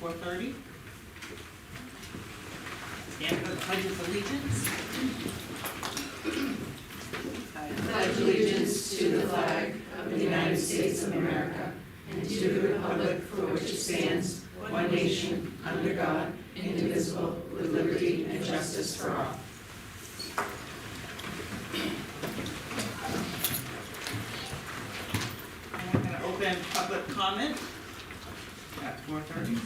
4:30. Stand for the Pledge of Allegiance. I pledge allegiance to the flag of the United States of America and to the republic for which it stands, one nation, under God, indivisible, with liberty and justice for all. And I'm going to open public comment at 4:30.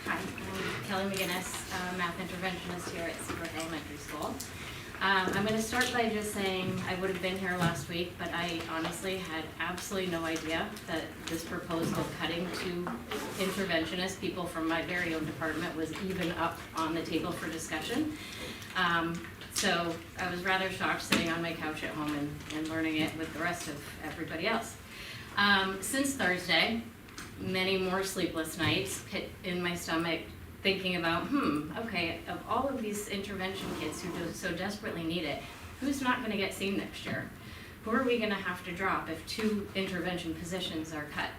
Hi, I'm Kelly McGinnis, math interventionist here at Seabrook Elementary School. I'm going to start by just saying I would have been here last week, but I honestly had absolutely no idea that this proposal of cutting two interventionists, people from my very own department, was even up on the table for discussion. So I was rather shocked sitting on my couch at home and learning it with the rest of everybody else. Since Thursday, many more sleepless nights, pit in my stomach, thinking about, okay, of all of these intervention kids who do so desperately need it, who's not going to get seen next year? Who are we going to have to drop if two intervention positions are cut?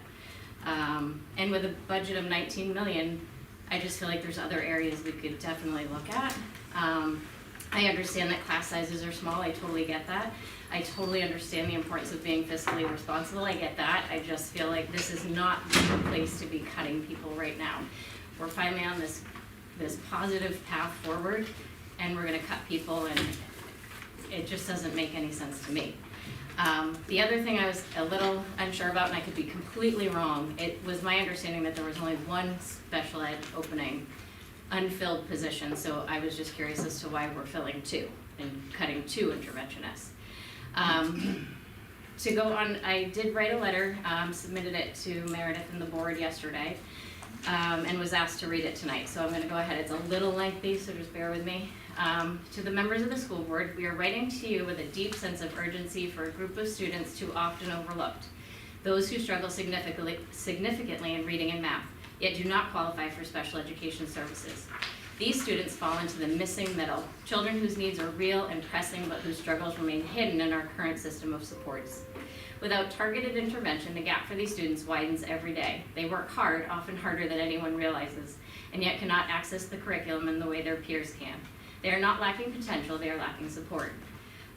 And with a budget of $19 million, I just feel like there's other areas we could definitely look at. I understand that class sizes are small, I totally get that. I totally understand the importance of being fiscally responsible, I get that. I just feel like this is not the place to be cutting people right now. We're finally on this positive path forward, and we're gonna cut people, and it just doesn't make any sense to me. The other thing I was a little unsure about, and I could be completely wrong, it was my understanding that there was only one special ed opening, unfilled position, so I was just curious as to why we're filling two and cutting two interventionists. To go on, I did write a letter, submitted it to Meredith and the board yesterday, and was asked to read it tonight. So I'm going to go ahead. It's a little lengthy, so just bear with me. To the members of the school board, we are writing to you with a deep sense of urgency for a group of students too often overlooked, those who struggle significantly in reading and math, yet do not qualify for special education services. These students fall into the missing middle, children whose needs are real and pressing, but whose struggles remain hidden in our current system of supports. Without targeted intervention, the gap for these students widens every day. They work hard, often harder than anyone realizes, and yet cannot access the curriculum in the way their peers can. They are not lacking potential, they are lacking support.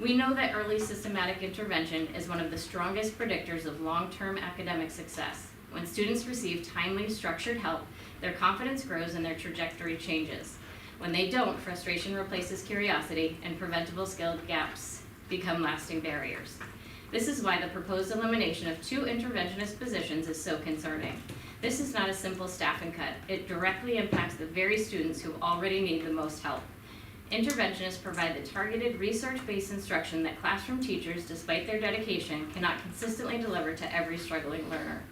We know that early systematic intervention is one of the strongest predictors of long-term academic success. When students receive timely, structured help, their confidence grows and their trajectory changes. When they don't, frustration replaces curiosity, and preventable skill gaps become lasting barriers. This is why the proposed elimination of two interventionist positions is so concerning. This is not a simple staffing cut. It directly impacts the very students who already need the most help. Interventionists provide the targeted, research-based instruction that classroom teachers, despite their dedication, cannot consistently deliver to every struggling learner.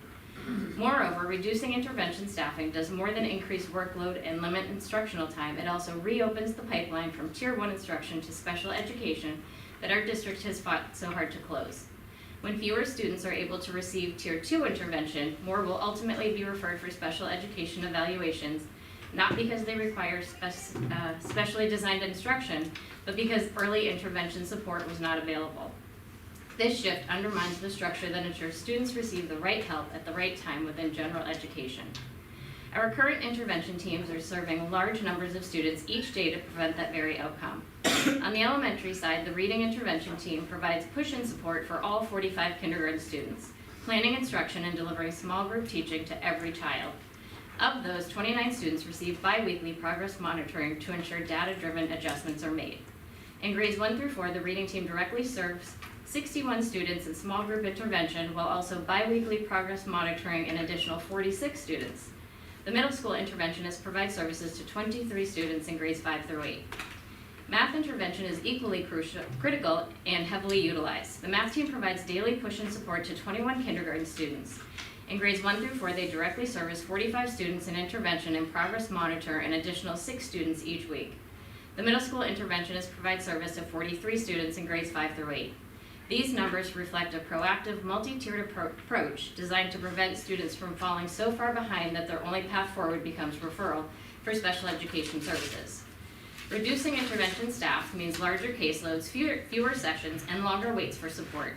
Moreover, reducing intervention staffing does more than increase workload and limit instructional time. It also reopens the pipeline from Tier 1 instruction to special education that our district has fought so hard to close. When fewer students are able to receive Tier 2 intervention, more will ultimately be referred for special education evaluations, not because they require specially designed instruction, but because early intervention support was not available. This shift undermines the structure that ensures students receive the right help at the right time within general education. Our current intervention teams are serving large numbers of students each day to prevent that very outcome. On the elementary side, the reading intervention team provides push-in support for all 45 kindergarten students, planning instruction and delivering small group teaching to every child. Of those, 29 students receive bi-weekly progress monitoring to ensure data-driven adjustments are made. In grades 1 through 4, the reading team directly serves 61 students in small group intervention, while also bi-weekly progress monitoring an additional 46 students. The middle school interventionists provide services to 23 students in grades 5 through 8. Math intervention is equally critical and heavily utilized. The math team provides daily push-in support to 21 kindergarten students. In grades 1 through 4, they directly service 45 students in intervention and progress monitor an additional 6 students each week. The middle school interventionists provide service to 43 students in grades 5 through 8. These numbers reflect a proactive, multi-tiered approach designed to prevent students from falling so far behind that their only path forward becomes referral for special education services. Reducing intervention staff means larger caseloads, fewer sessions, and longer waits for support.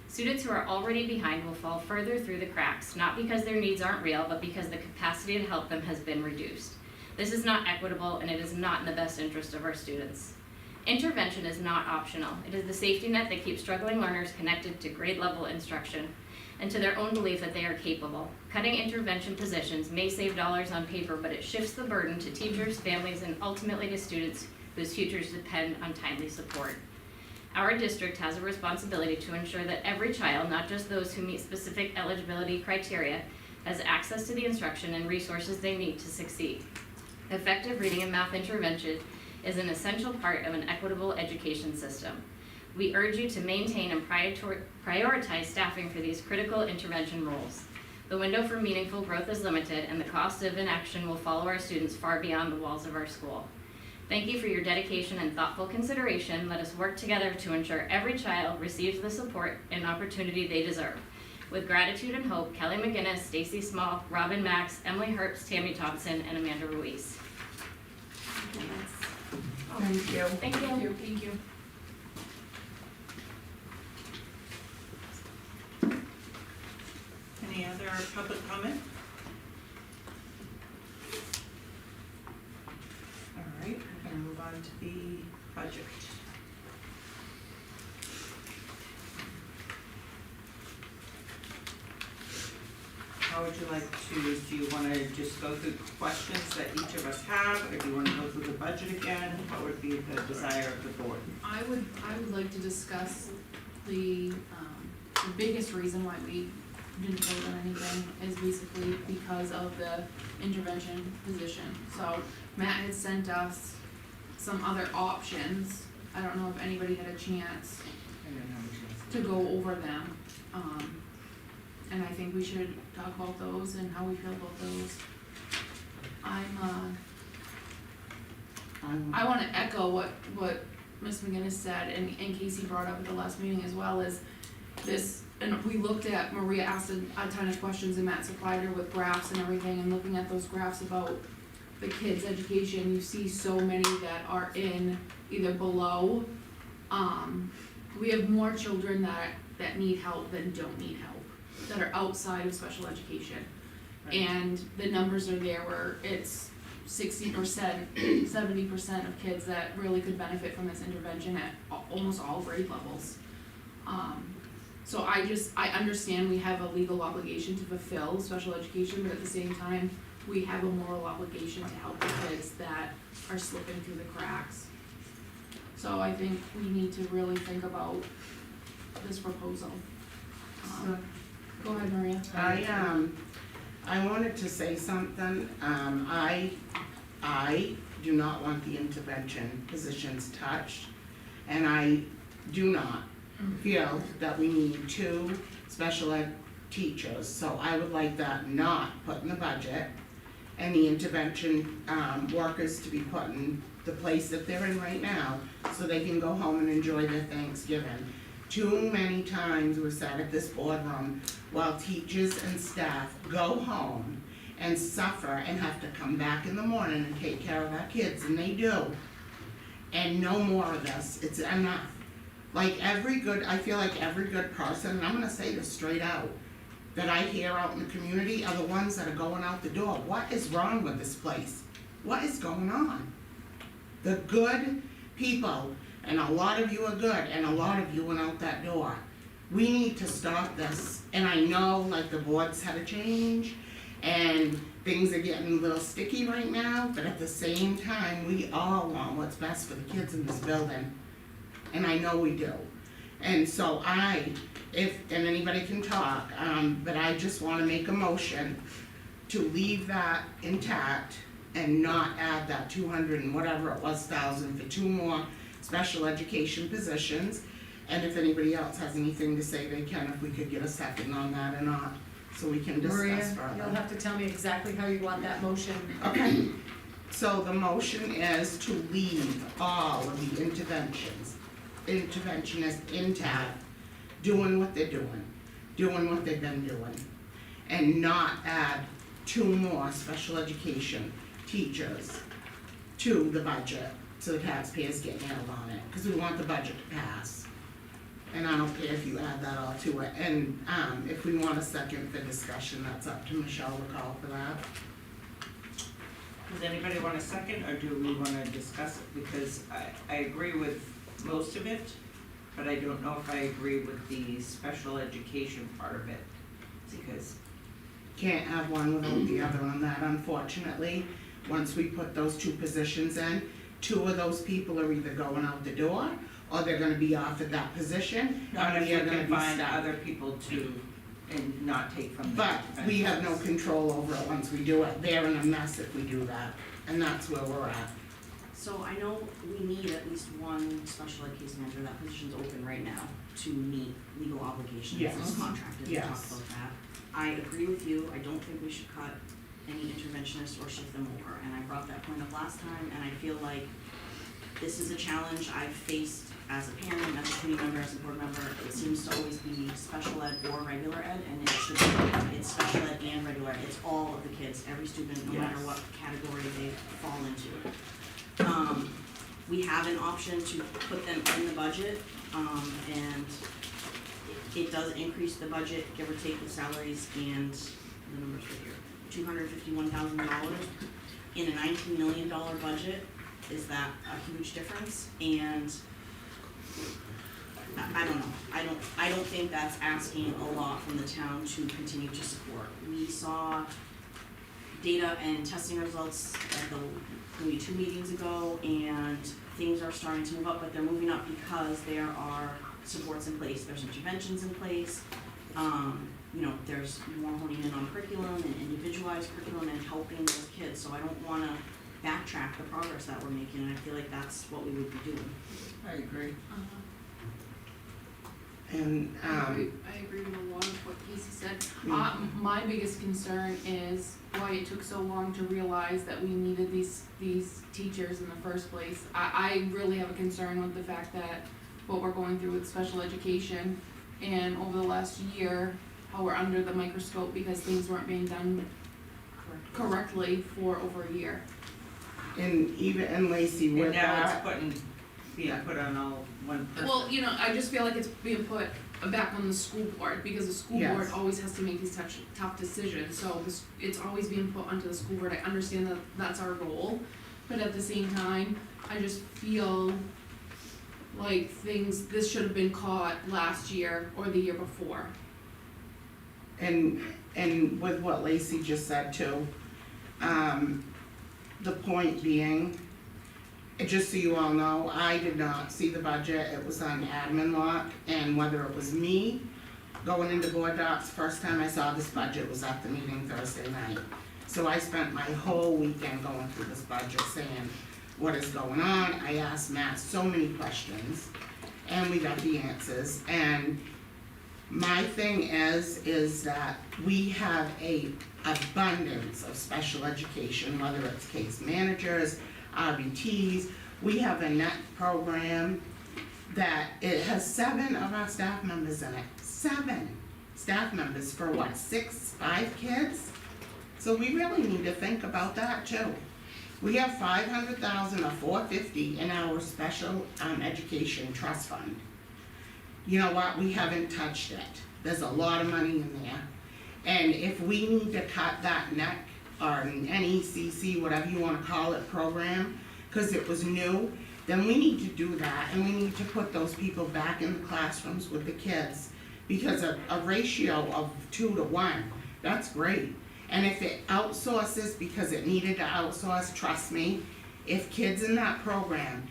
Students who are already behind will fall further through the cracks, not because their needs aren't real, but because the capacity to help them has been reduced. This is not equitable, and it is not in the best interest of our students. Intervention is not optional. It is the safety net that keeps struggling learners connected to grade level instruction and to their own belief that they are capable. Cutting intervention positions may save dollars on paper, but it shifts the burden to teachers, families, and ultimately to students whose futures depend on timely support. Our district has a responsibility to ensure that every child, not just those who meet specific eligibility criteria, has access to the instruction and resources they need to succeed. Effective reading and math intervention is an essential part of an equitable education system. We urge you to maintain and prioritize staffing for these critical intervention roles. The window for meaningful growth is limited, and the cost of inaction will follow our students far beyond the walls of our school. Thank you for your dedication and thoughtful consideration. Let us work together to ensure every child receives the support and opportunity they deserve. With gratitude and hope, Kelly McGinnis, Stacy Small, Robin Max, Emily Herbst, Tammy Thompson, and Amanda Ruiz. Thank you. Thank you. Thank you. Any other public comment? All right, we're gonna move on to the budget. How would you like to, do you wanna just go through questions that each of us have, or do you wanna go through the budget again? What would be the desire of the board? I would like to discuss the biggest reason why we didn't vote on anything is basically because of the intervention position. So Matt had sent us some other options. I don't know if anybody had a chance to go over them. And I think we should talk about those and how we feel about those. I wanna echo what Ms. McGinnis said and Casey brought up at the last meeting as well, as this, and we looked at, Maria asked a ton of questions and Matt supplied her with graphs and everything, and looking at those graphs about the kids' education, you see so many that are in either below, we have more children that need help than don't need help, that are outside of special education. Right. And the numbers are there where it's 60%, 70% of kids that really could benefit from this intervention at almost all grade levels. So I understand we have a legal obligation to fulfill special education, but at the same time, we have a moral obligation to help the kids that are slipping through the cracks. So I think we need to really think about this proposal. Go ahead, Maria. I wanted to say something. I do not want the intervention positions touched, and I do not feel that we need 2 special ed teachers, so I would like that not put in the budget, and the intervention workers to be put in the place that they're in right now, so they can go home and enjoy their Thanksgiving. Too many times we're sat at this boardroom while teachers and staff go home and suffer and have to come back in the morning and take care of our kids, and they do. And no more of this, it's enough. I feel like every good person, and I'm gonna say this straight out, that I hear out in the community are the ones that are going out the door. What is wrong with this place? What is going on? The good people, and a lot of you are good, and a lot of you went out that door. We need to stop this, and I know like the board's had a change, and things are getting a little sticky right now, but at the same time, we all want what's best for the kids in this building. And I know we do. And so and anybody can talk, but I just wanna make a motion to leave that intact and not add that 200 and whatever it was thousand for 2 more special education positions. And if anybody else has anything to say, they can, if we could get a second on that or not, so we can Maria, discuss further. you'll have to tell me exactly how you want that motion. Okay, so the motion is to leave all of the interventionists intact, doing what they're doing what they've been doing, and not add 2 more special education teachers to the budget, so the taxpayers get nailed on it, because we want the budget to pass. And I don't care if you add that all to it, and, if we want a second for discussion, that's up to Michelle to call for that. Does anybody want a second, or do we wanna discuss it? Because I agree with most of it, but I don't know if I agree with the special education part of it. Because, Can't have one without the other on that, unfortunately. Once we put those two positions in, two of those people are either going out the door, or they're gonna be offered that position, not and if we we are gonna can be find stuck. other people to, and not take from the. But we have no control over it once we do it, they're in a mess if we do that, and that's where we're at. So I know we need at least one special ed case manager, that position's open right now, to meet legal obligations, Yes. it's contracted, we talked Yes. about that. I agree with you, I don't think we should cut any interventionists or shift them over, and I brought that point up last time, and I feel like this is a challenge I've faced as a parent, as a community member, as a board member. It seems to always be special ed or regular ed, and it should be, it's special ed and regular ed, it's all of the kids, every student, no matter Yes. what category they fall into. We have an option to put them in the budget, and it does increase the budget, give or take the salaries and the numbers right here. $251,000 in a $19 million budget, is that a huge difference? And I don't know, I don't think that's asking a lot from the town to continue to support. We saw data and testing results at maybe 2 meetings ago, and things are starting to move up, but they're moving up because there are supports in place, there's interventions in place. There's more honing in on curriculum and individualized curriculum and helping those kids, so I don't wanna backtrack the progress that we're making, and I feel like that's what we would be doing. I agree. And, I agree with a lot of what Casey said. Mm. My biggest concern is why it took so long to realize that we needed these teachers in the first place. I really have a concern with the fact that what we're going through with special education, and over the last year, how we're under the microscope because things weren't being done correctly for over a year. and Lacey, with And now that, it's being put on all one person. Well, I just feel like it's being put back on the school board, because the school board Yes. always has to make these tough decisions, so it's always being put onto the school board. I understand that that's our role, but at the same time, I just feel like this should have been caught last year or the year before. and with what Lacey just said too, the point being, just so you all know, I did not see the budget, it was on admin lock, and whether it was me going into board docs, first time I saw this budget was at the meeting Thursday night. So I spent my whole weekend going through this budget, saying, what is going on? I asked Matt so many questions, and we got the answers, and my thing is that we have a abundance of special education, whether it's case managers, RBTs. We have a NET program that it has 7 of our staff members in it. 7 staff members for what, 5 kids? So we really need to think about that too. We have $500,000 or $450 in our special education trust fund. You know what, we haven't touched it. There's a lot of money in there. And if we need to cut that NEC or NECC, whatever you wanna call it, program, cause it was new, then we need to do that, and we need to put those people back in the classrooms with the kids. Because a ratio of 2 to 1, that's great. And if it outsources because it needed to outsource, trust me, if kids in that program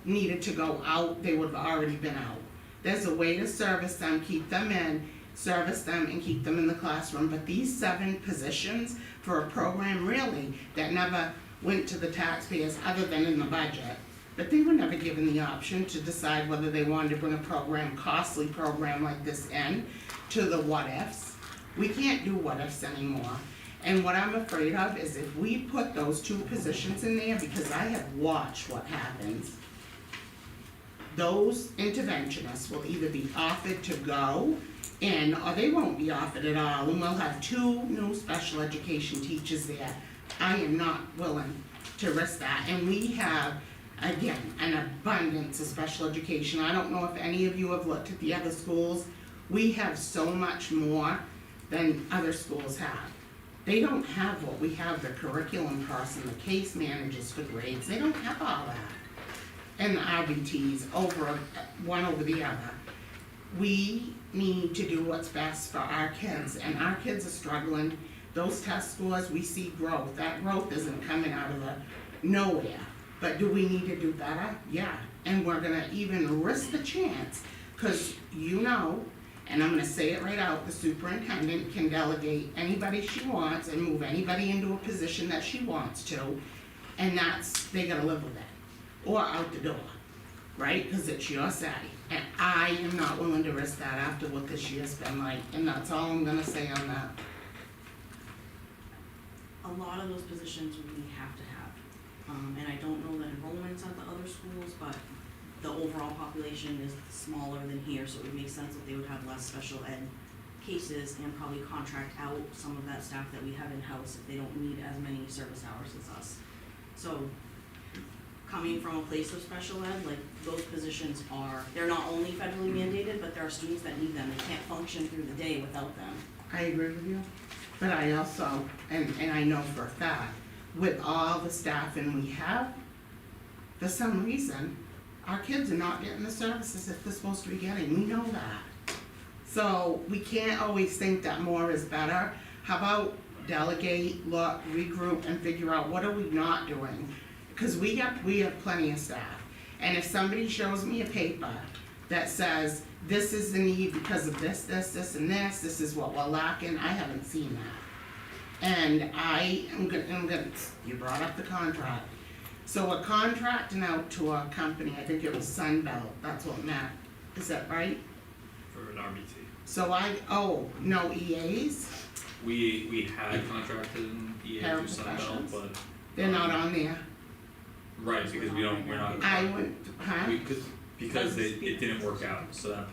needed to go out, they would have already been out. There's a way to service them, keep them in, service them, and keep them in the classroom. But these 7 positions for a program really that never went to the taxpayers other than in the budget, but they were never given the option to decide whether they wanted to bring a program, costly program like this in to the what ifs. We can't do what ifs anymore. And what I'm afraid of is if we put those 2 positions in there, because I have watched what happens, those interventionists will either be offered to go in, or they won't be offered at all, and we'll have 2 new special education teachers there. I am not willing to risk that, and we have again, an abundance of special education. I don't know if any of you have looked at the other schools. We have so much more than other schools have. They don't have what we have, the curriculum person, the case managers for grades, they don't have all that. And the RBTs one over the other. We need to do what's best for our kids, and our kids are struggling. Those test scores, we see growth. That growth isn't coming out of nowhere. But do we need to do better? Yeah. And we're gonna even risk the chance, cause and I'm gonna say it right out, the superintendent can delegate anybody she wants and move anybody into a position that she wants to, and they gotta live with it, or out the door, right? Cause it's your say, and I am not willing to risk that after what this year's been like, and that's all I'm gonna say on that. A lot of those positions we have to have, and I don't know the enrollments at the other schools, but the overall population is smaller than here, so it would make sense that they would have less special ed cases and probably contract out some of that staff that we have in-house if they don't need as many service hours as us. So, coming from a place of special ed, like, those positions they're not only federally mandated, but there are students that need them, they can't function through the day without them. I agree with you, but I also, and I know for a fact, with all the staffing we have, for some reason, our kids are not getting the services that they're supposed to be getting, we know that. So we can't always think that more is better. How about delegate, look, regroup, and figure out what are we not doing? Cause we have plenty of staff, and if somebody shows me a paper that says, this is the need because of this, and this is what we're lacking, I haven't seen that. And I'm gonna, you brought up the contract. So we're contracting out to a company, I think it was Sunbelt, that's what Matt, is that right? For an RBT. So no EAs, We had contracted an EA through Sunbelt, Paraprofessionals? but. they're not on there. Right, because we're not. I went, huh? Because it didn't work out, so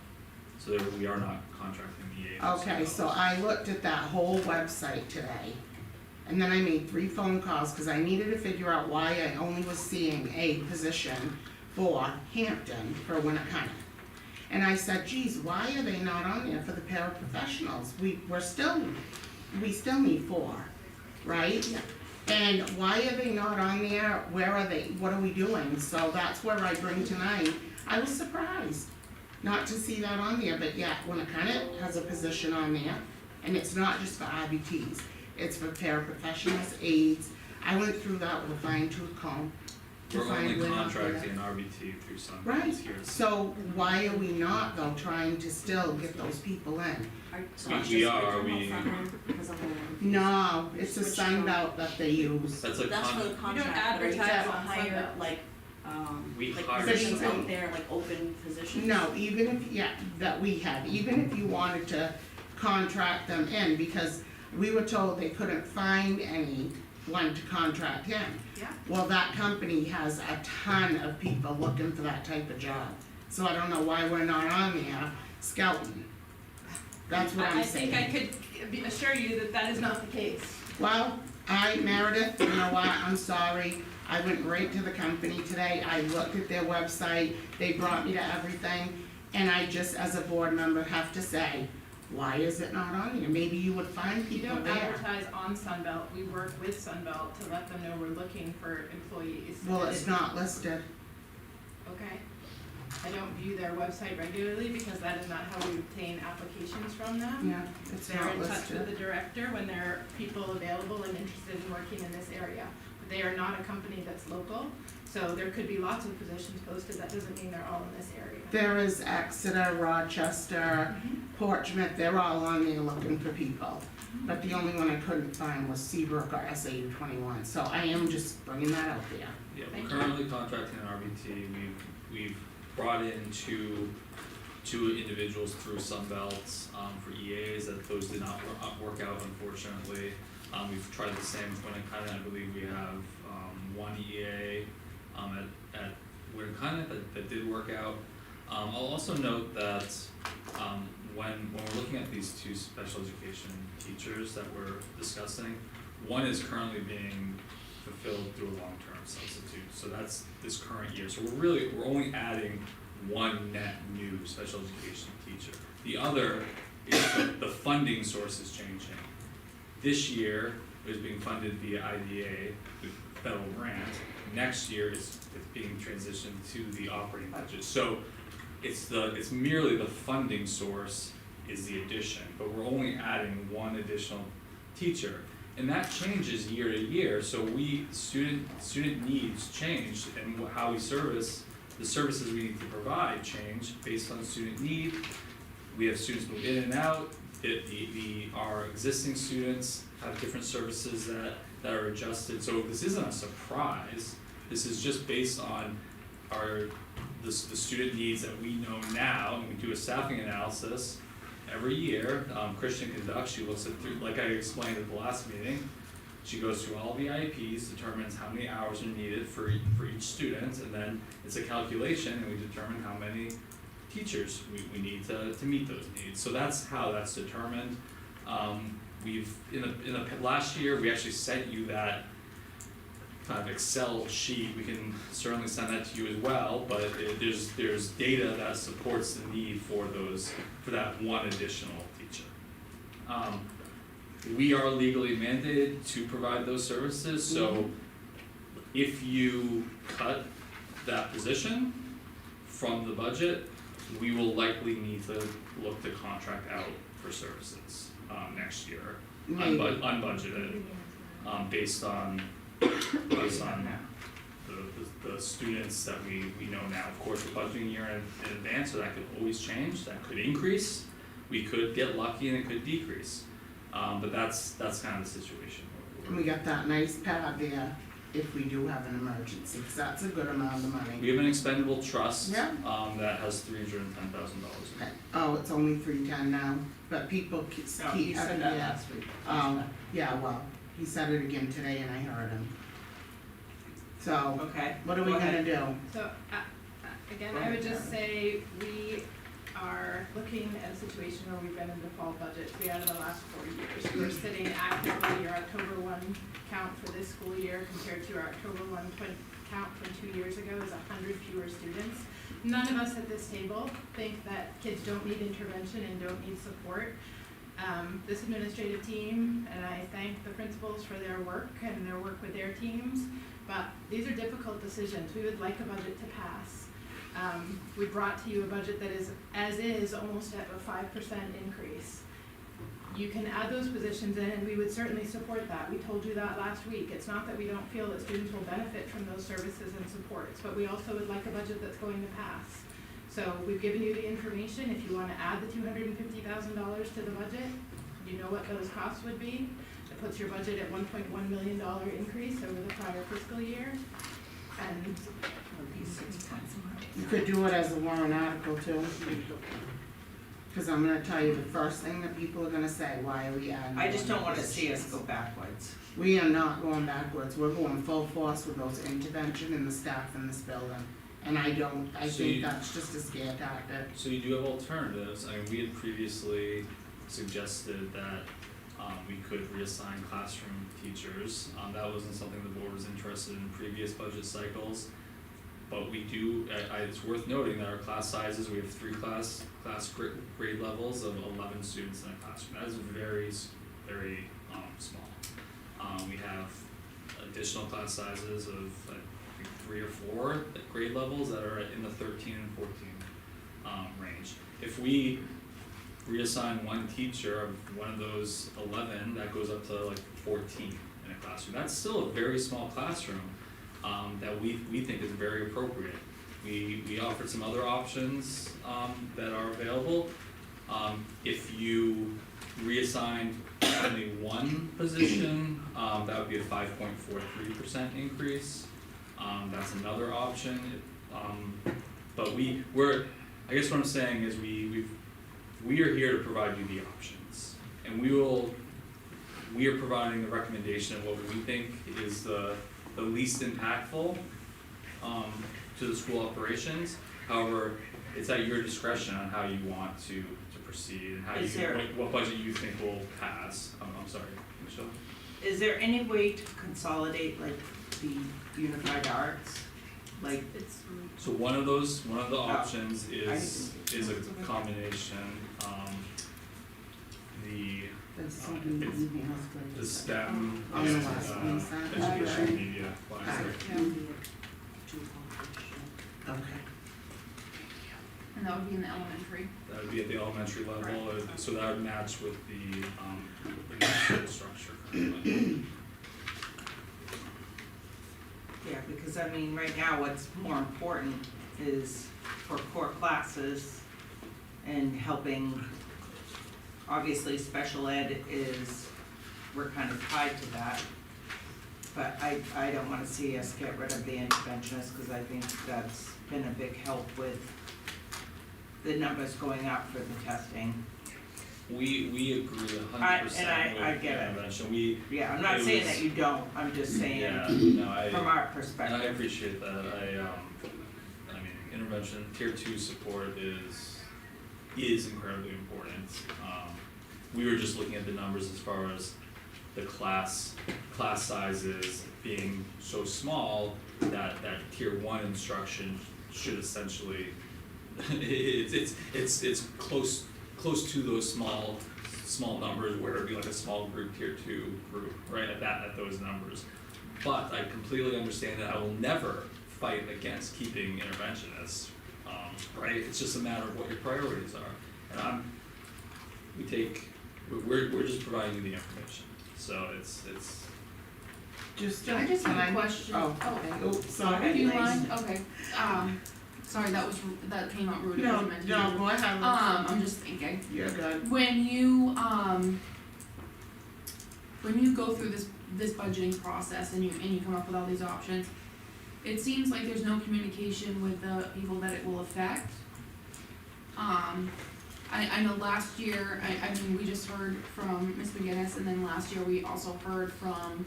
we are not contracting EA. through Okay, Sunbelt. so I looked at that whole website today, and then I made 3 phone calls, cause I needed to figure out why I only was seeing a position for Hampton for Winnicott. And I said, geez, why are they not on there for the paraprofessionals? We still need 4, right? Yeah. And why are they not on there? Where are they? What are we doing? So that's where I bring tonight. I was surprised not to see that on there, but yeah, Winnicott has a position on there, and it's not just for RBTs. It's for paraprofessionals, aides. I went through that with a fine tooth comb to We're find only where not there. contracting an RBT through Sunbelt Right, here. so why are we not though trying to still get those people in? We are, No, it's a Switch from- Sunbelt that they use. That's a That's for the contract, but are you advertise to on hire, Sunbelt. like, We like hire positions someone. out there, like open positions? No, even if, that we have, even if you wanted to contract them in, because we were told they couldn't find anyone to contract in. Yeah. Well, that company has a ton of people looking for that type of job, so I don't know why we're not on there scouting. That's what I'm saying. I think I could assure you that that is not the case. Well, Meredith, you know what, I'm sorry, I went right to the company today, I looked at their website, they brought me to everything, and I just, as a board member, have to say, why is it not on here? Maybe you would find We people don't there. advertise on Sunbelt, we work with Sunbelt to let them know we're looking for employees. Well, it's not listed. Okay. I don't view their website regularly because that is not how we obtain applications from them. Yeah, it's They're not in touch with the listed. director when there are people available and interested in working in this area. But they are not a company that's local, so there could be lots of positions posted, that doesn't mean they're all in this area. There is Exeter, Rochester, Portsmouth, they're all on there looking for people. But the only one I couldn't find was Seabrook or SAU 21, so I am just bringing that out there. Yeah, Thank we're you. currently contracting an RBT, we've brought in two individuals through Sunbelt, for EAs, that those did not work out unfortunately. We've tried the same with Winnicott, I believe we have, 1 EA, at Winnicott that did work out. I'll also note that, when we're looking at these 2 special education teachers that we're discussing, one is currently being fulfilled through a long-term substitute. So that's this current year. So we're only adding one net new special education teacher. The other is the funding source is changing. This year, it was being funded via IDA, the federal grant. Next year, it's being transitioned to the operating budget. So it's merely the funding source is the addition, but we're only adding one additional teacher. And that changes year to year, so student needs change, and how we service, the services we need to provide change based on student need. We have students move in and out, our existing students have different services that are adjusted, so this isn't a surprise. This is just based on the student needs that we know now, and we do a staffing analysis every year. Christian conducts, she looks at like I explained at the last meeting, she goes through all the IEPs, determines how many hours are needed for each student, and then it's a calculation, and we determine how many teachers we need to meet those needs. So that's how that's determined. We've in the last year, we actually sent you that kind of Excel sheet. We can certainly send that to you as well, but there's data that supports the need for that one additional teacher. We are legally mandated to provide those services, so if you cut that position from the budget, we will likely need to look to contract out for services next year, Maybe. unbudgeted, based on the students that we know now. Of course, we're budgeting a year in advance, so that could always change, that could increase, we could get lucky and it could decrease. But that's kind of the situation. And we got that nice pad there if we do have an emergency, because that's a good amount of money. We have an expendable trust, Yeah. that has $310,000 in it. Oh, it's only 310 now, but people keep No, he said having that it. last week. Yeah, well, he said it again today and I heard him. So, Okay. what are we go gonna ahead. do? So, again, Go I would ahead, just say we are looking at a situation where we've been in default budget 3 out of the last 4 years. We're sitting actively, your October 1 count for this school year compared to our October 1 count from 2 years ago is 100 fewer students. None of us at this table think that kids don't need intervention and don't need support. This administrative team, and I thank the principals for their work and their work with their teams, but these are difficult decisions. We would like a budget to pass. We brought to you a budget that is, as is, almost at a 5% increase. You can add those positions in and we would certainly support that. We told you that last week. It's not that we don't feel that students will benefit from those services and supports, but we also would like a budget that's going to pass. So we've given you the information. If you want to add the $250,000 to the budget, you know what those costs would be. It puts your budget at $1.1 million increase over the prior fiscal year. And You could do it as a warrant article too. Cause I'm gonna tell you, the first thing that people are gonna say, why are we adding? I just don't wanna more see us positions? go backwards. We are not going backwards, we're going full force with those intervention and the staff in this building. And I So think you- that's just a scare tactic. So you do have alternatives. I mean, we had previously suggested that we could reassign classroom teachers. That wasn't something the board was interested in previous budget cycles. But we do, it's worth noting that our class sizes, we have 3 class grade levels of 11 students in a classroom. That is very small. We have additional class sizes of, I think, 3 or 4 grade levels that are in the 13 and 14 range. If we reassign one teacher of one of those 11, that goes up to like 14 in a classroom. That's still a very small classroom, that we think is very appropriate. We offered some other options, that are available. If you reassigned only one position, that would be a 5.43% increase. That's another option. But I guess what I'm saying is we are here to provide you the options. And we are providing the recommendation of what we think is the least impactful, to the school operations. However, it's at your discretion on how you want to proceed and how Is there- what budget you think will pass. I'm sorry, Michelle? is there any way to consolidate like the unified arts? Like, It's, So one of the options is didn't- a combination, the There's something that you must go. the STEM, Oh, the last one, is that? education, media, class. Okay. and that would be in the elementary. That would be at the elementary level, so that would match with the school structure currently. yeah, because I mean, right now, what's more important is for core classes and helping, obviously, special ed is, we're kind of tied to that. But I don't wanna see us get rid of the interventionists, cause I think that's been a big help with the numbers going up for the testing. We agree I- 100% and I with get it. intervention, Yeah, I'm not It saying was- that you don't, I'm just saying, yeah, no, from our and I perspective. appreciate that, I mean, intervention, tier 2 support is incredibly important. We were just looking at the numbers as far as the class sizes being so small that tier 1 instruction should essentially, it's close to those small numbers where it'd be like a small group, tier 2 group, right, at those numbers. But I completely understand that I will never fight against keeping interventionists, right? It's just a matter of what your priorities are. And we're just providing you the information, so it's. Just, I just have a can question. Oh, Oh. okay, oops, Go sorry. ahead. Do you Nice. mind? Okay, sorry, that came out rude, it No, wasn't meant to be. no, go ahead. I'm just thinking, You're good. when you go through this budgeting process and you come up with all these options, it seems like there's no communication with the people that it will affect. I know last year, I mean, we just heard from Ms. McGinnis, and then last year we also heard from,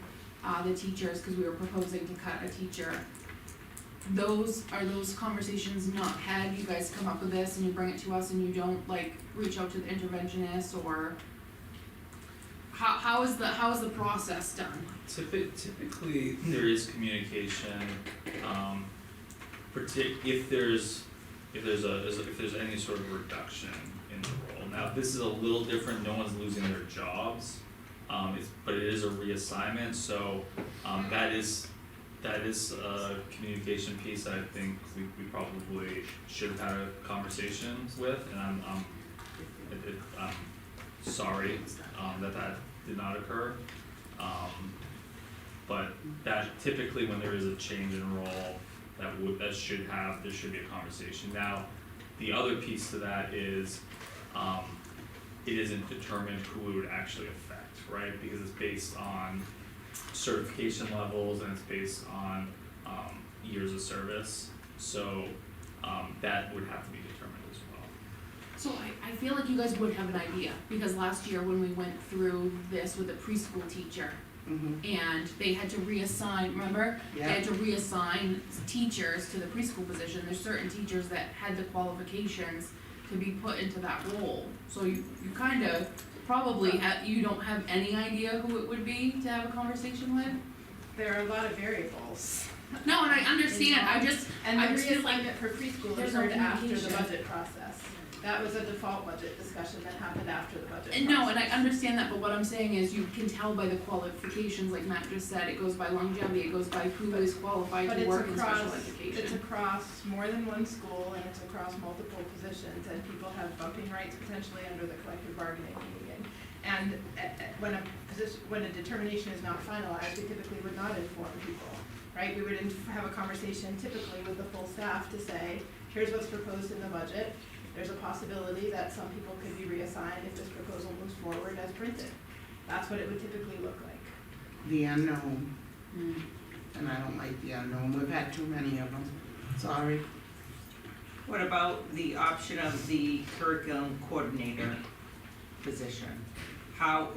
the teachers, cause we were proposing to cut a teacher. Are those conversations not had, you guys come up with this and you bring it to us and you don't like reach out to the interventionist, or how is the process done? Typically, there is communication, if there's any sort of reduction in the role. Now, this is a little different, no one's losing their jobs, but it is a reassignment, so, that is a communication piece that I think we probably should have had a conversation with, and I'm sorry, that did not occur. But that typically when there is a change in role, there should be a conversation. Now, the other piece to that is, it isn't determined who it would actually affect, right? Because it's based on certification levels and it's based on, years of service, so, that would have to be determined as well. So I feel like you guys would have an idea, because last year when we went through this with a preschool teacher, and they had to reassign, remember? They had to reassign teachers to the preschool position, there's certain teachers that had the qualifications to be put into that role. So you kinda probably you don't have any idea who it would be to have a conversation with? There are a lot of variables. No, and I understand, And I the just feel like reassignment for preschool there's no occurred after the communication. budget process. That was a default budget discussion that happened after the budget process. No, and I understand that, but what I'm saying is you can tell by the qualifications, like Matt just said, it goes by longevity, it goes by who is qualified But to it's work in special across, education. it's across more than one school and it's across multiple positions and people have bumping rights potentially under the collective bargaining union. And when a determination is not finalized, we typically would not inform people, right? We would have a conversation typically with the full staff to say, here's what's proposed in the budget. There's a possibility that some people could be reassigned if this proposal moves forward as printed. That's what it would typically look like. The unknown, and I don't like the unknown, we've had too many of them, sorry. What about the option of the curriculum coordinator position? How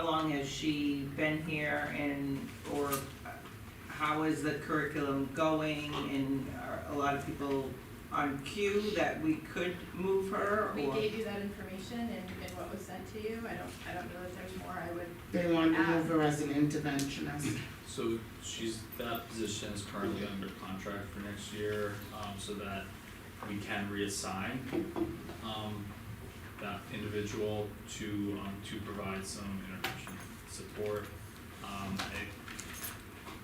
long has she been here or how is the curriculum going? And a lot of people on cue that we could move her, We or? gave you that information in what was sent to you, I don't know if there's more I would, They wanted to move her as an interventionist. So that position is currently under contract for next year, so that we can reassign, that individual to provide some intervention support.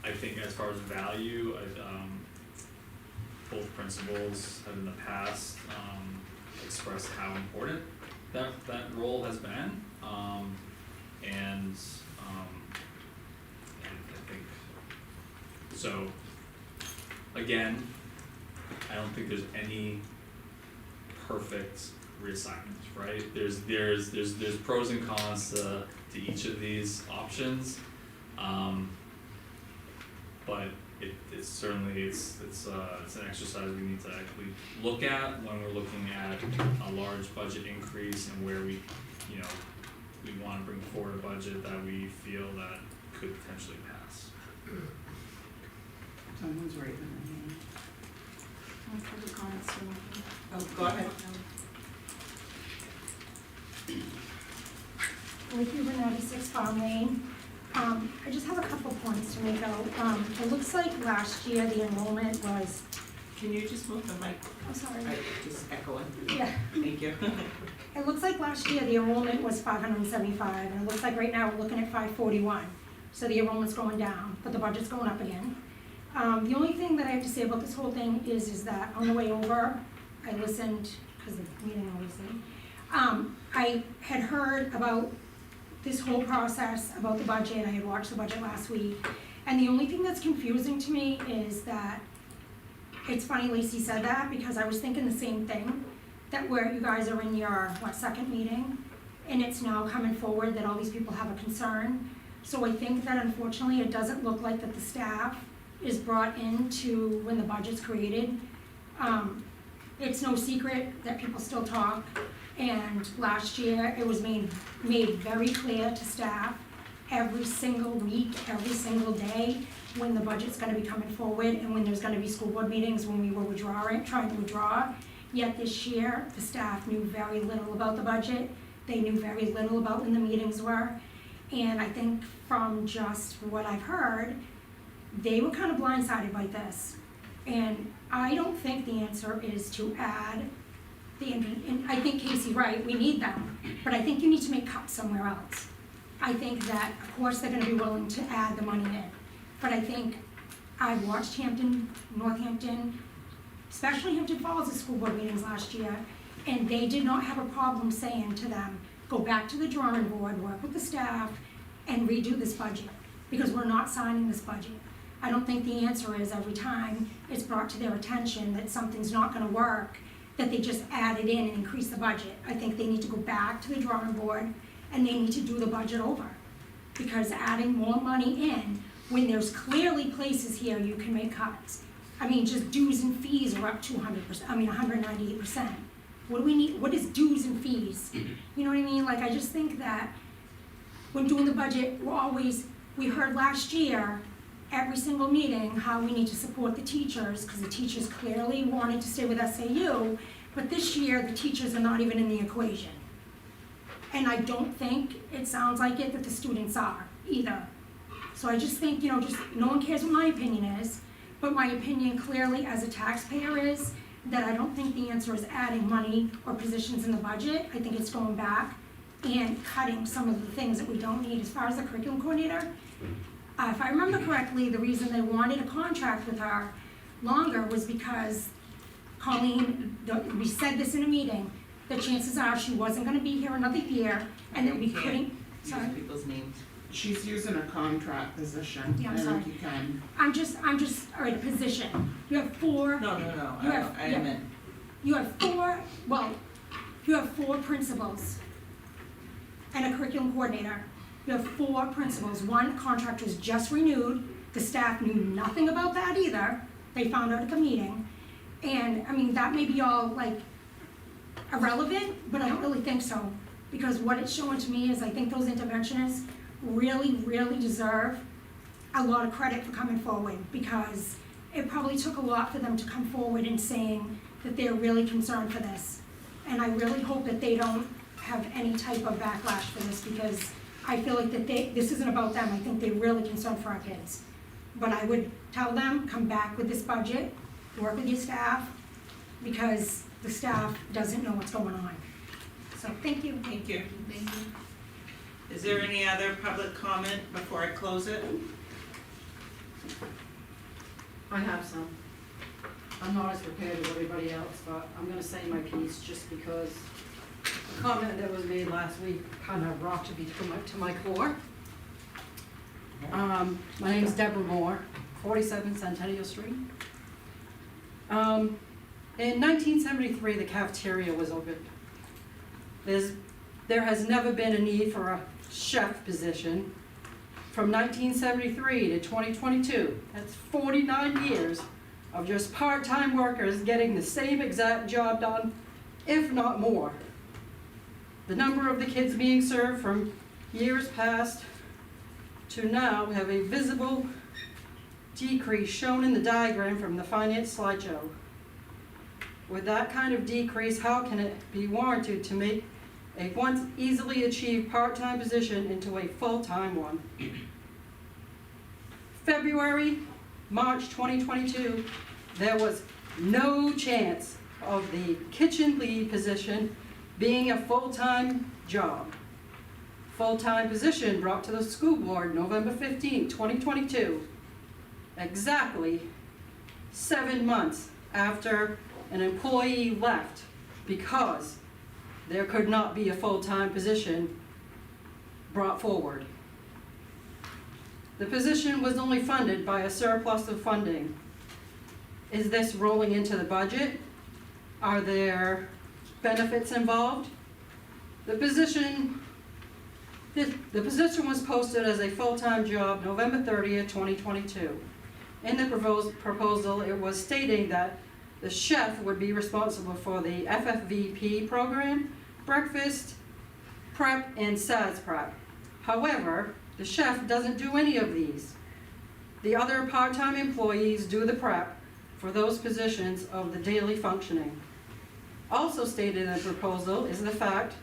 I think as far as value, both principals have in the past, expressed how important that role has been, and I think, so, again, I don't think there's any perfect reassignment, right? There's pros and cons to each of these options, but it's certainly, it's an exercise we need to actually look at when we're looking at a large budget increase and where we wanna bring forward a budget that we feel that could potentially pass. Someone's raising their hand. I'll the comments to Oh, go ahead. With you, 96 Farm Lane. I just have a couple points to make out. It looks like last year the enrollment was, Can you just move the mic? I'm sorry, Just echoing. yeah. Thank you. It looks like last year the enrollment was 575, and it looks like right now we're looking at 541. So the enrollment's going down, but the budget's going up again. The only thing that I have to say about this whole thing is that on the way over, I listened, because of the meeting obviously, I had heard about this whole process, about the budget. I had watched the budget last week, and the only thing that's confusing to me is that, it's funny Lacey said that, because I was thinking the same thing, that where you guys are in your, second meeting, and it's now coming forward that all these people have a concern. So I think that unfortunately it doesn't look like that the staff is brought into when the budget's created. It's no secret that people still talk, and last year it was made very clear to staff every single week, every single day, when the budget's gonna be coming forward and when there's gonna be school board meetings when we were trying to withdraw. Yet this year, the staff knew very little about the budget. They knew very little about when the meetings were. And I think from just what I've heard, they were kind of blindsided by this. And I don't think the answer is to add and I think Casey's right, we need them, but I think you need to make cuts somewhere else. I think that, of course, they're gonna be willing to add the money in, but I think I've watched Northampton, especially Hampton Falls' school board meetings last year, and they did not have a problem saying to them, go back to the drawing board, work with the staff, and redo this budget, because we're not signing this budget. I don't think the answer is every time it's brought to their attention that something's not gonna work, that they just add it in and increase the budget. I think they need to go back to the drawing board and they need to do the budget over. Because adding more money in, when there's clearly places here you can make cuts. I mean, just dues and fees are up 198%. What do we need, what is dues and fees? You know what I mean? Like, I just think that when doing the budget, we heard last year, every single meeting, how we need to support the teachers, because the teachers clearly wanted to stay with SAU, but this year, the teachers are not even in the equation. And I don't think it sounds like it that the students are either. So I just think, just no one cares what my opinion is, but my opinion clearly as a taxpayer is that I don't think the answer is adding money or positions in the budget. I think it's going back and cutting some of the things that we don't need. As far as the curriculum coordinator, if I remember correctly, the reason they wanted a contract with her longer was because Colleen, we said this in a meeting, the chances are she wasn't gonna be here another year, and that we couldn't, sorry. Use people's names. She's using a contract position. Yeah, I'm I sorry. think you can. I'm just, all right, a position. You have four. No, You have- I yeah. meant, You have four principals and a curriculum coordinator. You have four principals. One contract was just renewed. The staff knew nothing about that either. They found out at the meeting. And, I mean, that may be all, irrelevant, but I don't really think so. Because what it's showing to me is I think those interventionists really, really deserve a lot of credit for coming forward, because it probably took a lot for them to come forward and saying, that they're really concerned for this. And I really hope that they don't have any type of backlash for this, because I feel like that this isn't about them, I think they're really concerned for our kids. But I would tell them, come back with this budget, work with your staff, because the staff doesn't know what's going on. So, thank you. Thank you. Thank you. Is there any other public comment before I close it? I have some. I'm not as prepared as everybody else, but I'm gonna say my piece just because a comment that was made last week kind of rocked me to my core. My name's Deborah Moore, 47 Centennial Street. In 1973, the cafeteria was opened. There has never been a need for a chef position. From 1973 to 2022, that's 49 years of just part-time workers getting the same exact job done, if not more. The number of the kids being served from years past to now have a visible decrease shown in the diagram from the finance slideshow. With that kind of decrease, how can it be warranted to make a once easily achieved part-time position into a full-time one? February, March 2022, there was no chance of the kitchen lead position being a full-time job. Full-time position brought to the school board November 15, 2022, exactly 7 months after an employee left because there could not be a full-time position brought forward. The position was only funded by a surplus of funding. Is this rolling into the budget? Are there benefits involved? The position was posted as a full-time job November 30th, 2022. In the proposal, it was stating that the chef would be responsible for the FFVP program, breakfast, prep, and SADS prep. However, the chef doesn't do any of these. The other part-time employees do the prep for those positions of the daily functioning. Also stated in the proposal is the fact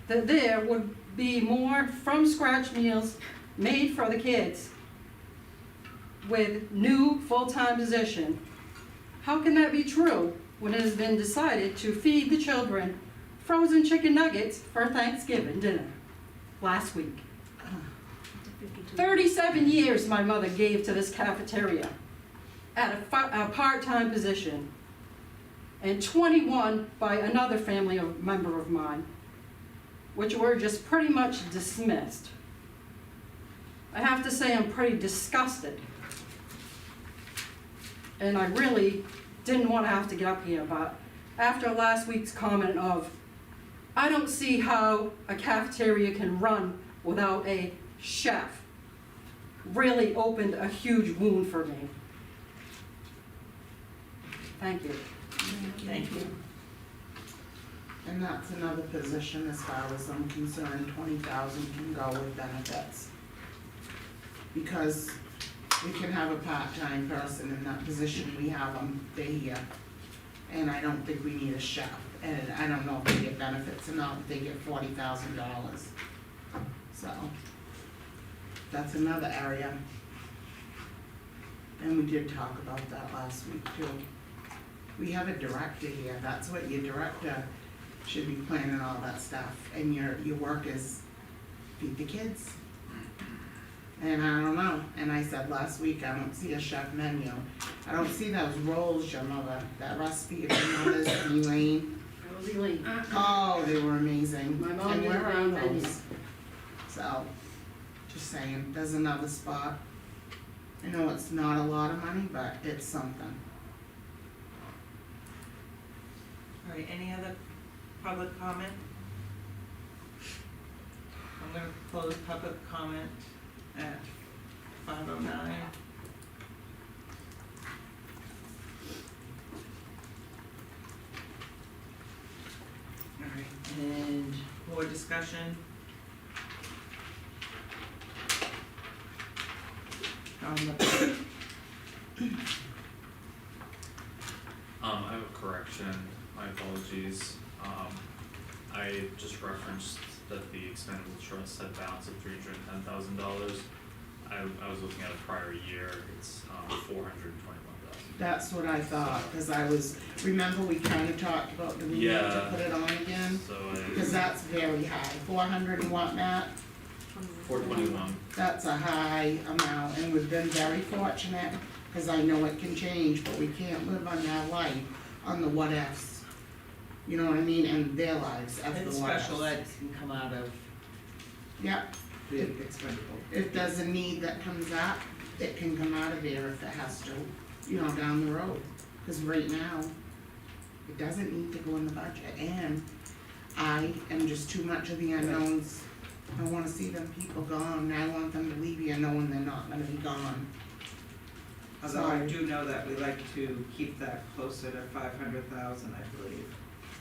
that there would be more from-scratch meals made for the kids with new full-time position. How can that be true when it has been decided to feed the children frozen chicken nuggets for Thanksgiving dinner last week? 37 years my mother gave to this cafeteria at a part-time position, and 21 by another family member of mine, which were just pretty much dismissed. I have to say I'm pretty disgusted. And I really didn't want to have to get up here, but after last week's comment of, I don't see how a cafeteria can run without a chef, really opened a huge wound for me. Thank you. Thank you. And that's another position, as far as I'm concerned, 20,000 can go with benefits. Because we can have a part-time person in that position, we have them, they're here. And I don't think we need a chef, and I don't know if they get benefits or not, but they get $40,000. So, that's another area. And we did talk about that last week too. We have a director here, that's what your director should be planning all that stuff, and your work is feed the kids. And I don't know, and I said last week, I don't see a chef menu. I don't see those rolls, your mother, that recipe of your mother's, Elaine. That was Elaine. Oh, they were amazing. My mom And did where are Elaine menus. those? So, just saying, there's another spot. I know it's not a lot of money, but it's something. All right, any other public comment? I'm gonna close public comment at 5:09. All right, and board discussion. On the I have a correction, my apologies. I just referenced that the expendable trust had balance of $310,000. I was looking at a prior year, it's, $421,000. That's what I thought, cause I was, remember we kinda talked about, do we need to Yeah. put it on again? So Cause that's very high, 400 and what, Matt? 421, That's a high amount, and we've been very fortunate, cause I know it can change, but we can't live on our life on the what ifs. You know what I mean, and their lives as And the what ifs. special ed can come out of Yep, the expendable. if there's a need that comes up, it can come out of there if it has to, you know, down the road. Cause right now, it doesn't need to go in the budget, and I am just too much of the unknowns. I wanna see them people gone, and I want them to leave here knowing they're not gonna be gone. Although I do know that we like to keep that closer to 500,000, I believe.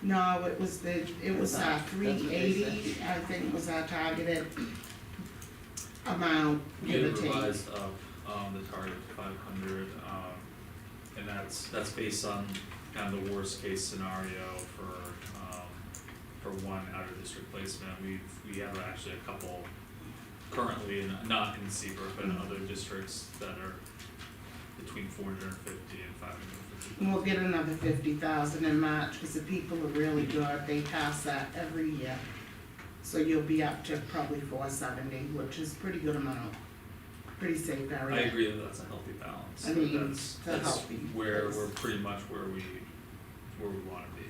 No, it was 380, said. I think was our targeted amount, we give or had take. revised up, the target to 500, and that's based on kind of the worst case scenario for one out of district placement. We have actually a couple currently, not in Seabrook, but in other districts that are between 450 and 550. And we'll get another 50,000 in March, cause the people are really good, they pass that every year. So you'll be up to probably 470, which is pretty good amount, pretty safe area. I agree that that's a healthy balance. I mean, That's it's a healthy where place. we're pretty much where we wanna be.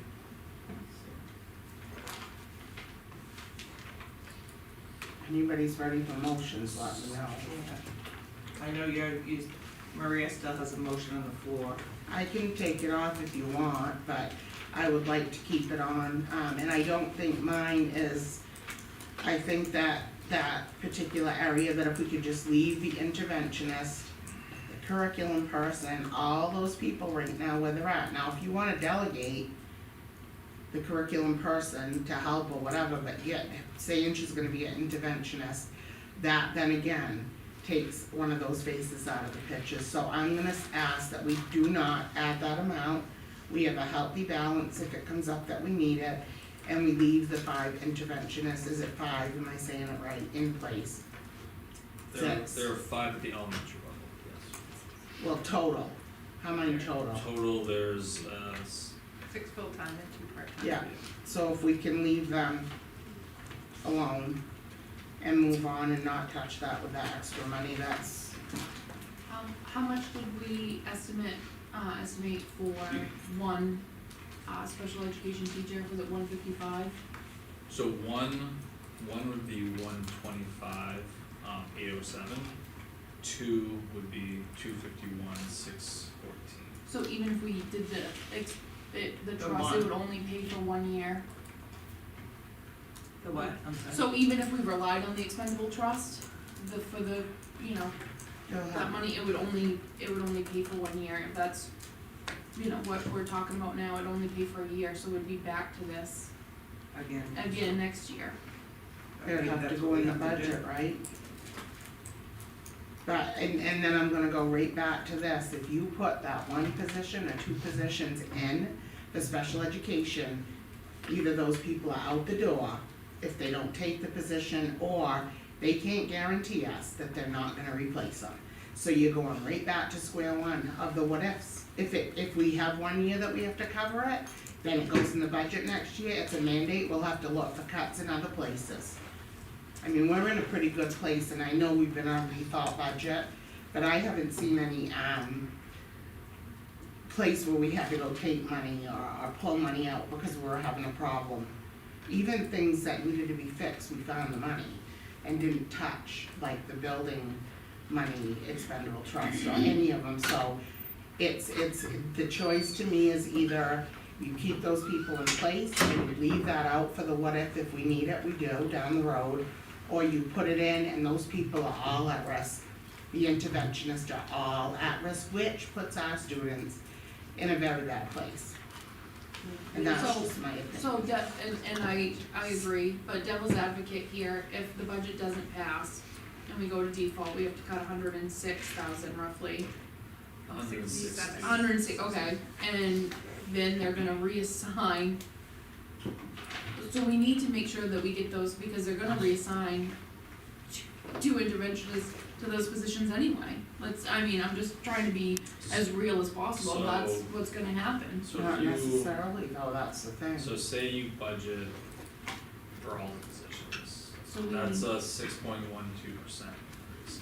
Anybody's ready for motions, let me know. I know Maria still has a motion on the floor. I can take it off if you want, but I would like to keep it on, and I don't think mine is, I think that particular area, that if we could just leave the interventionist, the curriculum person, all those people right now where they're at. Now, if you wanna delegate the curriculum person to help or whatever, but saying she's gonna be an interventionist, that then again takes one of those faces out of the picture. So I'm gonna ask that we do not add that amount. We have a healthy balance if it comes up that we need it, and we leave the 5 interventionists, is it 5, am I saying it right, in place? There 6. are 5 at the elementary level, yes. Well, total, how many total? Total, there's, 6 full-time and 2 part-time. Yeah, so if we can leave them alone and move on and not touch that with that extra money, that's, How much did we estimate for one, special education teacher? Was it 155? so one would be 125, 807. 2 would be 251, 614. So even if we did the trust, one. it would only pay for 1 year? The what? I'm sorry. So even if we relied on the expendable trust, you know, you'll that have, money, it would only pay for 1 year. If that's, you know, what we're talking about now, it'd only pay for a year, so we'd be back to this again next year. it'd have to go in the budget, right? But, and then I'm gonna go right back to this, if you put that 1 position or 2 positions in the special education, either those people are out the door if they don't take the position, or they can't guarantee us that they're not gonna replace them. So you're going right back to square one of the what ifs. If we have 1 year that we have to cover it, then it goes in the budget next year, it's a mandate, we'll have to look for cuts in other places. I mean, we're in a pretty good place, and I know we've been on a rethought budget, but I haven't seen any, place where we had to go take money or pull money out because we were having a problem. Even things that needed to be fixed, we found the money and didn't touch, like the building money, expendable trust, or any of them, so it's, the choice to me is either you keep those people in place and you leave that out for the what if we need it, we do down the road, or you put it in and those people are all at risk. The interventionists are all at risk, which puts our students in a very bad place. And that's So- just my opinion. So, and I agree, but devil's advocate here, if the budget doesn't pass and we go to default, we have to cut 106,000 roughly. 160. 106, okay, and then they're gonna reassign. So we need to make sure that we get those, because they're gonna reassign two interventionists to those positions anyway. I'm just trying to be as real as possible, that's So- what's gonna happen. So Not if you, necessarily, though, that's the thing. so say you budget for all the positions, So we that's a 6.12% increase.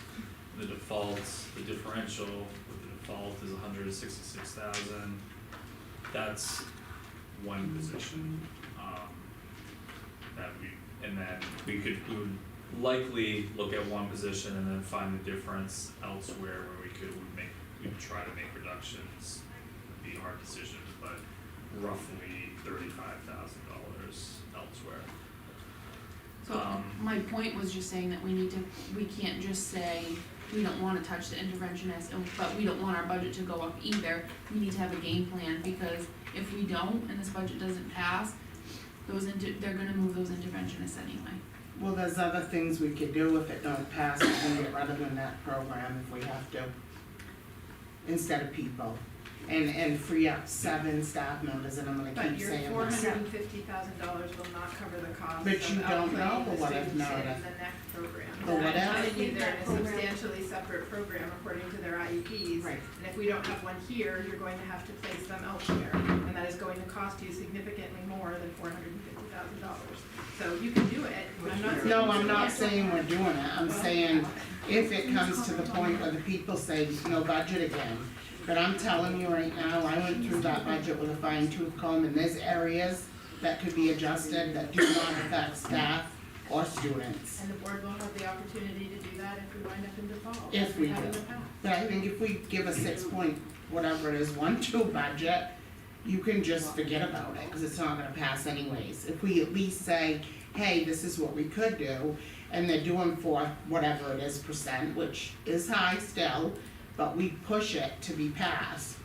The the differential with the default is 166,000, that's one position, that and then we would likely look at one position and then find the difference elsewhere where we'd try to make reductions. It'd be hard decisions, but roughly $35,000 elsewhere. So my point was just saying that we can't just say, we don't wanna touch the interventionist, but we don't want our budget to go up either. We need to have a game plan, because if we don't, and this budget doesn't pass, they're gonna move those interventionists anyway. Well, there's other things we could do if it don't pass, we can get rid of the net program if we have to, instead of people. And free up 7 staff members, and I'm gonna But keep your saying $450,000 this. will not cover the cost But of you don't know outputting the what if students not in if- the next program. The what I'm if? telling you, they're in a That program- substantially separate program according to their IEPs. Right. And if we don't have one here, you're going to have to place them elsewhere, and that is going to cost you significantly more than $450,000. So you can do it, I'm not saying. No, you I'm not can't. saying we're doing it, I'm saying if it comes to the point where the people say, no budget again. But I'm telling you right now, I went through that budget with a fine tooth comb, and there's areas that could be adjusted that do not affect staff or students. And the board will have the opportunity to do that if we wind up in default. If as we have in do. the past. But I think if we give a 6 point, whatever it is, 1-2 budget, you can just forget about it, cause it's not gonna pass anyways. If we at least say, hey, this is what we could do, and they're doing for whatever it is percent, which is high still, but we push it to be passed,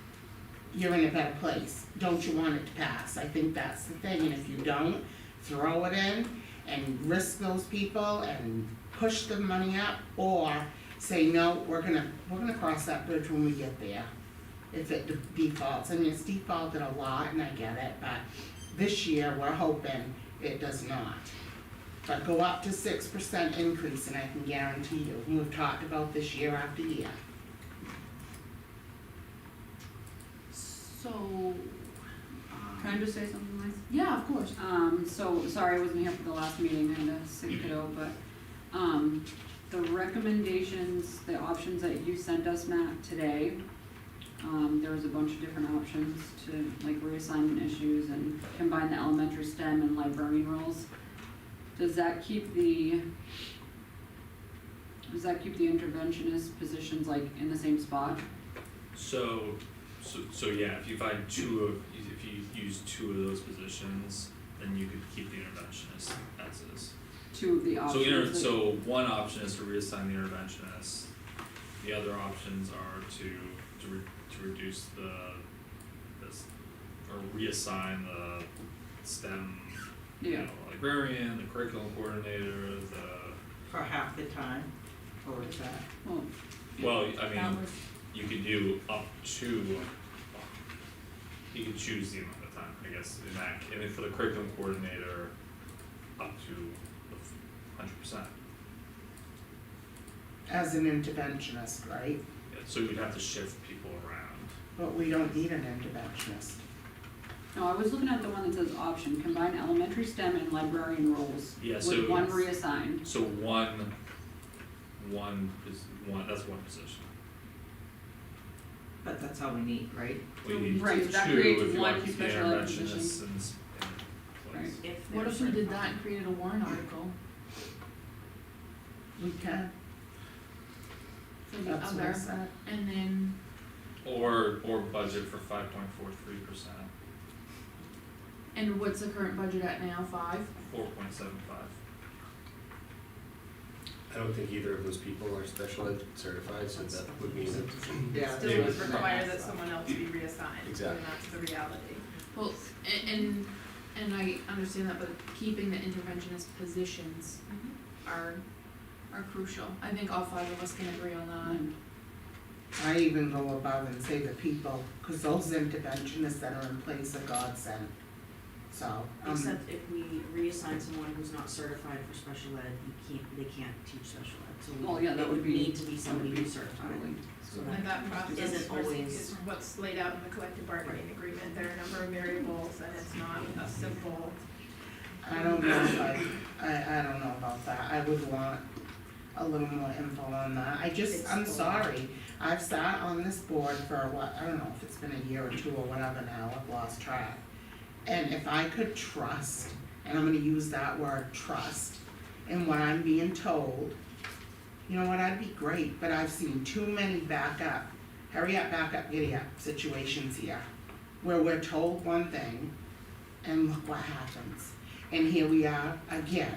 you're in a better place. Don't you want it to pass? I think that's the thing, and if you don't, throw it in and risk those people and push the money up, or say, no, we're gonna cross that bridge when we get there. If it defaults, I mean, it's defaulted a lot, and I get it, but this year, we're hoping it does not. But go up to 6% increase, and I can guarantee you, we've talked about this year after year. So, Can I just say something, Liz? yeah, of course. So, sorry I wasn't here for the last meeting, I had a sick kiddo, but, the recommendations, the options that you sent us, Matt, today, there was a bunch of different options to, like, reassignment issues and combine the elementary STEM and librarian roles. Does that keep the interventionist positions, like, in the same spot? So yeah, if you use 2 of those positions, then you could keep the interventionist as is. 2 of the options. So one option is to reassign the interventionist, the other options are to reduce or reassign the STEM, Yeah. librarian, the curriculum coordinator, For half the time, or is that? well, I That mean, was- you could do up to, you could choose the amount of time, I guess, and then for the curriculum coordinator, up to 100%. As an interventionist, right? Yeah, so you'd have to shift people around. But we don't need an interventionist. No, I was looking at the one that says option, combine elementary STEM and librarian roles Yeah, with so- one reassigned. So that's one position. But that's all we need, right? We need Right, two that creates if you wanna one keep the special ed position. interventionists in place. Right. If What there's if we did certain- that and created a warrant article We can, for the that's what I other, said. and then, Or budget for 5.43%, and what's the current budget at now, 5? 4.75. I don't think either of those people are special ed certified, so that would mean that, Yeah. Still would require that someone else be reassigned, Exactly. and that's the reality. Well, and I understand that, but keeping the interventionist positions are crucial. I think all 5 of us can agree on that. I even go above and say the people, cause those interventionists that are in place are God sent. So, Except if we reassign someone who's not certified for special ed, they can't teach special ed, so Well, yeah, that it would would be- need to be somebody who's certified. So And that process isn't always- is what's laid out in the collective bargaining agreement, there are a number of variables, and it's not a simple. I don't know if I don't know about that, I would want a little more info on that, I'm sorry. I've sat on this board for what, I don't know if it's been a year or two or whatever now, I've lost track. And if I could trust, and I'm gonna use that word, trust, in what I'm being told, you know what, I'd be great, but I've seen too many hurry up, back up, giddy up situations here, where we're told one thing, and look what happens. And here we are again.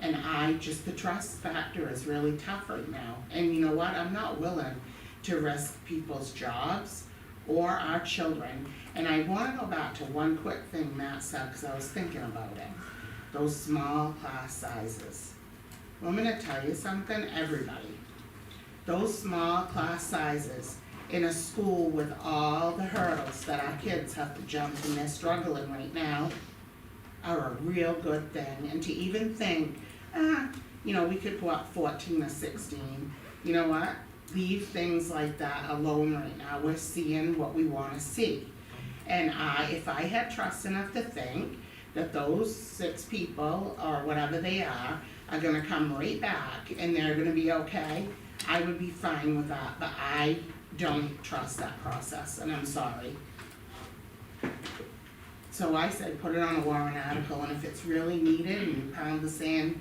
And the trust factor is really tough right now. And you know what, I'm not willing to risk people's jobs or our children. And I wanna go back to one quick thing Matt said, cause I was thinking about it. Those small class sizes. Well, I'm gonna tell you something, everybody. Those small class sizes in a school with all the hurdles that our kids have to jump and they're struggling right now are a real good thing. And to even think, we could go up 14 or 16, you know what? Leave things like that alone right now. We're seeing what we wanna see. And if I had trust enough to think that those 6 people, or whatever they are gonna come right back and they're gonna be okay, I would be fine with that, but I don't trust that process, and I'm sorry. So I said, put it on a warrant article, and if it's really needed, and you pound the sand,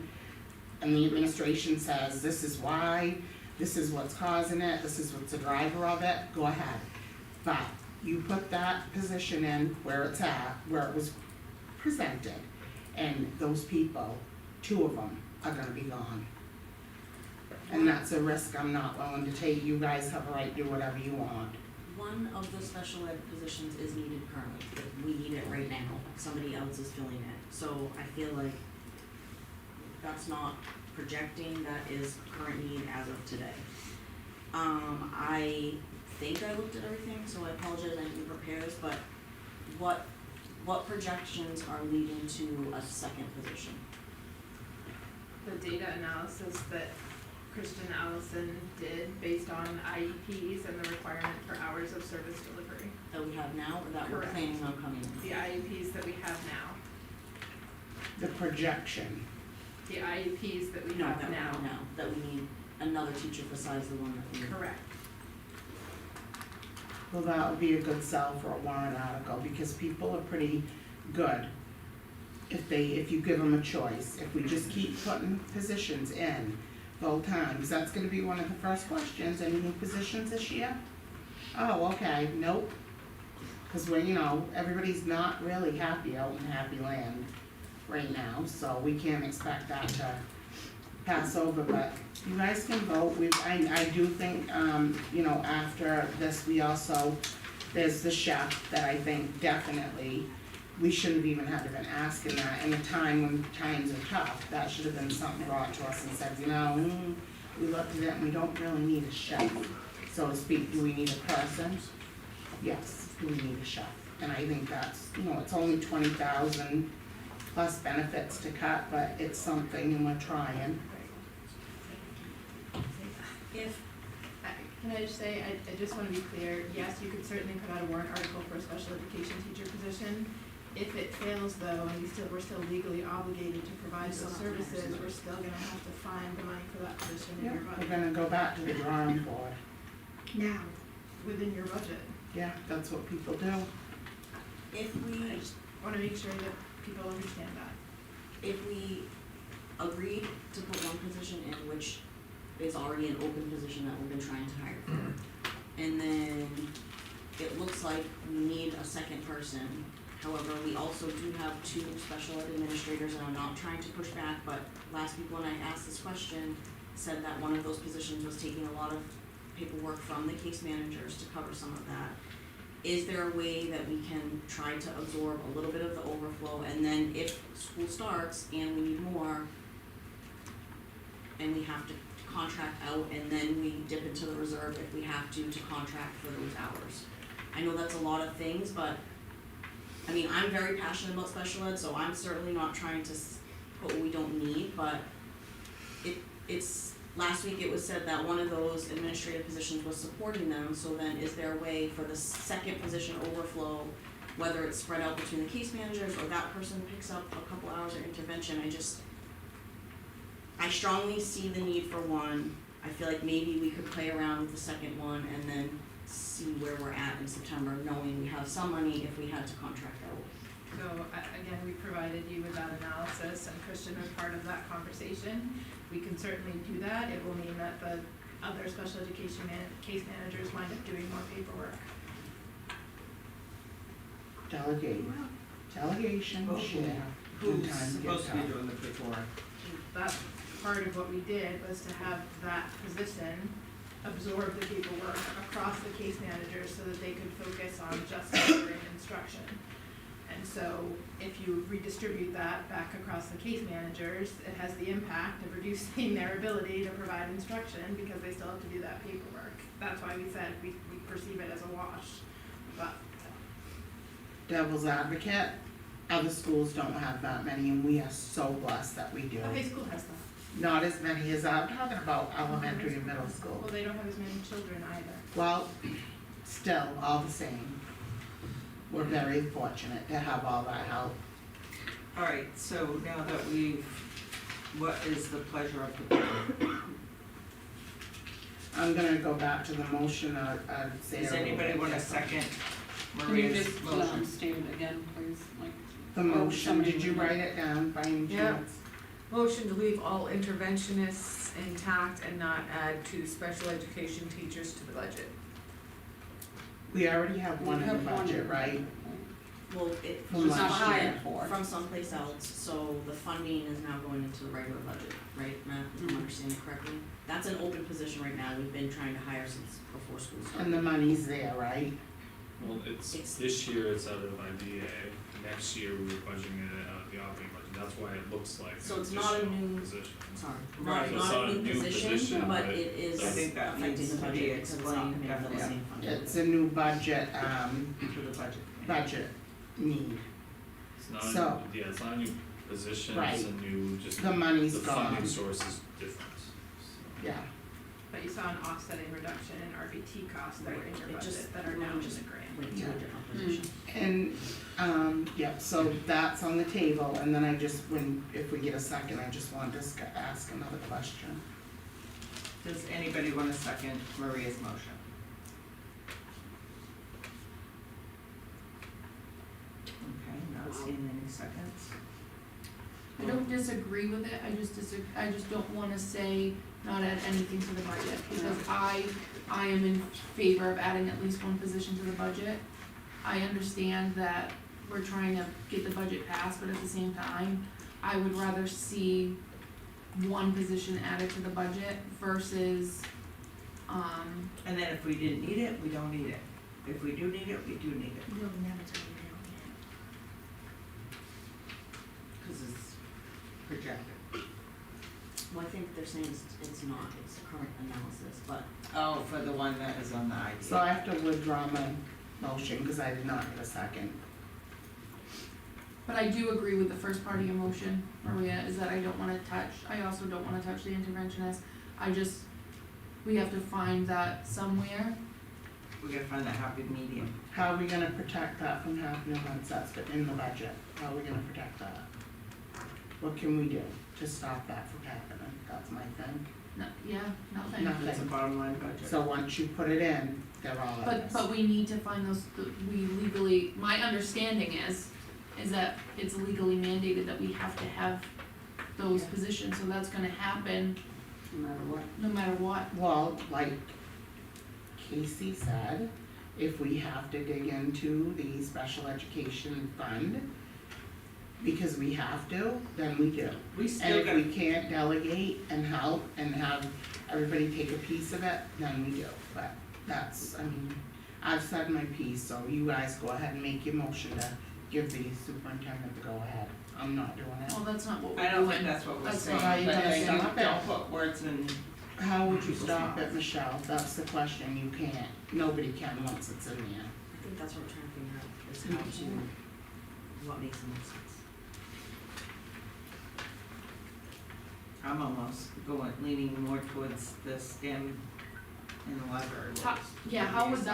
and the administration says, this is why, this is what's causing it, this is what's the driver of it, go ahead. But you put that position in where it's at, where it was presented, and those people, 2 of them, are gonna be gone. And that's a risk I'm not willing to take. You guys have a right to do whatever you want. One of the special ed positions is needed currently, like we need it right now, somebody else is filling it. So I feel like that's not projecting, that is current need as of today. I think I looked at everything, so I apologize, I didn't prepare this, but what projections are leading to a second position? The data analysis that Kristen Allison did based on IEPs and the requirement for hours of service delivery. That we have now, or that we're Correct. planning on coming in? The IEPs that we have now, The projection. the IEPs that we No, have that we now. have now, that we need another teacher besides the one that we. Correct. Well, that would be a good sell for a warrant article, because people are pretty good if you give them a choice. If we just keep putting positions in full time, 'cause that's gonna be one of the first questions, any new positions this year? Oh, okay, nope. 'Cause everybody's not really happy out in Happy Land right now, so we can't expect that to pass over, but you guys can vote. I do think, after this, there's the chef that I think definitely, we shouldn't even have been asking that in a time when times are tough. That should have been something brought to us and said, we looked at it and we don't really need a chef, so to speak. Do we need a person? Yes, do we need a chef? And I think that's, it's only 20,000 plus benefits to cut, but it's something and we're trying. Can I just say, I just wanna be clear, yes, you could certainly put out a warrant article for a special education teacher position. If it fails though, and we're still legally obligated to provide We still those have to services, have we're still gonna have to find the money for that position in Yeah, your we're budget, gonna go back to the drawing board. Now, within your budget. Yeah, that's what people do. If I we, just wanna make sure that people understand that. if we agreed to put one position in, which is already an open position that we've been trying to hire for, and then it looks like we need a second person. However, we also do have 2 special ed administrators, and I'm not trying to push back, but last week when I asked this question, said that one of those positions was taking a lot of paperwork from the case managers to cover some of that. Is there a way that we can try to absorb a little bit of the overflow, and then if school starts and we need more, and we have to contract out and then we dip into the reserve if we have to contract for those hours. I know that's a lot of things, but, I mean, I'm very passionate about special ed, so I'm certainly not trying to put what we don't need, but it's, last week it was said that one of those administrative positions was supporting them, so then is there a way for the second position overflow, whether it's spread out between the case managers or that person picks up a couple hours of intervention, I strongly see the need for one. I feel like maybe we could play around with the second one and then see where we're at in September, knowing we have some money if we had to contract out. So, again, we provided you with that analysis, and Christian was part of that conversation. We can certainly do that. It will mean that the other special education case managers wind up doing more paperwork. Delegation, share, Who's time to get supposed to be done. doing the paperwork? That's part of what we did, was to have that position absorb the paperwork across the case managers so that they could focus on just delivering instruction. And so if you redistribute that back across the case managers, it has the impact of reducing their ability to provide instruction because they still have to do that paperwork. That's why we said we perceive it as a wash, but. Devil's advocate, other schools don't have that many, and we are so blessed that we do. The high school has that. Not as many as, I'm talking about elementary and middle school. Well, they don't have as many children either. Well, still, all the same, we're very fortunate to have all that help. Alright, so now that what is the pleasure of the board? I'm gonna go back to the motion of Sarah. Does anybody want a second Can you Maria's just, motion? state it again, please, like? The motion, did you write it down by any Yeah. chance? Motion to leave all interventionists intact and not add two special education teachers to the budget. We already have one in the We have one. budget, right? Well, it From was last funded year. from someplace else, so the funding is now going into the regular budget, right, Matt, if I'm understanding correctly? That's an open position right now, we've been trying to hire since before school started. And the money's there, right? Well, It's- this year it's out of IDA, next year we were budgeting it out of the operating budget, that's why it looks like So an it's not a additional new- position. Sorry, Right. So it's not a new position, but but it is I think that affecting needs the to be budget because it's not explained, coming out of the definitely. same fund. It's a new budget, For the budget. budget need. It's not, So- yeah, it's not a new position, Right. it's a new, just The money's the funding gone. source is different, so. Yeah, But you saw an offsetting reduction in RBT costs that were in your It just- budget that are now in the grant. Went to a Yeah. different position. and, yeah, so that's on the table, and then if we get a second, I just want to ask another question. Does anybody want to second Maria's motion? Okay, not seeing any seconds. I don't disagree with it, I just don't wanna say not add anything to the budget, because I am in favor of adding at least one position to the budget. I understand that we're trying to get the budget passed, but at the same time, I would rather see one position added to the budget versus, And then if we didn't need it, we don't need it. If we do need it, we do need it, We'll never tell you we don't need it. because it's projected. Well, I think they're saying it's not, it's current analysis, but Oh, for the one that is on the idea. So I have to withdraw my motion, because I did not get a second. but I do agree with the first part of your motion, Maria, is that I also don't wanna touch the interventionist. We have to find that somewhere. We gotta find that happy medium. How are we gonna protect that from happening once that's in the budget? How are we gonna protect that? What can we do to stop that from happening? That's my thing. No, yeah, nothing. Nothing. It's a bottom line budget. So once you put it in, they're all of us. But we need to find we legally, my understanding is that it's legally mandated that we have to have those positions, so that's gonna happen No matter what. no matter what. Well, like Casey said, if we have to dig into the special education fund, because we have to, then we do. We And still if got, we can't delegate and help and have everybody take a piece of it, then we do. But that's, I've said my piece, so you guys go ahead and make your motion to give the superintendent the go-ahead. I'm not doing it. Well, that's not what we're I doing. don't think that's what we're That's saying, not how you but gonna they stop it. don't put words in How would you stop it, Michelle? That's the question. You can't. Nobody can once it's in there. I think that's what we're trying to figure out, is how to, what makes the most sense. I'm almost leaning more towards the STEM in the library. How would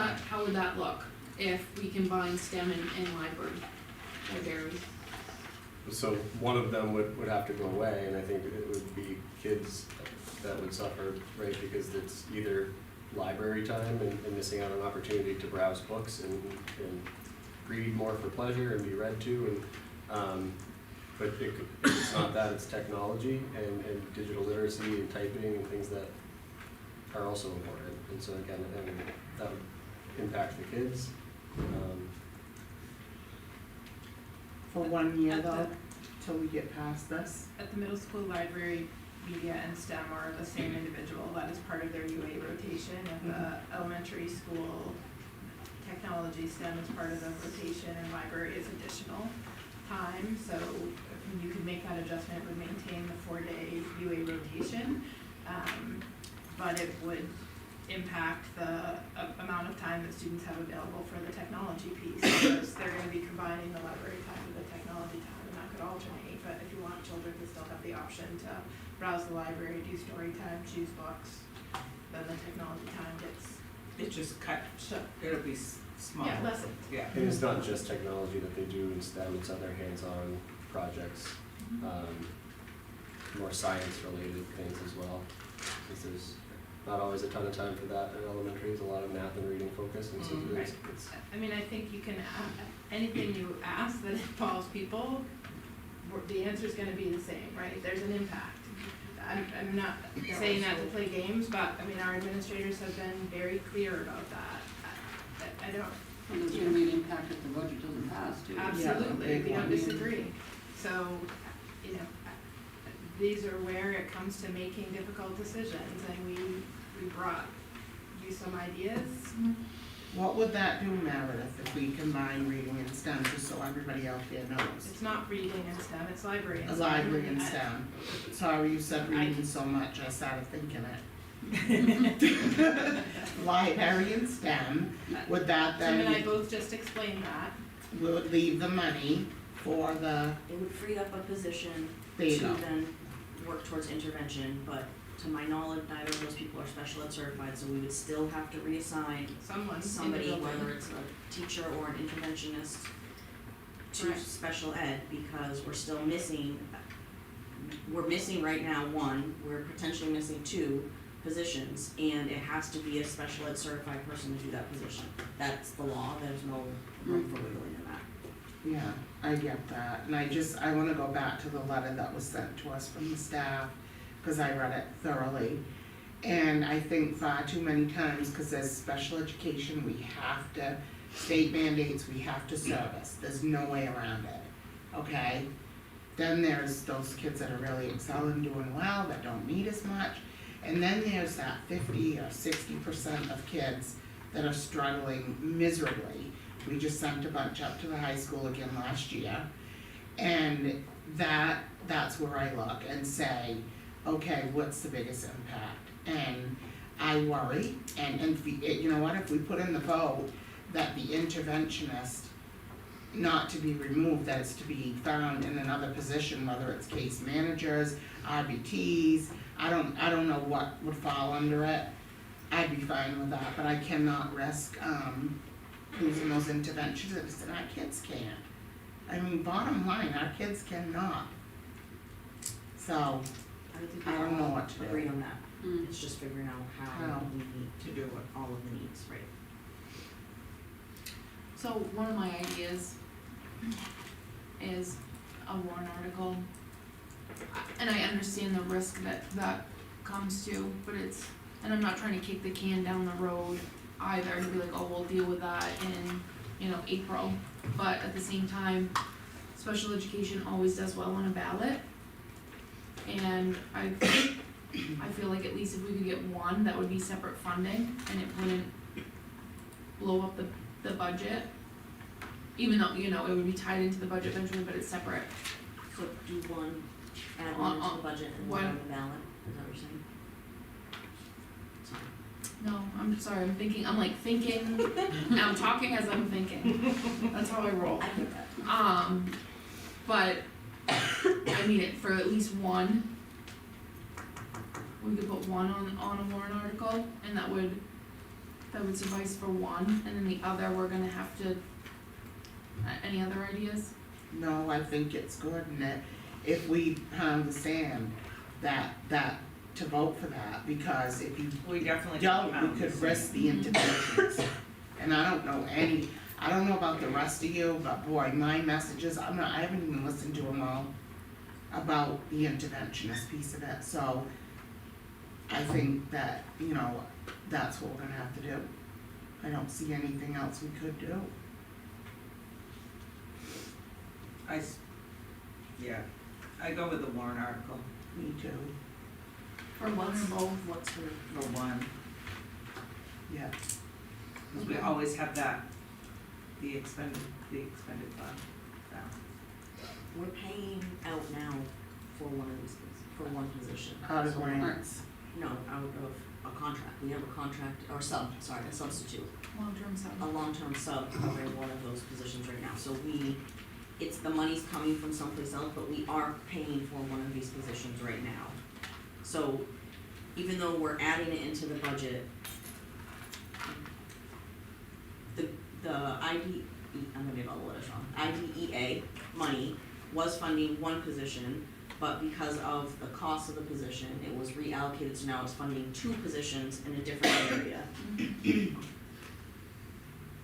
that look if we combine STEM and libraries? So one of them would have to go away, and I think it would be kids that would suffer, right, because it's either library time and missing out on opportunity to browse books and read more for pleasure and be read to, and but if it's not that, it's technology and digital literacy and typing and things that are also important. And so again, that would impact the kids. For 1 year though, till we get past this. At the middle school library, media and STEM are the same individual, that is part of their UA rotation. At the elementary school, technology STEM is part of the rotation, and library is additional time, so you could make that adjustment, would maintain the 4-day UA rotation, but it would impact the amount of time that students have available for the technology piece, because they're gonna be combining the library time with the technology time, and that could alternate, but if you want children to still have the option to browse the library, do story time, choose books, then the technology time gets, It just cut, so, it'll be small. yeah, less, Yeah. And it's not just technology that they do in STEM, it's other hands-on projects, more science-related things as well. Because there's not always a ton of time for that in elementary, there's a lot of math and reading focus, and so it's I mean, I think you can, anything you ask that involves people, the answer's gonna be the same, right? There's an impact. I'm not saying that to play games, but, I mean, our administrators have been very clear about that. I don't, And there's gonna be an impact if the budget doesn't pass too. absolutely, we don't one. disagree. So, you know, these are where it comes to making difficult decisions, and we brought you some ideas. What would that do, Meredith, if we combine reading and STEM, just so everybody out there knows? It's not reading and STEM, it's library and A STEM. library and STEM. Sorry, you said reading so much, I started thinking it. Library and STEM, would that Tim and I then, both just explained that. would leave the money for the, It would free up a position there you to go. then work towards intervention, but to my knowledge, neither of those people are special ed certified, so we would still have to reassign somebody, whether it's a teacher or an interventionist, to Correct. special ed, because we're missing right now one, we're potentially missing 2 positions, and it has to be a special ed certified person to do that position. That's the law, there's no room for wiggling in that. Yeah, I get that, and I wanna go back to the letter that was sent to us from the staff, cause I read it thoroughly. And I think far too many times, cause there's special education, we have to, state mandates, we have to service, there's no way around it, okay? Then there's those kids that are really excelling, doing well, that don't need as much. And then there's that 50 or 60% of kids that are struggling miserably. We just sent a bunch up to the high school again last year. And that's where I look and say, okay, what's the biggest impact? And I worry, and you know what, if we put in the vote that the interventionist not to be removed, that it's to be found in another position, whether it's case managers, RBTs, I don't know what would fall under it. I'd be fine with that, but I cannot risk losing those interventionists, and our kids can't. I mean, bottom line, our kids cannot. So, I would think I don't we know all what to do. agree on that, Mm. it's just figuring out how How. we need to do it, all of the needs, right? So one of my ideas is a warrant article. And I understand the risk that comes to, but and I'm not trying to kick the can down the road either, to be like, oh, we'll deal with that in, April. But at the same time, special education always does well on a ballot. And I feel like at least if we could get one, that would be separate funding, and it wouldn't blow up the budget. Even though, it would be tied into the budget eventually, but it's separate. So do one, add one into the budget and one on the ballot, is that what you're saying? No, I'm sorry, I'm thinking, I'm talking as I'm thinking. That's how I roll. I get that. But I need it for at least one. We could put one on a warrant article, and that would suffice for one, and then the other, we're gonna have to, any other ideas? No, I think it's good, and that if we pound the sand, that to vote for that, because if you We definitely don't, pound we could this. risk the interventions. And I don't know about the rest of you, but boy, my messages, I haven't even listened to them all about the interventionist piece of it, so I think that, that's what we're gonna have to do. I don't see anything else we could do. I go with the warrant article Me too, For one or both? What's her, for one, yeah. because we always have that, the expended fund, so. we're paying out now for one of these, for one position. Out of So- grants. No, out of a contract, we have a contract, or a substitute, Long-term sub. a long-term sub covering one of those positions right now, so the money's coming from someplace else, but we are paying for one of these positions right now. So, even though we're adding it into the budget, the I'm gonna get all the letters wrong, IDEA money was funding one position, but because of the cost of the position, it was reallocated, so now it's funding two positions in a different area.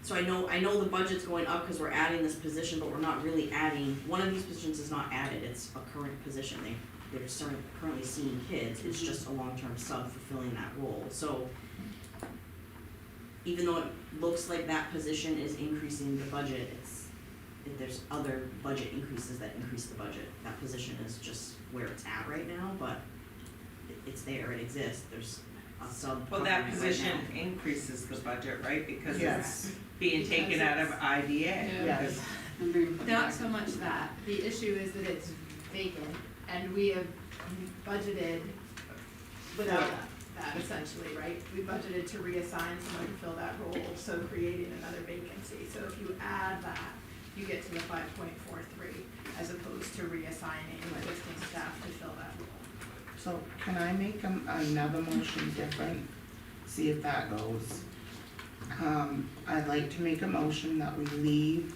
So I know the budget's going up because we're adding this position, but we're not really adding, one of these positions is not added, it's a current position, they're currently seeing kids, it's just a long-term sub fulfilling that role, so even though it looks like that position is increasing the budget, there's other budget increases that increase the budget. That position is just where it's at right now, but it's there, it exists, there's a sub Well, covering that it right position now. increases the budget, right, because Yes. it's being taken out of IDA. Yes. Not so much that, the issue is that it's vacant, and we have budgeted without that essentially, right? We budgeted to reassign someone to fill that role, so creating another vacancy, so if you add that, you get to the 5.43, as opposed to reassigning existing staff to fill that role. So can I make another motion different? See if that goes. I'd like to make a motion that we leave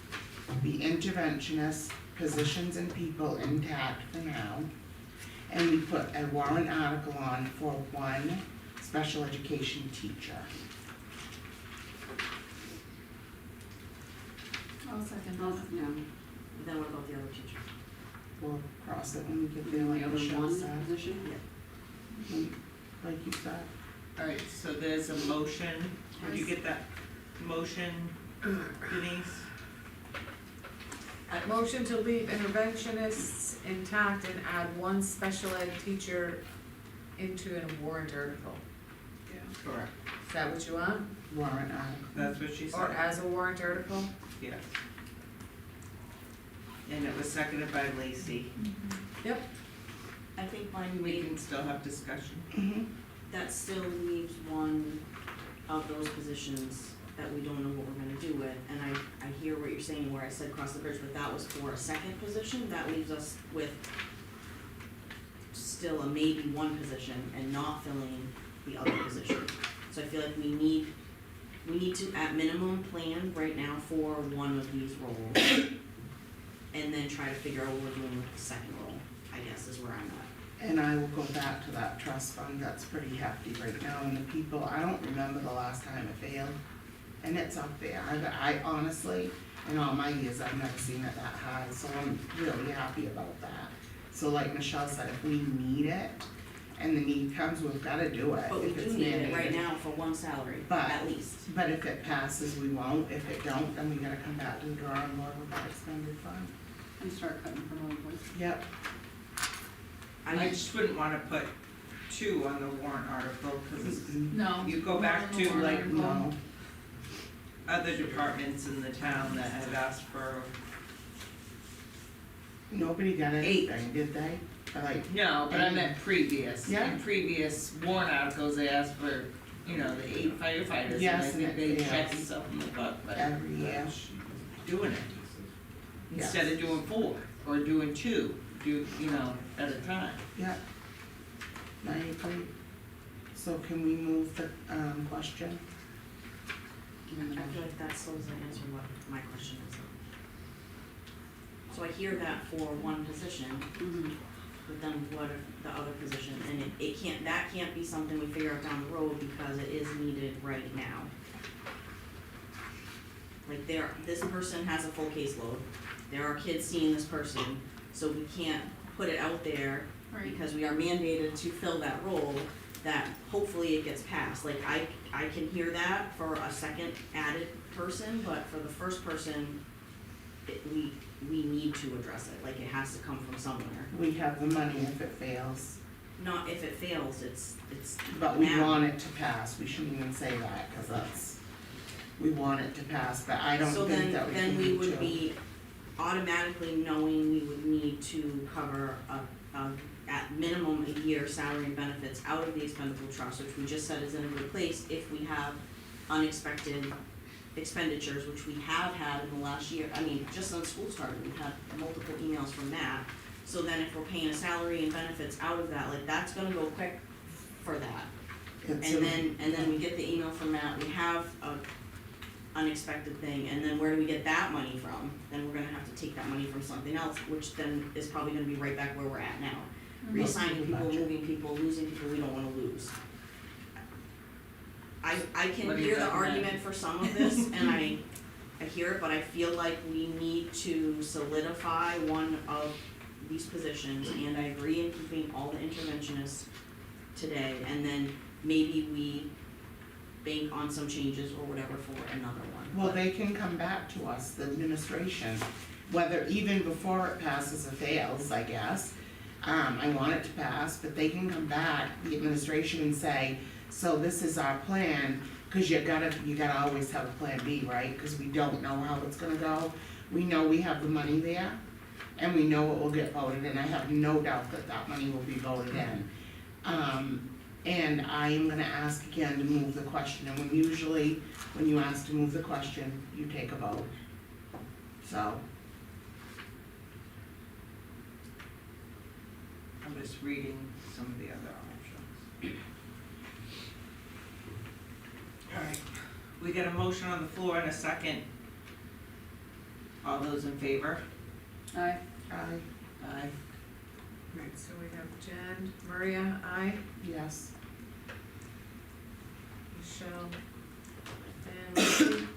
the interventionist positions and people intact for now. And we put a warrant article on for one special education teacher. I'll second Oh, that. yeah, Then what about the other teacher? We'll cross it when we get there, the like other Michelle one said. position? Like you said. Alright, so there's a motion, did you get that motion, Denise? Motion to leave interventionists intact and add one special ed teacher into a warrant article. Correct, Is that what you want? Warrant article. that's what she Or said, as a warrant article? yes. And it was seconded by Lacey, I think mine we can still have discussion. Mm-hmm. that still leaves one of those positions that we don't know what we're gonna do with, and I hear what you're saying where I said cross the bridge, but that was for a second position, that leaves us with still a maybe one position and not filling the other position. So I feel like we need to at minimum plan right now for one of these roles. And then try to figure out what we're doing with the second role, I guess is where I'm at. And I will go back to that trust fund, that's pretty hefty right now, and the people, I don't remember the last time it failed. And it's up there, I honestly, in all my years, I've never seen it that high, so I'm really happy about that. So like Michelle said, if we need it, and the need comes, we've gotta do it, But we if do it's need it right mandated. now for one salary, But- at least. But if it passes, we won't, if it don't, then we gotta come back to the drawing board with that expended fund. And start cutting from other places. Yep, I just wouldn't wanna put two on the warrant article, cause No. You go back one on the to, warrant like, article. no, other departments in the town that have asked for, nobody got Eight. anything, did they? Like, no, but I meant previous. Yeah. In previous warrant articles, they asked for you know, the 8 firefighters, and I Yes, and think they it shot fails. themselves in the butt by every year. doing it. Yes. Instead of doing 4, or doing 2, you know, at a time. Yeah. I agree. So can we move the, question? I feel like that still doesn't answer what my question is though. So I hear that for one position, but then what if the other position, and it can't, that can't be something we figure out down the road because it is needed right now. Like this person has a full caseload, there are kids seeing this person, so we can't put it out there Right. because we are mandated to fill that role, that hopefully it gets passed. Like I can hear that for a second added person, but for the first person, we need to address it, like it has to come from somewhere. We have the money if it fails, Not if it fails, it's but we now. want it to pass, we shouldn't even say that, cause that's, we want it to pass, but I don't think that we So can then we do would two. be automatically knowing we would need to cover at minimum a year salary and benefits out of the expendable trust, which we just said is in a good place if we have unexpected expenditures, which we have had in the last year. I mean, just on school started, we've had multiple emails from Matt. So then if we're paying a salary and benefits out of that, like that's gonna go quick for that. It's And a- then we get the email from Matt, we have a unexpected thing, and then where do we get that money from? Then we're gonna have to take that money from something else, which then is probably gonna be right back where we're at now. Reassigning people, Budget. moving people, losing people we don't wanna lose. I can What do you hear the recommend? argument for some of this, and I hear it, but I feel like we need to solidify one of these positions, and I agree in keeping all the interventionists today, and then maybe we bank on some changes or whatever for another one. Well, they can come back to us, the administration, whether even before it passes or fails, I guess. I want it to pass, but they can come back, the administration, and say, so this is our plan, cause you gotta always have a plan B, right? Cause we don't know how it's gonna go. We know we have the money there, and we know it will get voted, and I have no doubt that that money will be voted in. And I am gonna ask again to move the question, and when you ask to move the question, you take a vote. So, I'm just reading some of the other options. Alright, we got a motion on the floor and a second. All those in favor? Aye. Aye. Right, so we have Jen, Maria, I, yes, Michelle, and Lucy.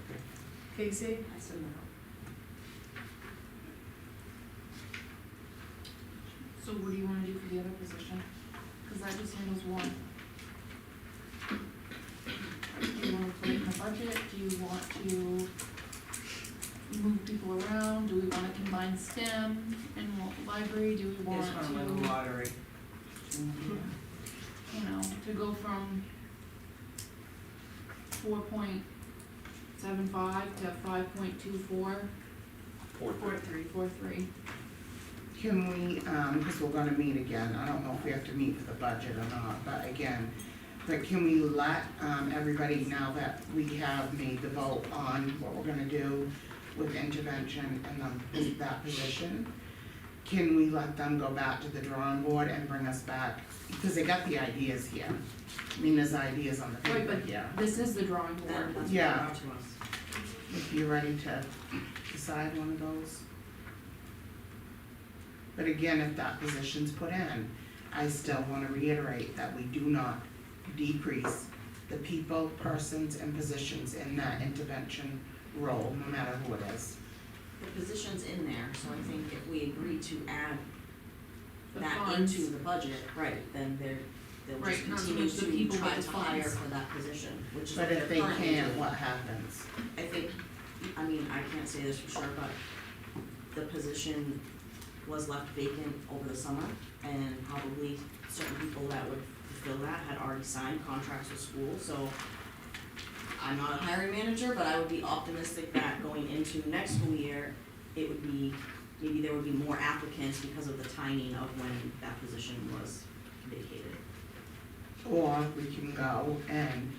Casey? I said no. So what do you wanna do for the other position? Cause that just handles one. Do you wanna put it in the budget? Do you want to move people around? Do we wanna combine STEM and library? Do we want This one won the to, lottery. you know, to go from 4.75 to 5.24? 4.3. can we, cause we're gonna meet again, I don't know if we have to meet for the budget or not, but again, but can we let, everybody, now that we have made the vote on what we're gonna do with intervention and that position, can we let them go back to the drawing board and bring us back, because they got the ideas here. I mean, there's ideas on the Right, paper but here, this is the drawing board. That's what Yeah. brought to us. if you're ready to decide one of those. But again, if that position's put in, I still wanna reiterate that we do not decrease the people, persons, and positions in that intervention role, no matter who it is. The position's in there, so I think if we agree to add The that funds. into the budget, right, then they'll Right, just not so continue much the to people, try but the to hire funds. for that position, which is But what if they're they currently can't, doing. what happens? I think, I mean, I can't say this for sure, but the position was left vacant over the summer, and probably certain people that would fulfill that had already signed contracts with schools, so I'm not a hiring manager, but I would be optimistic that going into next school year, it would be, maybe there would be more applicants because of the timing of when that position was vacated. Or we can go and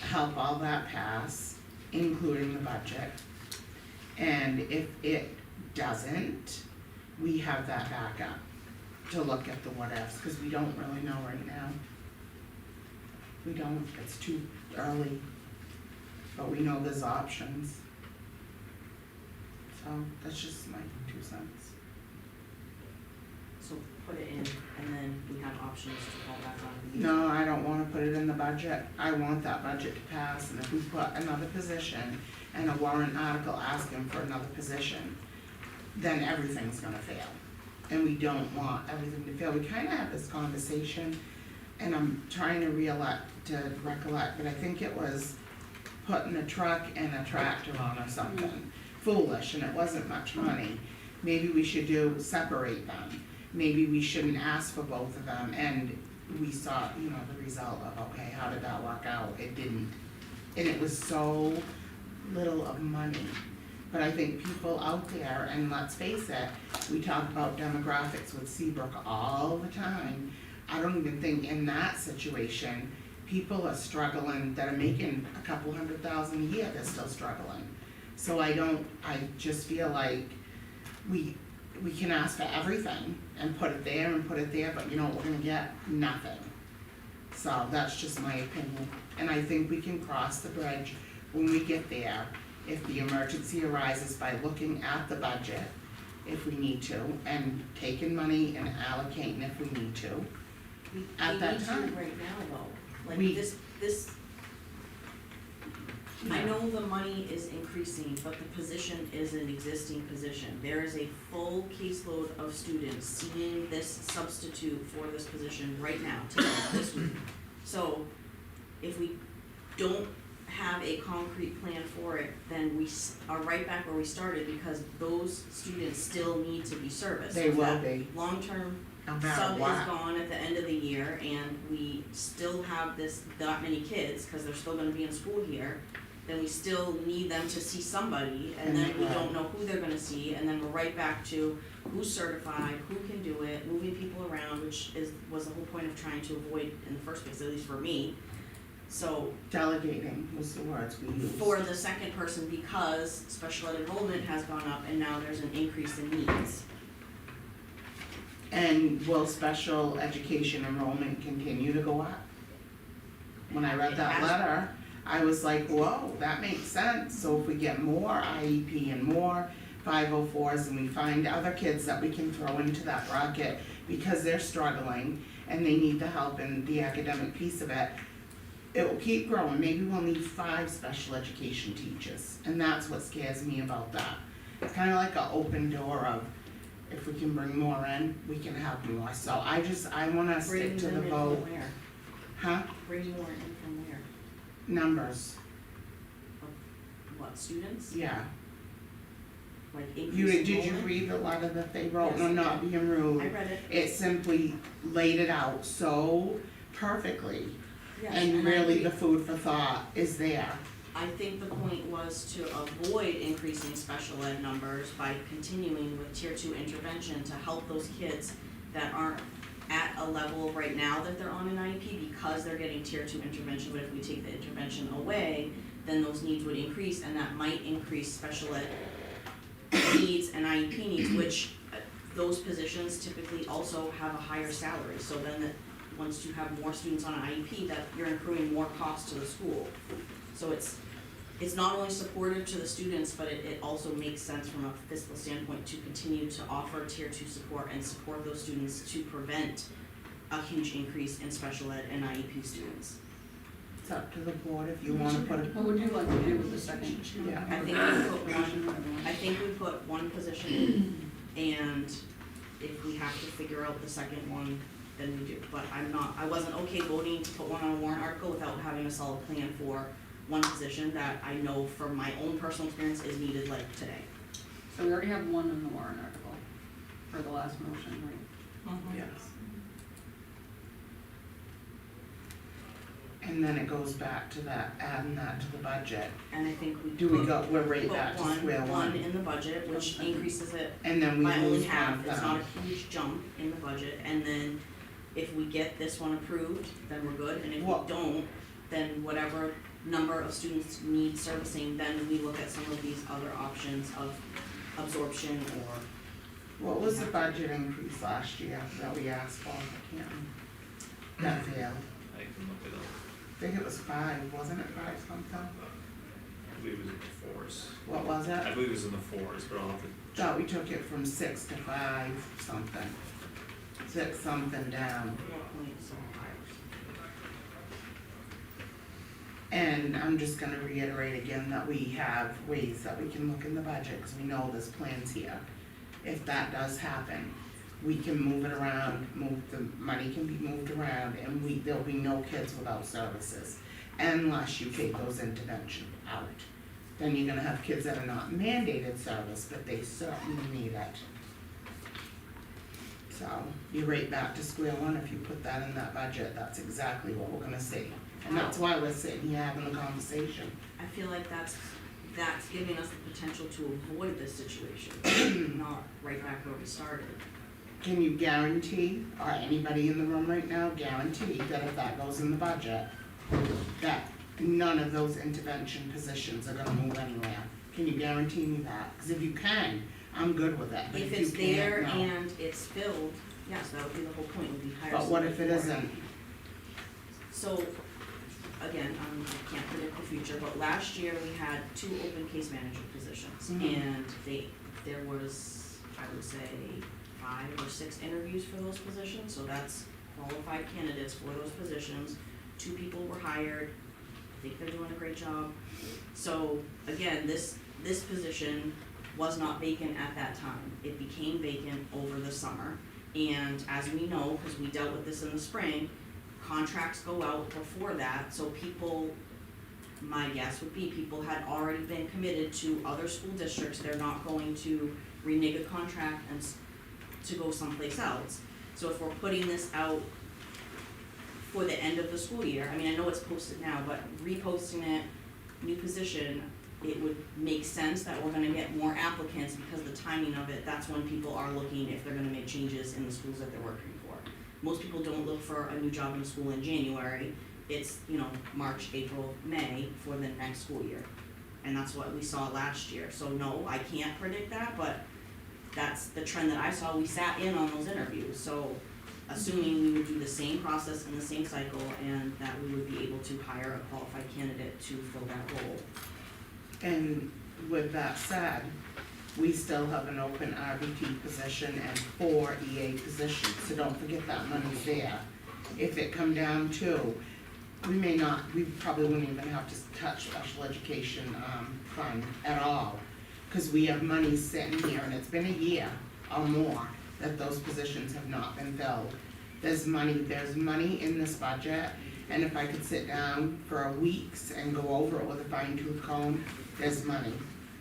help all that pass, including the budget. And if it doesn't, we have that backup to look at the what ifs, cause we don't really know right now. We don't, it's too early, but we know there's options. So that's just my 2 cents. So put it in, and then we have options to fall back on. No, I don't wanna put it in the budget. I want that budget to pass, and if we put another position and a warrant article asking for another position, then everything's gonna fail. And we don't want everything to fail. We kinda had this conversation, and I'm trying to recollect, but I think it was putting a truck and a tractor on or something. Foolish, and it wasn't much money. Maybe we should separate them. Maybe we shouldn't ask for both of them, and we saw, the result of, okay, how did that work out? It didn't. And it was so little of money. But I think people out there, and let's face it, we talk about demographics with Seabrook all the time. I don't even think in that situation, people are struggling that are making a couple $100,000 a year, they're still struggling. So I just feel like we can ask for everything and put it there, but you know what we're gonna get? Nothing. So that's just my opinion, and I think we can cross the bridge when we get there, if the emergency arises, by looking at the budget, if we need to, and taking money and allocating if we need to. At that time. We need to right now though, like We- this, I know the money is increasing, but the position is an existing position. There is a full caseload of students seeing this substitute for this position right now, today, this week. So, if we don't have a concrete plan for it, then we are right back where we started, because those students still need to be serviced. They If will that be, long-term no matter sub is what. gone at the end of the year, and we still have that many kids, cause they're still gonna be in school here, then we still need them to see somebody, and then we don't know who they're gonna see, and then we're right back to who's certified, who can do it, moving people around, which was the whole point of trying to avoid in the first place, at least for me. So, Delegating was the words we used. for the second person, because special ed enrollment has gone up and now there's an increase in needs. And will special education enrollment continue to go up? When I read It that has. letter, I was like, whoa, that makes sense. So if we get more IEP and more 504s, and we find other kids that we can throw into that bracket because they're struggling and they need the help in the academic piece of it, it will keep growing. Maybe we'll need 5 special education teachers, and that's what scares me about that. It's kind of like an open door of, if we can bring more in, we can have more. So I wanna stick to the Bring them in vote. from where? Huh? Bring more in from where? Numbers, What, students? yeah. Like Did increase you enrollment? read the letter that they wrote? Yes, No, I not did. being rude. I read it. It simply laid it out so perfectly. Yes, And I really agree. the food for thought is there. I think the point was to avoid increasing special ed numbers by continuing with tier 2 intervention to help those kids that aren't at a level right now that they're on an IEP because they're getting tier 2 intervention, but if we take the intervention away, then those needs would increase, and that might increase special ed needs and IEP needs, which those positions typically also have a higher salary, so then once you have more students on an IEP, that you're accruing more cost to the school. So it's not only supportive to the students, but it also makes sense from a fiscal standpoint to continue to offer tier 2 support and support those students to prevent a huge increase in special ed and IEP students. It's up to the board if you wanna put it, What would you like to do with the second? yeah. I think we put one position in, and if we have to figure out the second one, then we do. But I wasn't okay voting to put one on a warrant article without having a solid plan for one position that I know from my own personal experience is needed like today. So we already have one in the warrant article for the last motion, right? Yes. And then it goes back to that, adding that to the budget. And I think we We're right back to square one one. in the budget, which increases it And then we by only lose one half, of it's not them. a huge jump in the budget, and then if we get this one approved, then we're good, and if we Well- don't, then whatever number of students need servicing, then we look at some of these other options of absorption or. What was the budget increase last year that we asked for? I can't remember. That failed. I can look it up. I think it was 5, wasn't it 5 something? I believe it was in the fours. What was it? I believe it was in the fours, but I'll have to. Thought we took it from 6 to 5 something. 6 something down. 4.75. And I'm just gonna reiterate again that we have ways that we can look in the budget, cause we know there's plans here. If that does happen, we can move it around, the money can be moved around, and there'll be no kids without services. Unless you take those intervention out. Then you're gonna have kids that are not mandated service, but they certainly need it. So, you're right back to square one, if you put that in that budget, that's exactly what we're gonna see. And that's why we're sitting here having the conversation. I feel like that's giving us the potential to avoid this situation, not right back where we started. Can you guarantee, or anybody in the room right now, guarantee that if that goes in the budget, that none of those intervention positions are gonna move anywhere? Can you guarantee me that? Cause if you can, I'm good with it, but If if you it's can't, there no. and it's filled, yes, that would be the whole point, would be hire But what if it somebody for isn't? So, again, I can't predict the future, but last year we had 2 open case manager positions. Mhm. And there was, I would say, 5 or 6 interviews for those positions, so that's qualified candidates for those positions. 2 people were hired, I think they're doing a great job. So, again, this position was not vacant at that time. It became vacant over the summer. And as we know, because we dealt with this in the spring, contracts go out before that, so people, my guess would be people had already been committed to other school districts, they're not going to renege a contract and to go someplace else. So if we're putting this out for the end of the school year, I mean, I know it's posted now, but reposting it, new position, it would make sense that we're gonna get more applicants because the timing of it, that's when people are looking if they're gonna make changes in the schools that they're working for. Most people don't look for a new job in a school in January, it's, March, April, May for the next school year. And that's what we saw last year, so no, I can't predict that, but that's the trend that I saw, we sat in on those interviews, so assuming we would do the same process in the same cycle and that we would be able to hire a qualified candidate to fill that role. And with that said, we still have an open RBT position and 4 EA positions, so don't forget that money's there. If it come down to, we probably wouldn't even have to touch special education, fund at all. Cause we have money sitting here and it's been a year or more that those positions have not been filled. There's money in this budget, and if I could sit down for a weeks and go over it with a fine tooth comb, there's money.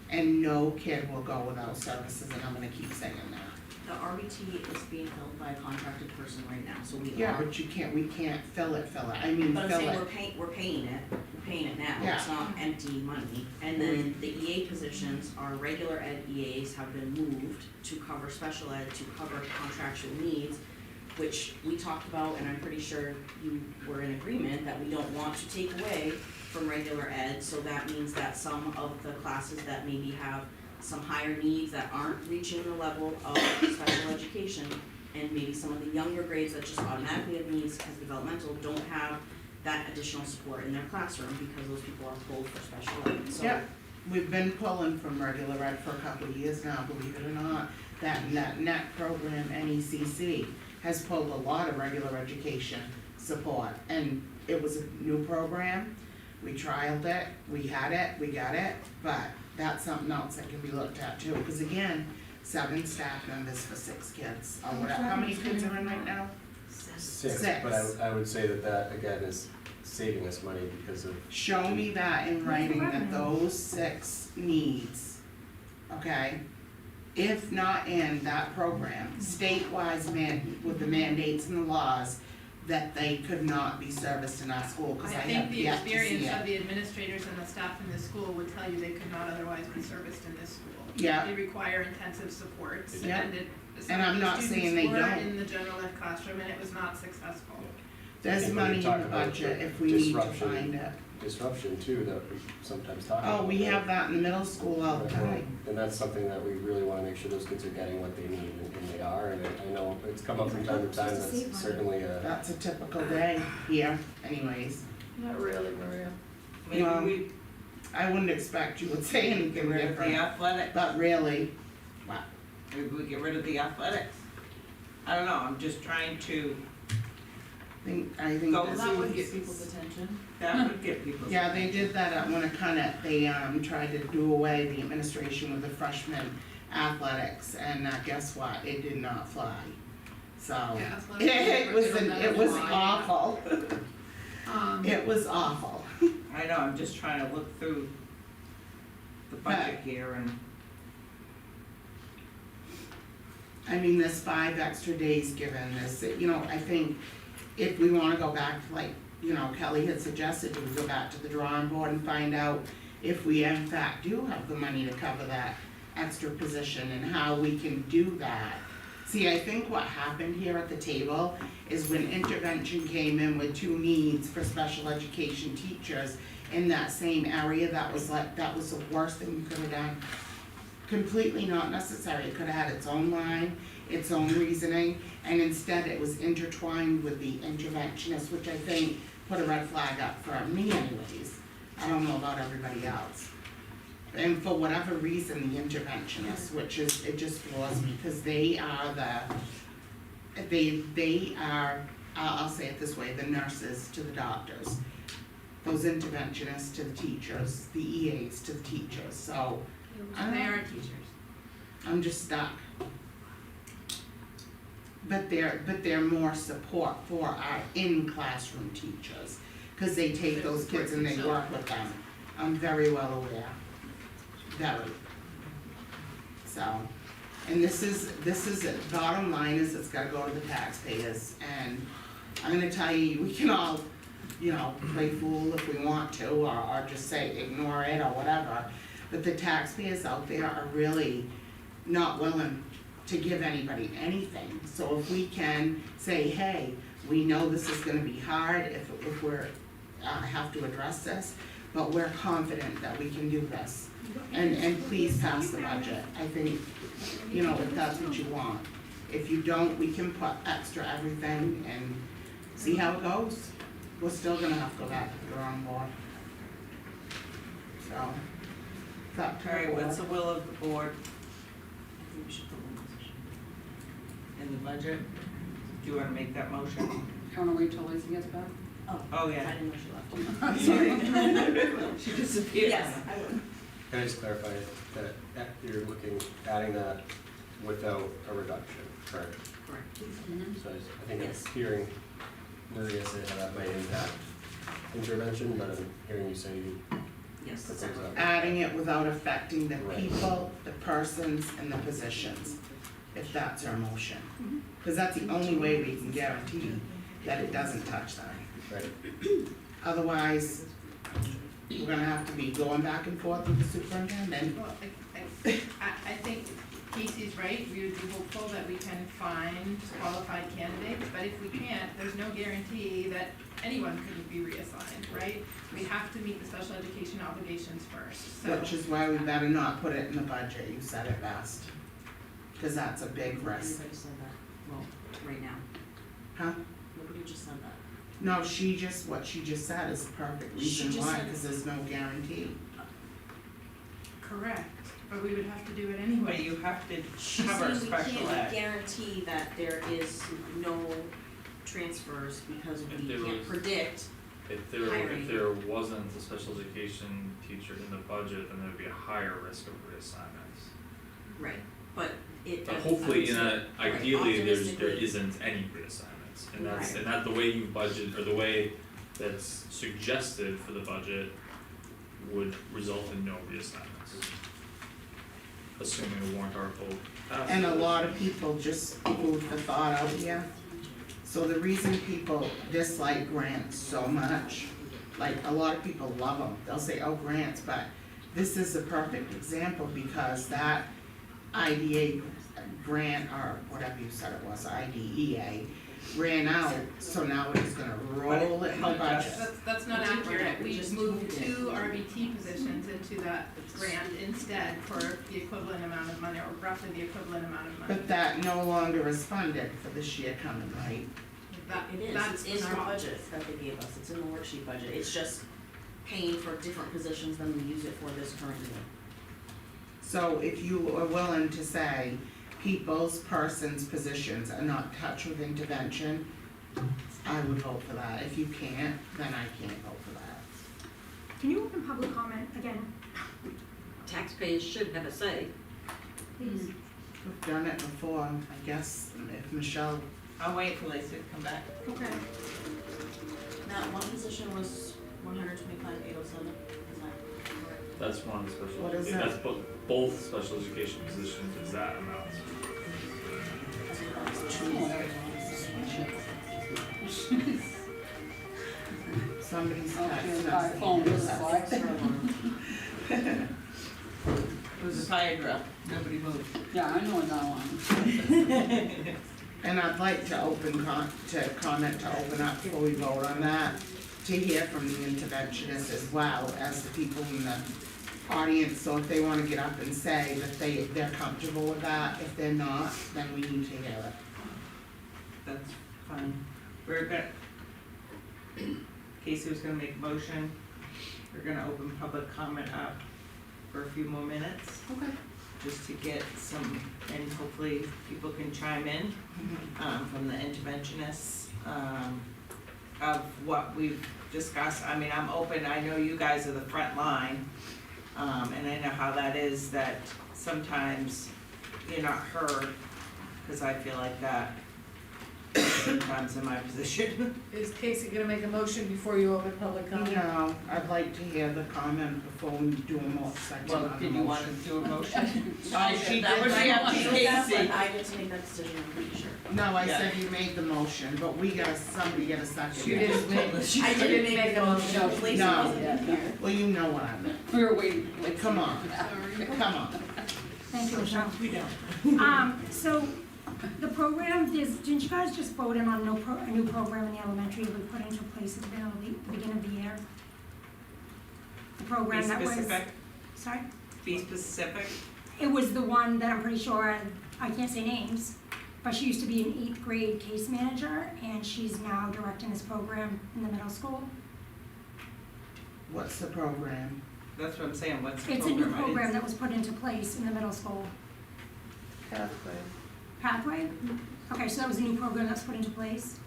And no kid will go without services, and I'm gonna keep saying that. The RBT is being filled by a contracted person right now, so we Yeah, are. but we can't fill it, I mean, But I'm fill saying it. we're paying it now, it's not empty money. And then the EA positions, our regular ed EAs have been moved to cover special ed, to cover contractual needs, which we talked about, and I'm pretty sure you were in agreement that we don't want to take away from regular ed, so that means that some of the classes that maybe have some higher needs that aren't reaching the level of special education, and maybe some of the younger grades that just automatically have needs because developmental don't have that additional support in their classroom because those people are pulled for special ed, so. Yep, we've been pulling from regular ed for a couple of years now, believe it or not. That NET program, NECC, has pulled a lot of regular education support, and it was a new program. We trialed it, we had it, we got it, but that's something else that can be looked at too, because again, 7 staff members for 6 kids, or whatever, how many kids are in right now? 6, Six. but I would say that again is saving us money because of. Show me that in writing that those 6 needs, okay? If not in that program, state-wise with the mandates and the laws, that they could not be serviced in our school, cause I I think have the yet to see experience of it. the administrators and the staff in this school would tell you they could not otherwise be serviced in this school. Yeah. They require intensive supports, Yeah. and some And I'm of not the saying students they were don't. in the general ed classroom and it was not successful. There's think when we money in talk the about budget the if we need to disruption find it. disruption too that we sometimes talk Oh, about. we have that in the middle school all the time. And that's something that we really wanna make sure those kids are getting what they need, and they are, and I know it's come up from time to time, that's certainly a, That's a typical day here anyways. Not really, Maria. Maybe Well, we I wouldn't expect you would say get anything rid of the different, athletics, but really, maybe we get rid of the athletics. I don't know, I'm just trying to, I think Go Well, this that would is- get people's attention. that would get people. Yeah, they did that at Winnicott. They tried to do away the administration with the freshman athletics, and guess what? It did not fly. So Yeah, athletics, it was it'll never it was fly. awful. Um, It was awful. I know, I'm just trying to look through the budget here and, I mean, there's 5 extra days given. This, I think if we want to go back, like Kelly had suggested, we go back to the drawing board and find out if we in fact do have the money to cover that extra position and how we can do that. See, I think what happened here at the table is when intervention came in with 2 needs for special education teachers in that same area, that was the worst thing you could have done. Completely not necessary. It could have had its own line, its own reasoning, and instead it was intertwined with the interventionist, which I think put a red flag up for me anyways. I don't know about everybody else. And for whatever reason, the interventionists, it just floors me, because they are I'll say it this way, the nurses to the doctors. Those interventionists to the teachers, the EAs to the teachers, so They are teachers. I'm just stuck. But they're more support for our in-classroom teachers, cause they take those kids and they work with them. I'm very well aware, very. So, and this is it, bottom line is it's gotta go to the taxpayers, and I'm gonna tell you, we can all, play fool if we want to, or just say ignore it or whatever. But the taxpayers out there are really not willing to give anybody anything. So if we can say, hey, we know this is gonna be hard if we're, have to address this, but we're confident that we can do this. And please pass the budget. I think, if that's what you want. If you don't, we can put extra everything and see how it goes. We're still gonna have to go back to the drawing board. So. It's up to the alright, what's the board. will of the board I think we should put one position. in the budget? Do you wanna make that motion? I wanna wait till Lacey gets back. Oh, I yeah, didn't know she left. Sorry. she disappeared. Yes, I would. can I just clarify that you're adding that without a reduction, correct? Correct. So I think I'm Yes. hearing Maria say how that might impact intervention, but I'm hearing you say you Yes, put that's things separate. up. Adding it without affecting the Right. people, the persons, and the positions, if that's our motion. Cause that's the only way we can guarantee that it doesn't touch them. Right, Otherwise, we're gonna have to be going back and forth with the superintendent. Well, I think Casey's right, we would be hopeful that we can find qualified candidates, but if we can't, there's no guarantee that anyone could be reassigned, right? We have to meet the special education obligations first, so. Which is why we better not put it in the budget, you said it best. Cause that's a big risk. Everybody said that, well, right now. Huh? Nobody just said that. No, what she just said is the perfect She reason just why, said- cause there's no guarantee. Correct, but we would have to do it But anyway. you have to She's cover saying we special can't ed. guarantee that there is no transfers because If we there can't was- predict. If there wasn't a special education teacher in the budget, then there'd be a higher risk of reassignments. Right, but it. But I hopefully, would say- right, ideally, there optimistically- isn't any reassignments, and Right. and that the way you budget, or the way that's suggested for the budget would result in no reassignments. Assuming a warrant article passes. And a lot of people just moved the thought out here. So the reason people dislike grants so much, like a lot of people love them, they'll say, oh, grants, but this is a perfect example because that IDA grant, or whatever you said it was, IDEA, ran out, so now we're just gonna roll it in the budget. That's not We did accurate, grant, we we just moved moved it. 2 RBT positions into that grant instead for the equivalent amount of money, or roughly the equivalent amount of money. But that no longer is funded for this year coming, right? That, It is, that's it's in our small. budget that they gave us, it's in the worksheet budget, it's just paying for different positions than we use it for this current year. So if you are willing to say people's persons' positions are not touched with intervention, I would vote for that. If you can't, then I can't vote for that. Can you open public comment again, Taxpayers should have a say. please? We've done it before, I guess, if Michelle, I'll wait for Lisa to come back. Okay. That one position was 125,807, is that correct? That's one special, What is that? that's both special education positions is that amount. somebody's Okay, texting my us. phone was It was a fire drill, nobody moved. Yeah, I know that one. And I'd like to comment to open up before we vote on that, to hear from the interventionists as well as the people in the audience. So if they wanna get up and say that they're comfortable with that, if they're not, then we need to hear it. That's fine. We're gonna, Casey was gonna make a motion. We're gonna open public comment up for a few more minutes, Okay. just to get some, and hopefully people can chime in, from the interventionists, of what we've discussed. I mean, I'm open, I know you guys are the front line, and I know how that is, that sometimes you're not heard, cause I feel like that sometimes in my position. Is Casey gonna make a motion before you open public comment? No, I'd like to hear the comment before we do a more section Well, on the did you want motion. to do a motion? Oh, she That did, was she my up to motion, Casey. but I get to make that decision, I'm pretty sure. No, I Yeah. said you made the motion, but somebody get a second. You didn't make, I didn't make a motion. Lacey No. wasn't here. Well, you know what I meant. We were waiting. Come on, come on. Thank you, Michelle. We don't. So the program, didn't you guys just vote in on a new program in the elementary we put into place at the beginning of the year? The Be program that was, specific, sorry? be specific. It was the one that I'm pretty sure, I can't say names, but she used to be an 8th grade case manager, and she's now directing this program in the middle school. What's the program? That's what I'm saying, what's the It's a program? new I program didn't- that was put into place in the middle school. Pathway? Okay, so that was a new program that's put into place?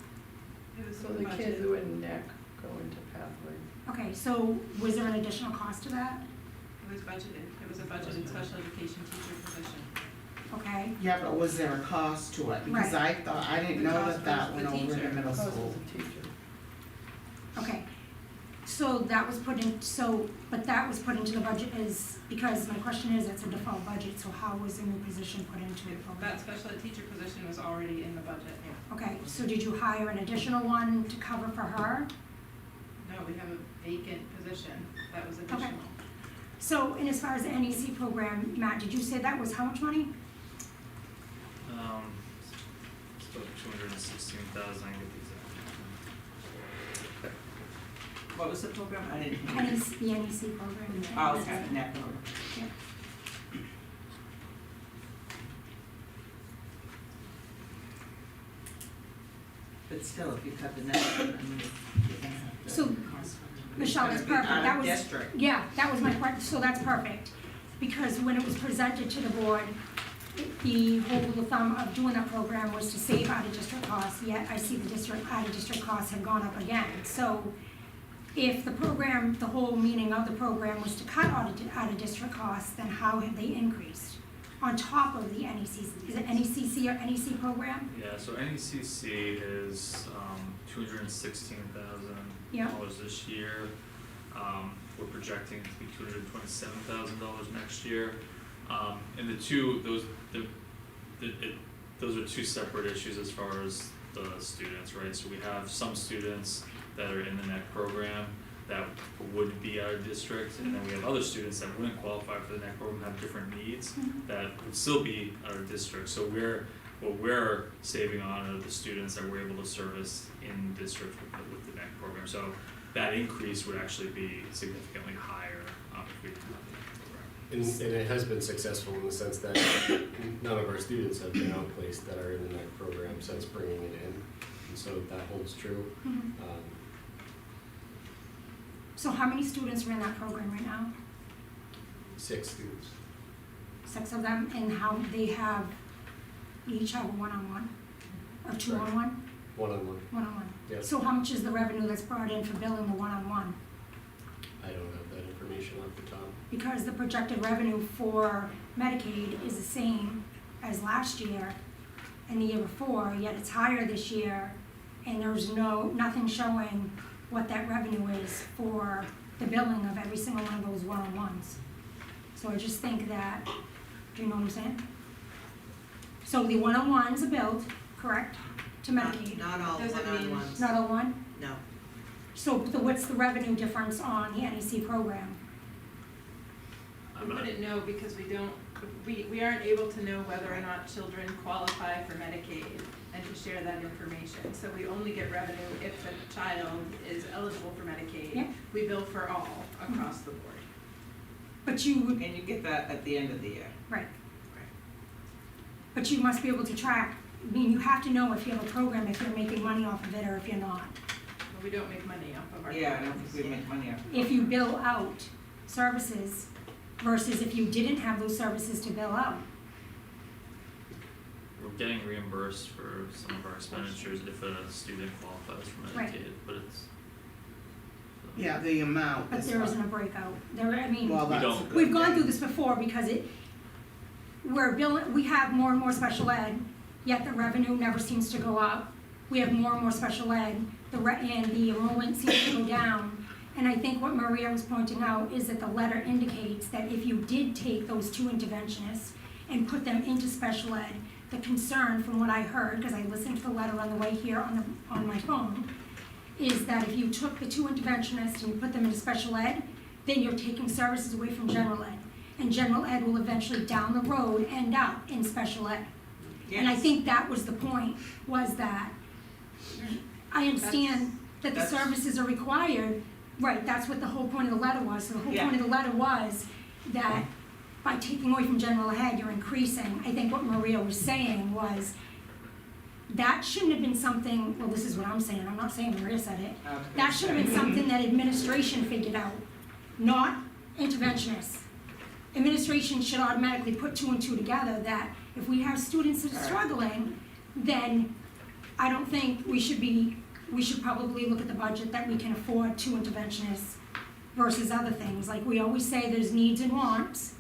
It was So in the budget. kids who in neck go into pathway. Okay, so was there an additional cost to that? It was budgeted, it was a budgeted special education teacher position. Okay, Yeah, but was there a cost to it? Because I didn't The know cost that was went the over to teacher. middle school. okay. So that was put in, but that was put into the budget because my question is, it's a default budget, so how was the new position put into the program? That special ed teacher position was already in the budget. Okay, so did you hire an additional one to cover for her? No, we have a vacant position that was additional. So, and as far as the NEC program, Matt, did you say that was how much money? It's about 216,000, I get the exact number. What was the program? I didn't hear. NEC, the NEC program. Oh, okay, net program. Yeah. But still, if you cut the net, I mean, you're gonna have to. So, Michelle, that's It's gonna be perfect, out that of was, district. yeah, that was my question, so that's perfect. Because when it was presented to the board, the whole rule of thumb of doing that program was to save out-of-district costs, yet I see the out-of-district costs have gone up again. So if the program, the whole meaning of the program was to cut out-of-district costs, then how have they increased? On top of the NEC, is it NECC or NEC program? Yeah, so NECC is $216,000 Yeah. this year. We're projecting it to be $227,000 next year. And the two, those are two separate issues as far as the students, right? So we have some students that are in the NEC program that would be out of district, and then we have other students that wouldn't qualify for the NEC program, have different needs, that would still be out of district. So what we're saving on are the students that we're able to service in district with the NEC program. So that increase would actually be significantly higher if we didn't have the NEC program. And it has been successful in the sense that none of our students have been outplaced that are in the NEC program since bringing it in, and so that holds true. Mhm. So how many students are in that program right now? 6 students. 6 of them, and how they have, each have a one-on-one? Or two-on-one? One-on-one. One-on-one. Yeah. So how much is the revenue that's brought in for billing the one-on-one? I don't have that information off the top. Because the projected revenue for Medicaid is the same as last year and the year before, yet it's higher this year, and there's nothing showing what that revenue is for the billing of every single one of those one-on-ones. So I just think that, do you know what I'm saying? So the one-on-ones are billed, correct, to Medicaid? Not all Does it mean- one-on-ones. Not all one? No. So what's the revenue difference on the NEC program? We wouldn't know because we aren't able to know whether or not children qualify for Medicaid and to share that information. So we only get revenue if the child is eligible for Medicaid. Yeah. We bill for all across the board. But you would, And you get that at the end of the year. right. But you must be able to track, I mean, you have to know if you have a program, if you're making money off of it or if you're not. But we don't make money off of our Yeah, I don't programs. think we make money off. If you bill out services versus if you didn't have those services to bill out. We're getting reimbursed for some of our expenditures if a student qualifies for Right. Medicaid, but it's. Yeah, the amount But is there what- isn't a breakout. I mean, Well, that's don't. good. we've gone through this before because we have more and more special ed, yet the revenue never seems to go up. We have more and more special ed, and the enrollment seems to go down. And I think what Maria was pointing out is that the letter indicates that if you did take those 2 interventionists and put them into special ed, the concern from what I heard, because I listened to the letter on the way here on my phone, is that if you took the 2 interventionists and you put them into special ed, then you're taking services away from general ed. And general ed will eventually down the road end up in special ed. And I Yes. think that was the point, was that I understand that the That's- services are required, right, that's what the whole point of the letter was. So the whole Yeah. point of the letter was that by taking away from general ed, you're increasing. I think what Maria was saying was that shouldn't have been something, well, this is what I'm saying, I'm not saying Maria said it. That should have been something that administration figured out, not interventionists. Administration should automatically put 2 and 2 together, that if we have students that are struggling, then I don't think we should probably look at the budget that we can afford 2 interventionists versus other things. Like we always say, there's needs and wants,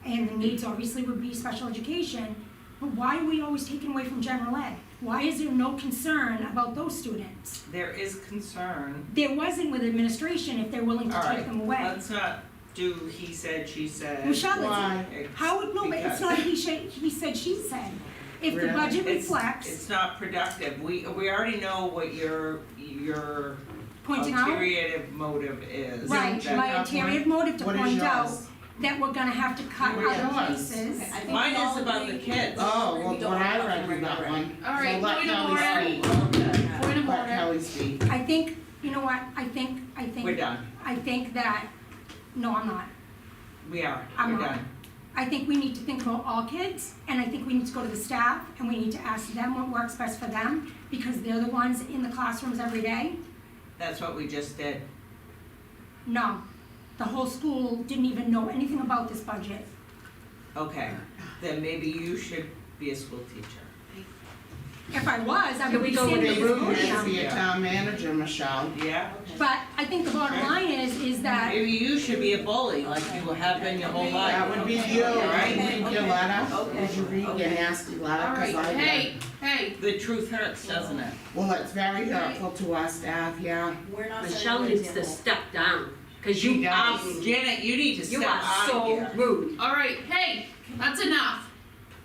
and the needs obviously would be special education, but why are we always taking away from general ed? Why is there no concern about those students? There is concern. There wasn't with administration if they're willing to All take right, them away. let's not do he said, she said. Michelle, Why? how, no, but it's Because not he said, she said. If the Really? budget It's reflects, not productive. We already know what your pointing out, ulterior motive is. right, That- my ulterior motive to What is point out yours? that we're gonna have to cut What is other yours? places. Okay, I think Mine we all is about agree- the kids. Oh, we well, don't when I want read to you that one. All right, So let point of Kelly order. speak. Point of Let order. Kelly speak. I think, you know what, I think We're done. I think that, no, I'm not. We are. I'm We're not. done. I think we need to think about all kids, and I think we need to go to the staff, and we need to ask them what works best for them, because they're the ones in the classrooms every day. That's what we just did. No, the whole school didn't even know anything about this budget. Okay, then maybe you should be a school teacher. If I was, I Can would we be go with standing the at the room? You should podium. be a town manager, Michelle. Yeah? But I think the bottom line is that, Maybe you should be a bully like you have been your whole life. That would be you. Alright. Would you read your letter? Okay. Would you read your nasty letter? All 'Cause right, I did. hey, The truth hurts, doesn't it? Well, it's very hurtful to our staff, yeah. We're not setting Michelle an needs to example. step down, cause She you are, does. Janet, you need to you step are out of so here. rude. all right, hey, that's enough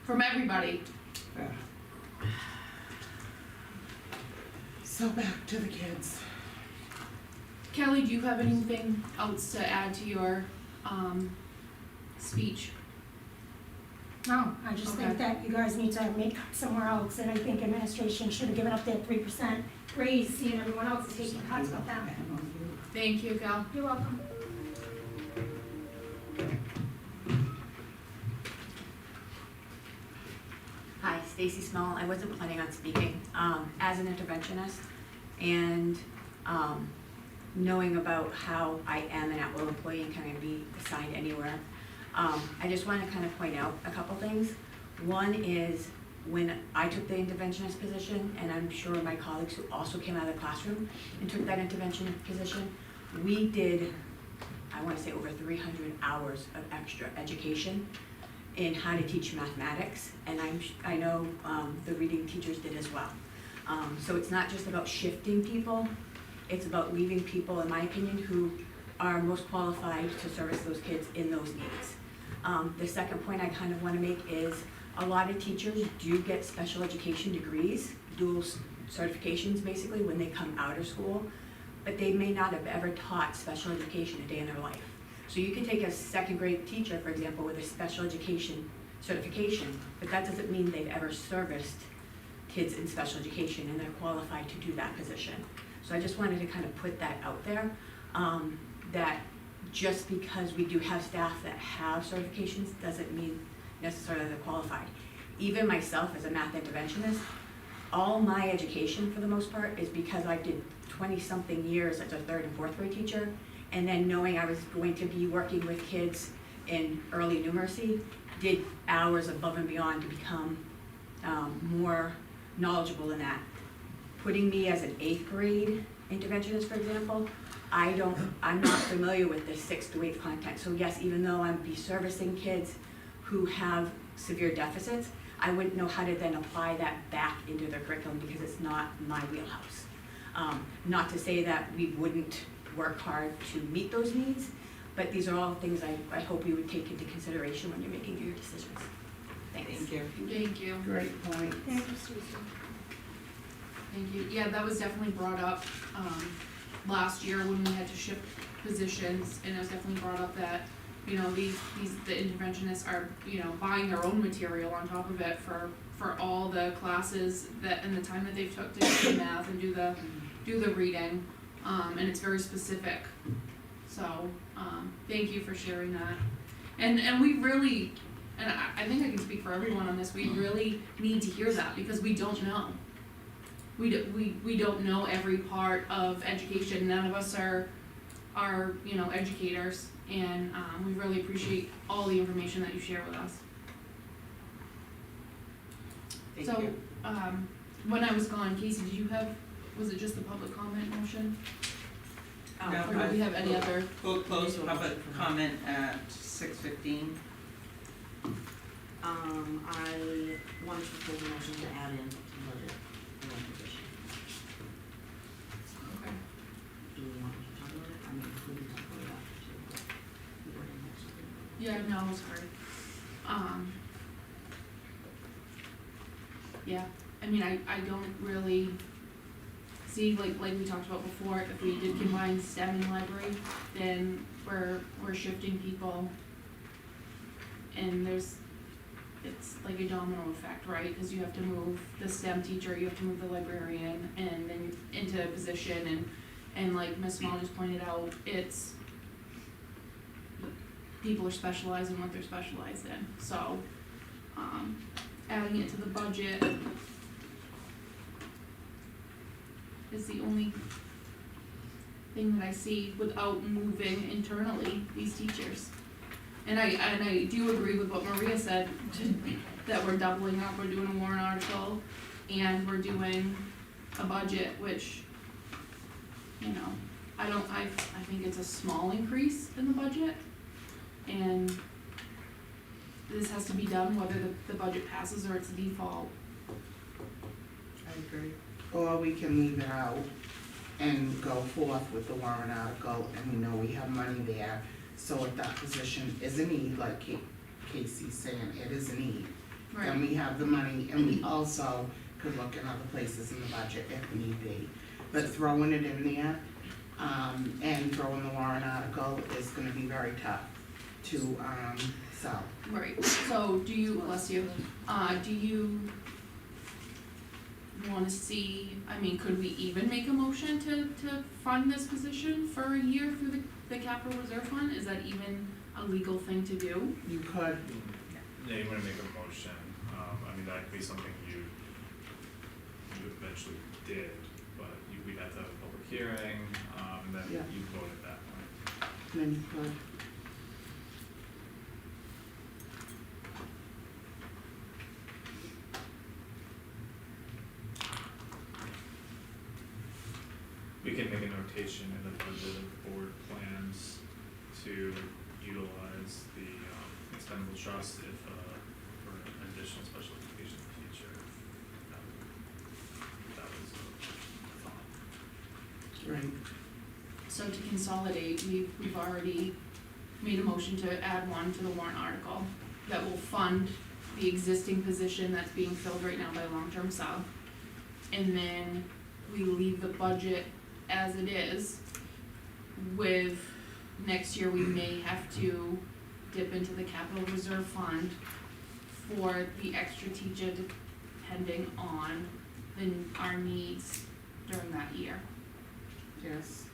from everybody. So back to the kids. Kelly, do you have anything else to add to your, speech? No, I just think Okay. that you guys need to make cuts somewhere else, and I think administration should have given up their 3% raise, seeing everyone else is taking cuts with them. Thank you, Cal. You're welcome. Hi, Stacy Small. I wasn't planning on speaking. As an interventionist and knowing about how I am an at-will employee and can be assigned anywhere, I just want to kind of point out a couple things. One is when I took the interventionist position, and I'm sure my colleagues who also came out of the classroom and took that intervention position, we did, I want to say, over 300 hours of extra education in how to teach mathematics, and I know the reading teachers did as well. So it's not just about shifting people, it's about leaving people, in my opinion, who are most qualified to service those kids in those needs. The second point I kind of want to make is a lot of teachers do get special education degrees, dual certifications basically, when they come out of school, but they may not have ever taught special education a day in their life. So you can take a second grade teacher, for example, with a special education certification, but that doesn't mean they've ever serviced kids in special education and they're qualified to do that position. So I just wanted to kind of put that out there, that just because we do have staff that have certifications doesn't mean necessarily they're qualified. Even myself as a math interventionist, all my education for the most part is because I did 20-something years as a 3rd and 4th grade teacher, and then knowing I was going to be working with kids in early numeracy, did hours above and beyond to become more knowledgeable in that. Putting me as an 8th grade interventionist, for example, I'm not familiar with the 6th to 8th content. So yes, even though I'm be servicing kids who have severe deficits, I wouldn't know how to then apply that back into their curriculum because it's not my wheelhouse. Not to say that we wouldn't work hard to meet those needs, but these are all things I hope you would take into consideration when you're making your decisions. Thanks. Thank you. Thank you. Great point. Thank you, Susan. Thank you. Yeah, that was definitely brought up, last year when we had to shift positions, and it was definitely brought up that, you know, the interventionists are, you know, buying their own material on top of it for all the classes that, and the time that they've took to do math and do the reading, and it's very specific. So, thank you for sharing that. And we really, and I think I can speak for everyone on this, we really need to hear that because we don't know. We don't know every part of education. None of us are you know, educators, and we really appreciate all the information that you share with us. Thank So, you. when I was gone, Casey, did you have, was it just the public comment motion? No, Or do we have any other? We'll close public comment at 6:15. I wanted to propose a motion to add in to budget one position. Okay. Do we want to talk about it? I mean, we can talk about it after too, but we already have something. Yeah, no, sorry. Yeah, I mean, I don't really see, like we talked about before, if we did combine STEM and library, then we're shifting people. And it's like a domino effect, right? Because you have to move the STEM teacher, you have to move the librarian, and then into a position, and like Ms. Small just pointed out, it's, people are specialized in what they're specialized in, so, adding it to the budget is the only thing that I see without moving internally these teachers. And I do agree with what Maria said, that we're doubling up, we're doing a warrant article, and we're doing a budget, which, you know, I think it's a small increase in the budget, and this has to be done whether the budget passes or it's default. I agree. Or we can leave it out and go forth with the warrant article, and we know we have money there. So if that position is a need, like Casey's saying, it is a need, then we have the money, and we also could look in other places in the budget if need be. But throwing it in there, and throwing the warrant article is gonna be very tough to so. Right, so do you, bless you, do you wanna see, I mean, could we even make a motion to fund this position for a year through the capital reserve fund? Is that even a legal thing to do? You could, Yeah, you wanna make a motion, I mean, that'd be something you eventually did, but we'd have to have a public hearing, and then Yeah. you vote at that point. then you could. We can make a notation in the budget of the board plans to utilize the expendable trust if, for an additional special education teacher. That was a thought. Right. So to consolidate, we've already made a motion to add one to the warrant article that will fund the existing position that's being filled right now by long-term sub. And then we leave the budget as it is, with next year we may have to dip into the capital reserve fund for the extra teacher depending on our needs during that year. Yes.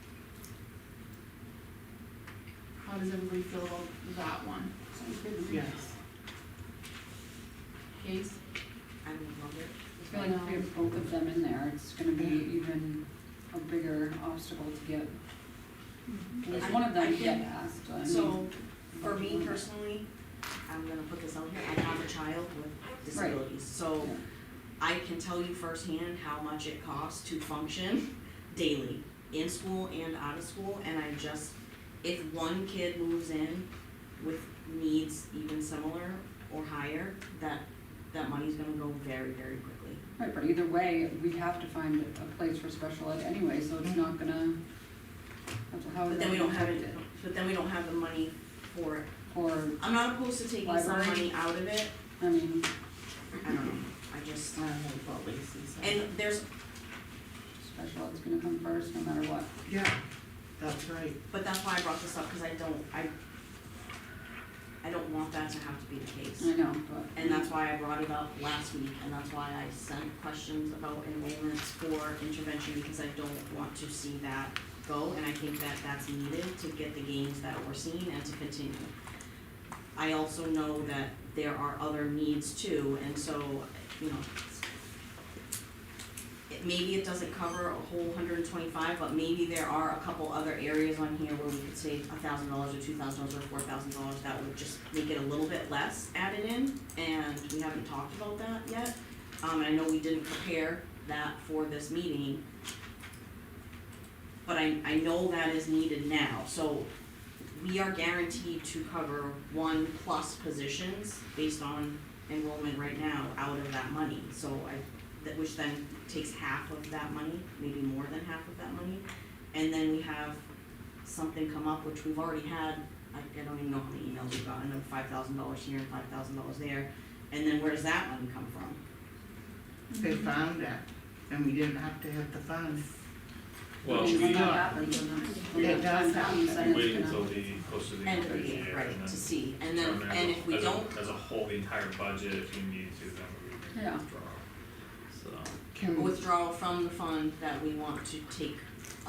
How does everybody feel about that one? Yes. Case? I would love it. I feel like if we have both of them in there, it's gonna be even a bigger obstacle to get, at least one of them to get past, I mean. So, for me personally, I'm gonna put this out here, I have a child with disabilities, so Yeah. I can tell you firsthand how much it costs to function daily, in school and out of school, and I just, if one kid moves in with needs even similar or higher, that money's gonna go very, very quickly. Right, but either way, we have to find a place for special ed anyway, so it's not gonna, how is But that then we don't have gonna it, affect but then we don't have the money for it. Or, I'm not opposed to taking some Library? money out of it, I mean, I don't know, I just, I don't know what Lacey said. and there's, special ed's gonna come first, no matter what. Yeah, that's right. but that's why I brought this up, cause I don't want that to have to be the case. I know, but. And that's why I brought it up last week, and that's why I sent questions about enrollments for intervention, because I don't want to see that go, and I think that that's needed to get the gains that we're seeing and to continue. I also know that there are other needs too, and so, you know, maybe it doesn't cover a whole 125, but maybe there are a couple other areas on here where we could save $1,000 or $2,000 or $4,000 that would just make it a little bit less added in, and we haven't talked about that yet. And I know we didn't prepare that for this meeting, but I know that is needed now, so we are guaranteed to cover 1+ positions based on enrollment right now out of that money, so which then takes half of that money, maybe more than half of that money. And then we have something come up, which we've already had, I don't even know how many emails we've gotten, of $5,000 here and $5,000 there. And then where does that money come from? They found it, and we didn't have to hit the funds. Well, When we, that happens, and that's when It does that happen. said we it's wait gonna- until the, close to the End end of the year, and right, then to see, and then, determine and if we don't, as a whole, the entire budget, if you need to, then we Yeah. can withdraw. So, Can a withdrawal from the fund that we want to take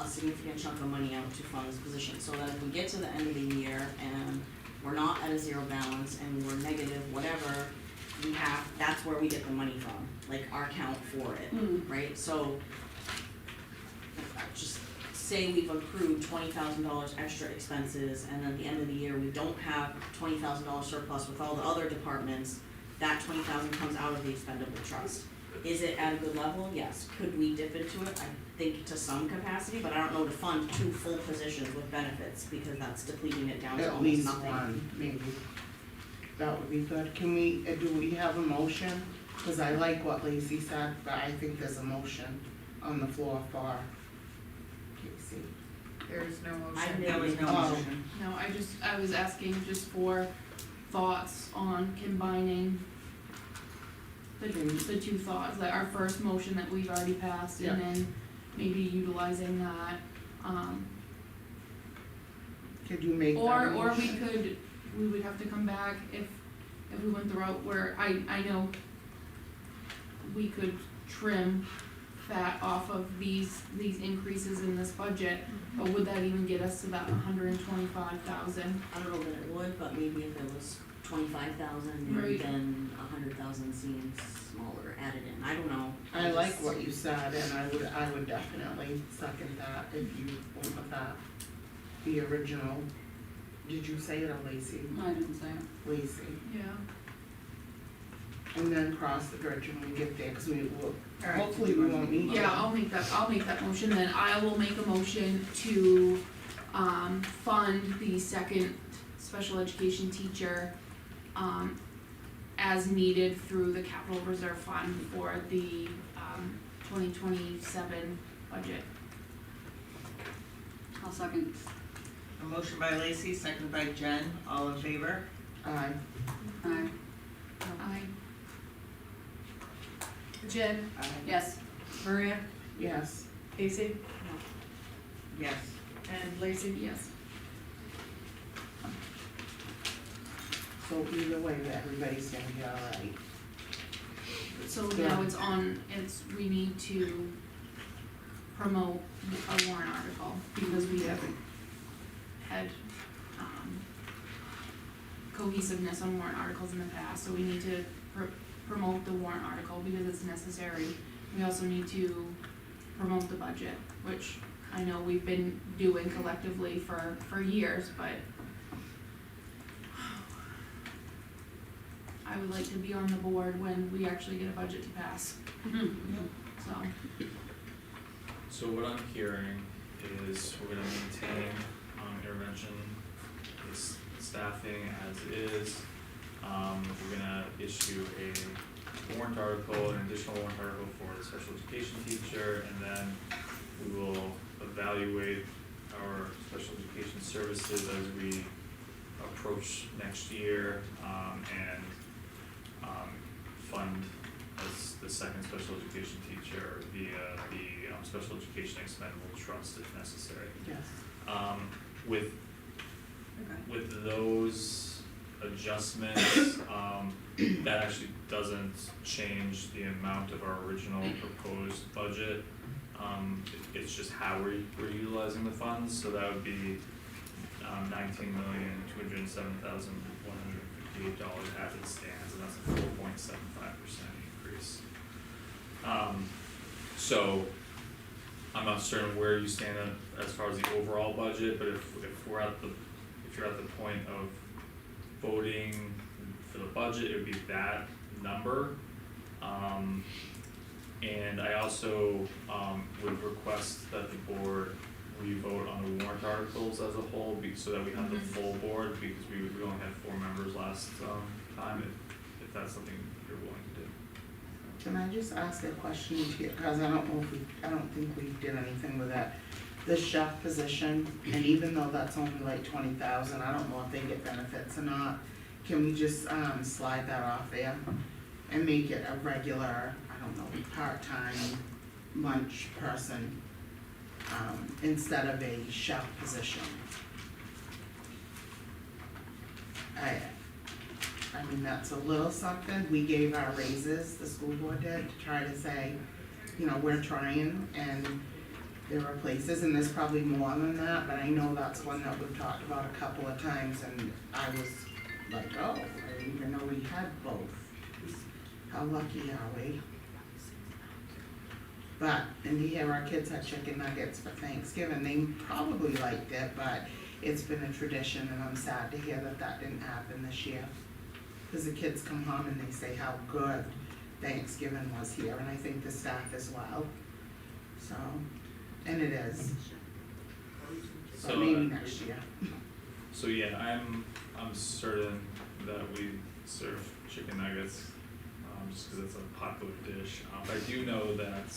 a significant chunk of money out to fund this position, so that if we get to the end of the year and we're not at a zero balance and we're negative, whatever, that's where we get the money from, like our account for it, Mm. right? So, just say we've accrued $20,000 extra expenses, and at the end of the year, we don't have $20,000 surplus with all the other departments, that $20,000 comes out of the expendable trust. Is it at a good level? Yes. Could we dip into it? I think to some capacity, but I don't know to fund 2 full positions with benefits, because that's depleting it down to at almost least nothing. one, maybe. That would be good. Can we, do we have a motion? Cause I like what Lacey said, but I think there's a motion on the floor for Casey. There's no I motion. There was no Oh. motion. No, I was asking just for thoughts on combining the 2 thoughts, like our first motion that we've already passed, and Yeah. then maybe utilizing that, Could you make that a or we motion? we would have to come back if we went the route where I know we could trim fat off of these increases in this budget, but would that even get us to that 125,000? I don't know that it would, but maybe if it was 25,000, Right. then 100,000 seems smaller added in, I don't know. I like what you said, and I would definitely second that if you went with that. The original, did you say it or Lacey? I didn't say it. Lacey. Yeah. And then cross the bridge when we get there, cause we will, All right. hopefully we won't need to. Yeah, I'll make that motion then. I will make a motion to, fund the second special education teacher, as needed through the capital reserve fund for the, 2027 budget. I'll second. A motion by Lacey, second by Jen, all in favor? Aye. Aye. I, Jen, Aye. Yes. Maria, Yes, Casey, Yes. and Lacey. yes. so either way, everybody's gonna be alright. So now we need to promote a warrant article, because we haven't had, cohesiveness on warrant articles in the past, so we need to promote the warrant article because it's necessary. We also need to promote the budget, which I know we've been doing collectively for years, but I would like to be on the board when we actually get a budget to pass, so. So what I'm hearing is we're gonna maintain, intervention, staffing as is. We're gonna issue a warrant article, an additional warrant article for the special education teacher, and then we will evaluate our special education services as we approach next year, and fund as the second special education teacher via the special education expendable trust if necessary. Yes. With those adjustments, that actually doesn't change the amount of our original proposed budget. It's just how we're utilizing the funds, so that would be $19,207,158 as it stands, and that's a 4.75% increase. So I'm not certain where you stand as far as the overall budget, but if you're at the point of voting for the budget, it would be that number. And I also would request that the board re-vote on the warrant articles as a whole, so that we have the full board, because we only had 4 members last time, if that's something you're willing to do. Can I just ask a question here, cause I don't think we did anything with that. The chef position, and even though that's only like 20,000, I don't know if they get benefits or not. Can we just slide that off there and make it a regular, I don't know, part-time lunch person, instead of a chef position? I mean, that's a little something. We gave our raises, the school board did, to try to say, you know, we're trying, and there are places, and there's probably more than that, but I know that's one that we've talked about a couple of times, and I was like, oh, I didn't even know we had both. How lucky are we? But, and to hear our kids had chicken nuggets for Thanksgiving, they probably liked it, but it's been a tradition, and I'm sad to hear that that didn't happen this year. Cause the kids come home and they say how good Thanksgiving was here, and I think the staff as well. So, and it is. So, But maybe next year. So yeah, I'm certain that we serve chicken nuggets, just because it's a popular dish. But I do know that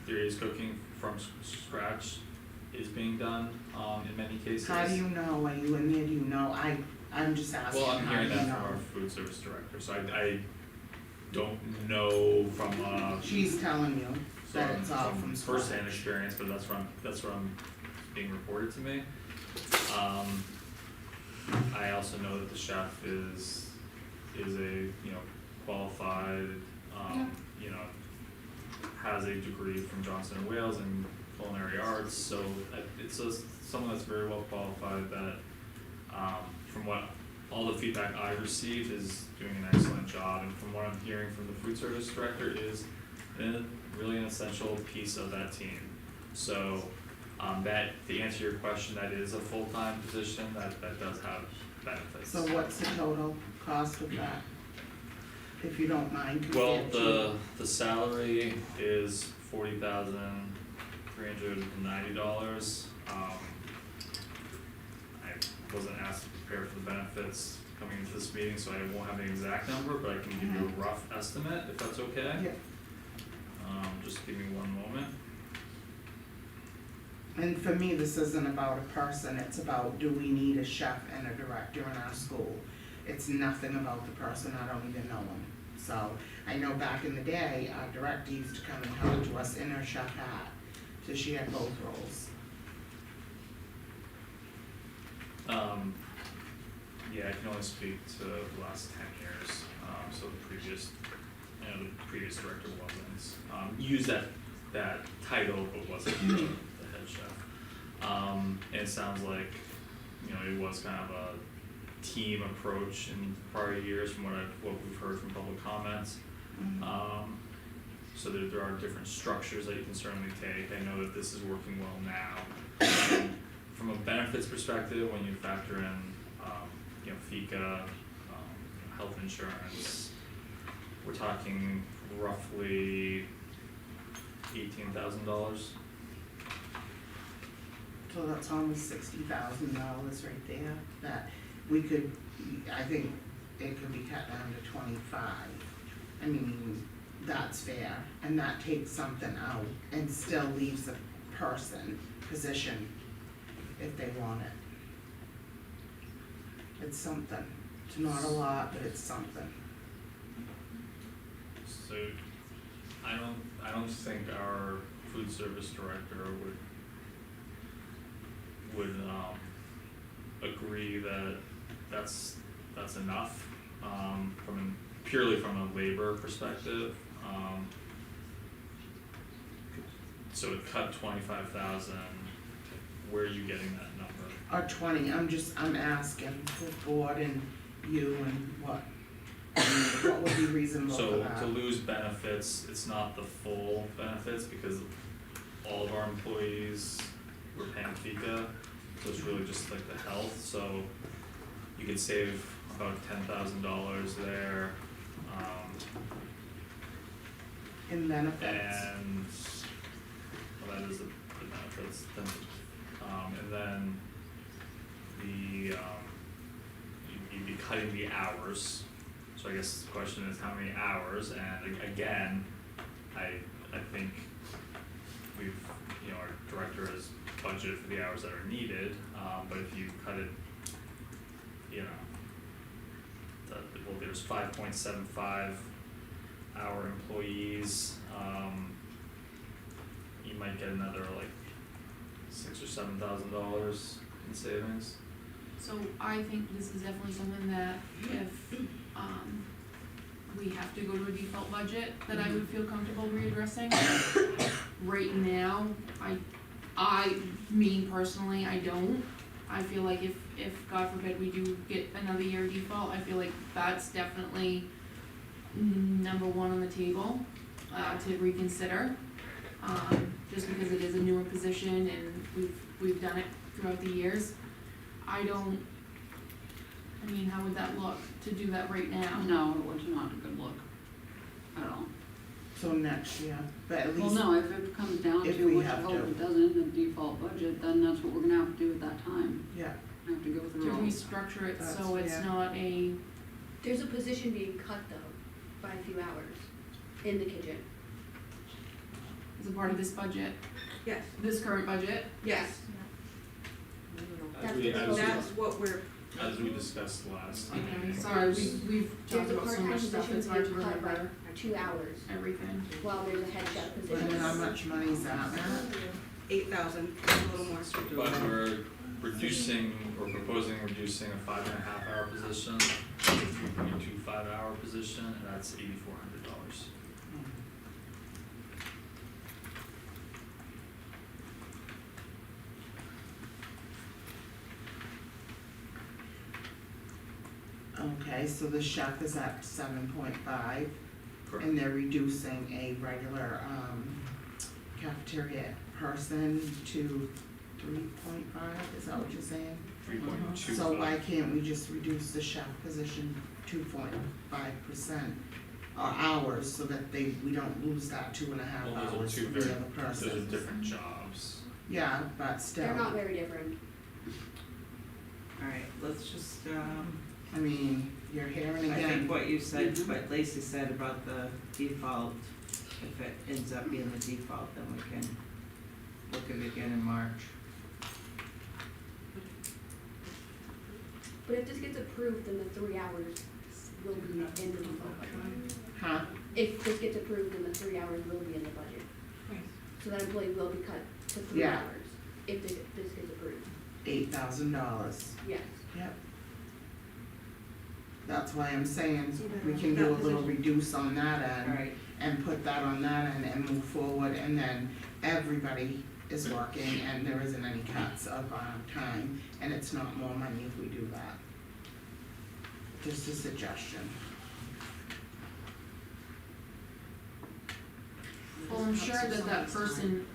there is cooking from scratch is being done in many cases. How do you know? Are you in there? Do you know? I'm just asking. Well, I'm how do hearing you that know? from our food service director, so I don't know from She's telling you that it's all from scratch. first-hand experience, but that's what I'm being reported to me. I also know that the chef is a, qualified, has a degree from Johnson and Wales in culinary arts, so it's someone that's very well qualified that, from what all the feedback I received is doing an excellent job, and from what I'm hearing from the food service director is really an essential piece of that team. So, that, to answer your question, that is a full-time position, that does have benefits. So what's the total cost of that? If you don't mind Well, compared to. the salary is $40,390. I wasn't asked to prepare for the benefits coming into this meeting, so I won't have an exact number, but I can give you a rough estimate, if that's okay. Yeah. Just give me one moment. And for me, this isn't about a person, it's about, do we need a chef and a director in our school? It's nothing about the person, I don't even know him. So, I know back in the day, our director used to come and talk to us in her chef hat, so she had both roles. Yeah, I can only speak to the last 10 years, so the previous director wasn't, used that title, but wasn't the head chef. And it sounds like, it was kind of a team approach in prior years from what we've heard from public comments. So there are different structures that you can certainly take. I know that this is working well now. From a benefits perspective, when you factor in, FICA, health insurance, we're talking roughly $18,000. So that's almost $60,000 right there, that we could, I think it could be cut down to 25. I mean, that's fair, and that takes something out and still leaves the position if they want it. It's something, it's not a lot, but it's something. So I don't think our food service director would agree that that's enough, purely from a labor perspective. So it cut 25,000, where are you getting that number? Or 20, I'm asking the board and you and what would be reasonable for So that? to lose benefits, it's not the full benefits because all of our employees were paying FICA, so it's really just like the health, so you could save about $10,000 there. In benefits? And, well, that is the benefits, then, and then you'd be cutting the hours, so I guess the question is how many hours, and again, I think we've, our director has budgeted for the hours that are needed, but if you cut it, there's 5.75 hour employees, you might get another like $6,000 or $7,000 in savings. So I think this is definitely something that if, we have to go to a default budget, that I would feel comfortable readdressing. Right now, me personally, I don't. I feel like if God forbid we do get another year default, I feel like that's definitely number one on the table, to reconsider. Just because it is a newer position and we've done it throughout the years. How would that look to do that right now? No, it was not a good look at all. So next year, but at Well, least, no, if it comes down if to, we which I have hope to. it doesn't, the default budget, then that's what we're gonna have to do at that time. yeah, Have to go To through all. restructure it so That's it's fair. not a, There's a position being cut though, by a few hours, in the kitchen. as a part of this budget, Yes. this current budget. Yes. As we discussed last time. Okay, sorry, we've talked There's a about so part-time much stuff, position it's hard to being cut by remember 2 hours, everything. while there's a head chef position. and how much money's that, Matt? 8,000, a little more. But reducing or proposing reducing a 5.5 hour position to a 3.25 hour position, and that's $8,400. Okay, so the chef is at 7.5, Correct. and they're reducing a regular, cafeteria person to 3.5, is that what you're saying? 3.25. So why can't we just reduce the chef position 2.5% or hours, so that we don't lose that 2.5 Well, hours those are for two the very, other person? those are different jobs. Yeah, but still, They're not very different. Alright, let's just, I mean, you're hearing I again. think what you said, what Lacey said about the default, if it ends up being the default, then we can look at it again in March. But if this gets approved, then the 3 hours will be in the default budget. Huh? If this gets approved, then the 3 hours will be in the budget. So that employee will be cut to 3 Yeah. hours if this gets approved. $8,000. Yes. Yep. That's why I'm saying we can do a little reduce on that end Alright, and put that on that end and move forward, and then everybody is working and there isn't any cuts of time, and it's not more money if we do that. Just a suggestion. Well, I'm sure that that person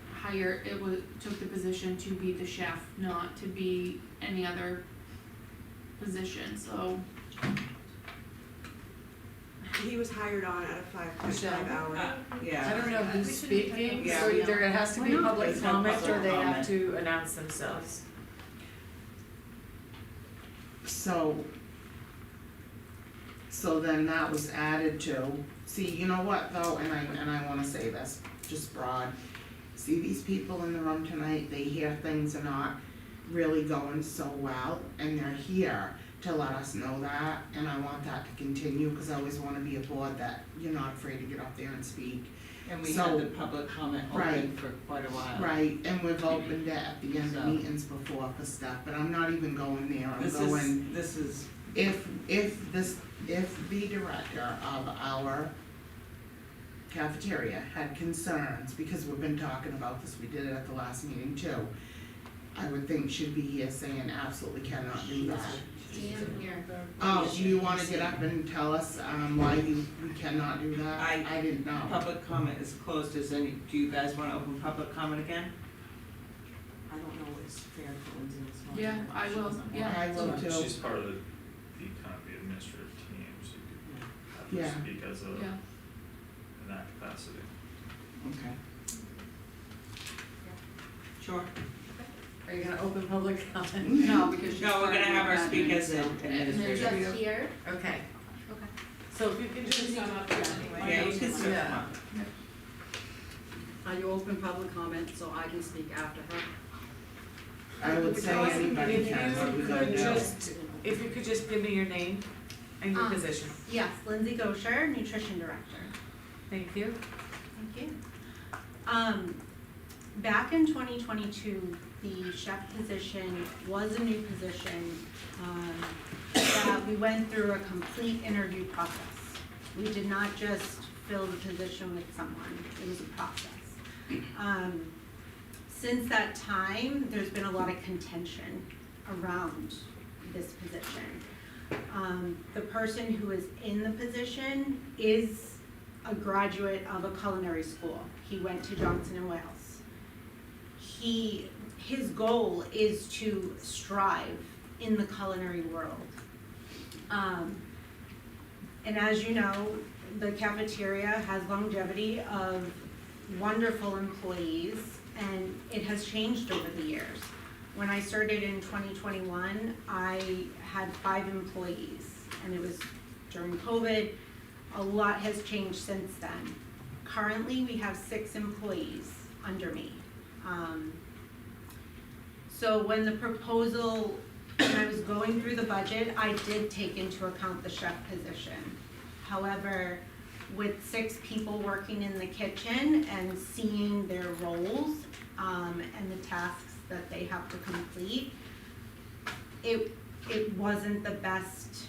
took the position to be the chef, not to be any other position, so. He was hired on at a 5.5 Michelle? hour. yeah. I don't know who's speaking, Yeah, so we either it has to Why be not? public There's no comment public or they have comment. to announce themselves. So then that was added to, see, you know what though, and I wanna say this, just broad. See, these people in the room tonight, they hear things are not really going so well, and they're here to let us know that, and I want that to continue, cause I always wanna be a board that you're not afraid to get up there and speak. And we So- had the public comment Right. open for quite a while. Right, and we've opened it at the end of So- meetings before for stuff, but I'm not even going there, I'm This going, is, if the director of our cafeteria had concerns, because we've been talking about this, we did it at the last meeting too, I would think she'd be here saying absolutely cannot do that. Oh, do you wanna get up and tell us, why we cannot do that? I didn't know. public comment is closed, do you guys wanna open public comment again? I don't know what's fair for Lindsay and Swan. Yeah, I will, yeah. I will too. She's part of the kind of the administrative team, so you could have Yeah. her speak as a, Yeah. in that capacity. Okay. Sure. Are you gonna open public comment? No, because she's. No, we're gonna have her part of speak that, as an so- administrator. Just here? Okay, Okay. so if you can just. Come up here anyway. Yeah, you can still Yeah. come up. You open public comment, so I can speak after her. I would say anybody If can, but we you gotta could know. if you could just give me your name and your position. Yes, Lindsay Gosher, Nutrition Director. Thank you. Thank you. Back in 2022, the chef position was a new position, that we went through a complete interview process. We did not just fill the position with someone, it was a process. Since that time, there's been a lot of contention around this position. The person who is in the position is a graduate of a culinary school. He went to Johnson & Wales. His goal is to strive in the culinary world. And as you know, the cafeteria has longevity of wonderful employees, and it has changed over the years. When I started in 2021, I had 5 employees, and it was during COVID. A lot has changed since then. Currently, we have 6 employees under me. So when the proposal, when I was going through the budget, I did take into account the chef position. However, with 6 people working in the kitchen and seeing their roles, and the tasks that they have to complete, it wasn't the best,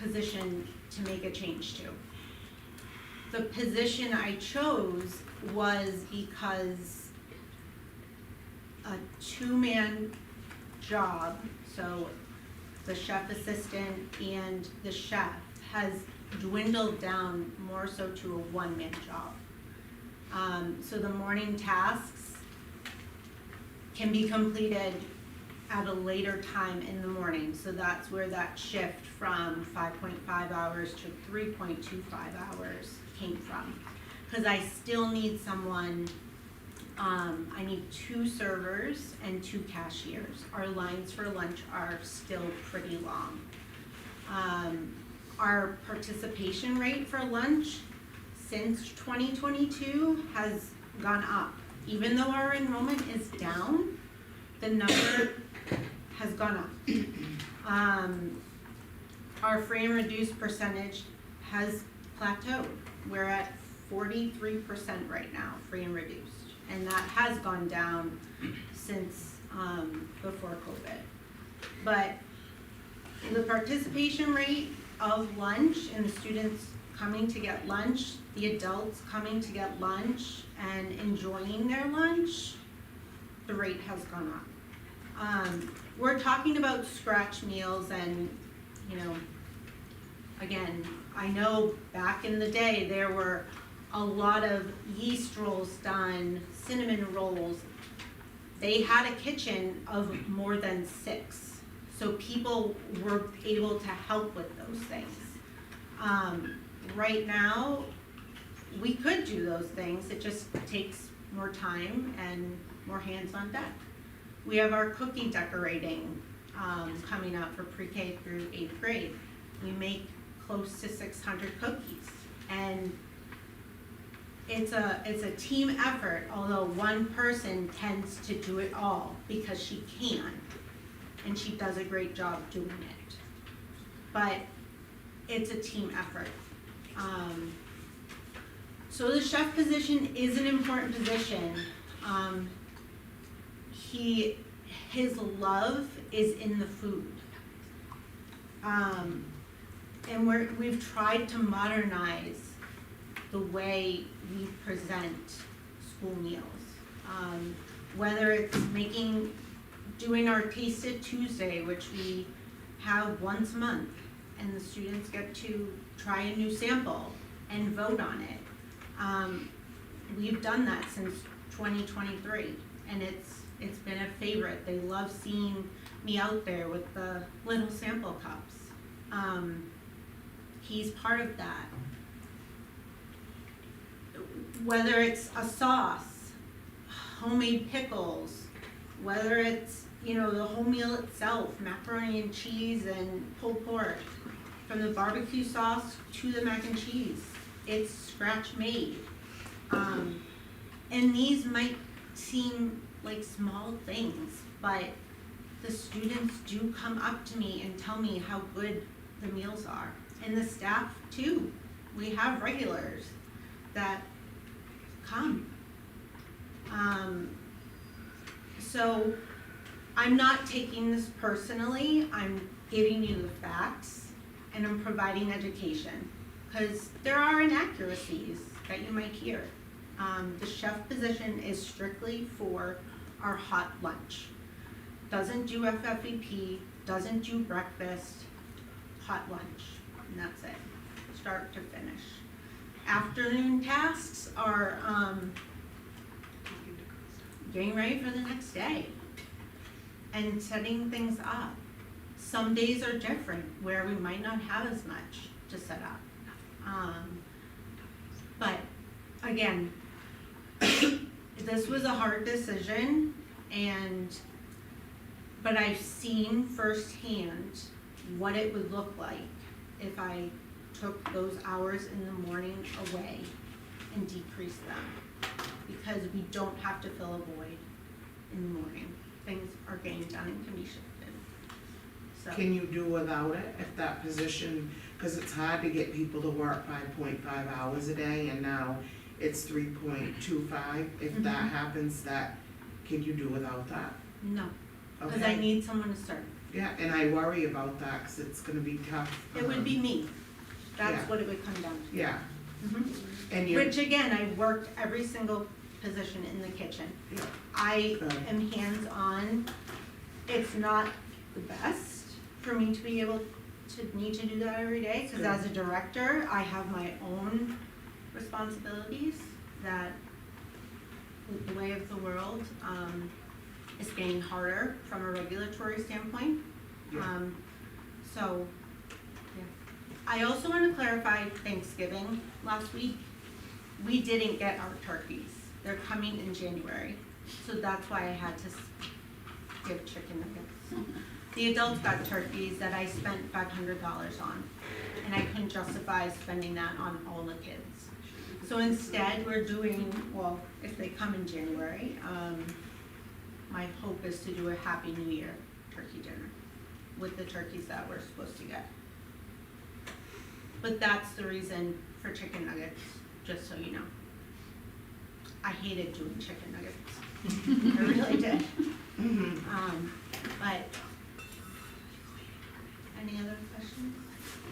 position to make a change to. The position I chose was because a two-man job, so the chef assistant and the chef, has dwindled down more so to a one-man job. So the morning tasks can be completed at a later time in the morning, so that's where that shift from 5.5 hours to 3.25 hours came from. Cause I still need someone, I need 2 servers and 2 cashiers. Our lines for lunch are still pretty long. Our participation rate for lunch since 2022 has gone up. Even though our enrollment is down, the number has gone up. Our free and reduced percentage has plateaued. We're at 43% right now, free and reduced. And that has gone down since before COVID. But the participation rate of lunch and the students coming to get lunch, the adults coming to get lunch and enjoying their lunch, the rate has gone up. We're talking about scratch meals and, you know, again, I know back in the day there were a lot of yeast rolls done, cinnamon rolls. They had a kitchen of more than 6, so people were able to help with those things. Right now, we could do those things, it just takes more time and more hands on deck. We have our cookie decorating coming up for pre-K through 8th grade. We make close to 600 cookies, and it's a team effort, although one person tends to do it all because she can, and she does a great job doing it. But it's a team effort. So the chef position is an important position. His love is in the food. And we've tried to modernize the way we present school meals. Whether it's doing our Taste It Tuesday, which we have once a month, and the students get to try a new sample and vote on it. We've done that since 2023, and it's been a favorite. They love seeing me out there with the little sample cups. He's part of that. Whether it's a sauce, homemade pickles, whether it's, you know, the whole meal itself, macaroni and cheese and pulled pork, from the barbecue sauce to the mac and cheese, it's scratch made. And these might seem like small things, but the students do come up to me and tell me how good the meals are. And the staff too. We have regulars that come. So I'm not taking this personally, I'm giving you the facts and I'm providing education. Because there are inaccuracies that you might hear. The chef position is strictly for our hot lunch. Doesn't do FFEP, doesn't do breakfast, hot lunch, and that's it, start to finish. Afternoon tasks are getting ready for the next day and setting things up. Some days are different where we might not have as much to set up. But again, this was a hard decision, but I've seen firsthand what it would look like if I took those hours in the morning away and decreased them. Because we don't have to fill a void in the morning. Things are getting done and can be shifted. So. Can you do without it if that position, because it's hard to get people to work 5.5 hours a day and now it's 3.25. If that happens, can you do without that? No. cause I Okay. need someone to serve. Yeah, and I worry about that, 'cause it's gonna be tough. It would be me, Yeah. that's what it would come down to. Yeah, Mhm. and you, Which again, I worked every single position in the kitchen. Yeah. I Good. am hands-on. It's not the best for me to be able to need to do that every day, cause Good. as a director, I have my own responsibilities that with the way of the world, is getting harder from a regulatory standpoint. Yeah. So, yeah. I also wanna clarify Thanksgiving last week. We didn't get our turkeys. They're coming in January, so that's why I had to give chicken nuggets. The adults got turkeys that I spent $500 on, and I couldn't justify spending that on all the kids. So instead, we're doing, well, if they come in January, my hope is to do a Happy New Year turkey dinner with the turkeys that we're supposed to get. But that's the reason for chicken nuggets, just so you know. I hated doing chicken nuggets. I really did. But, any other questions?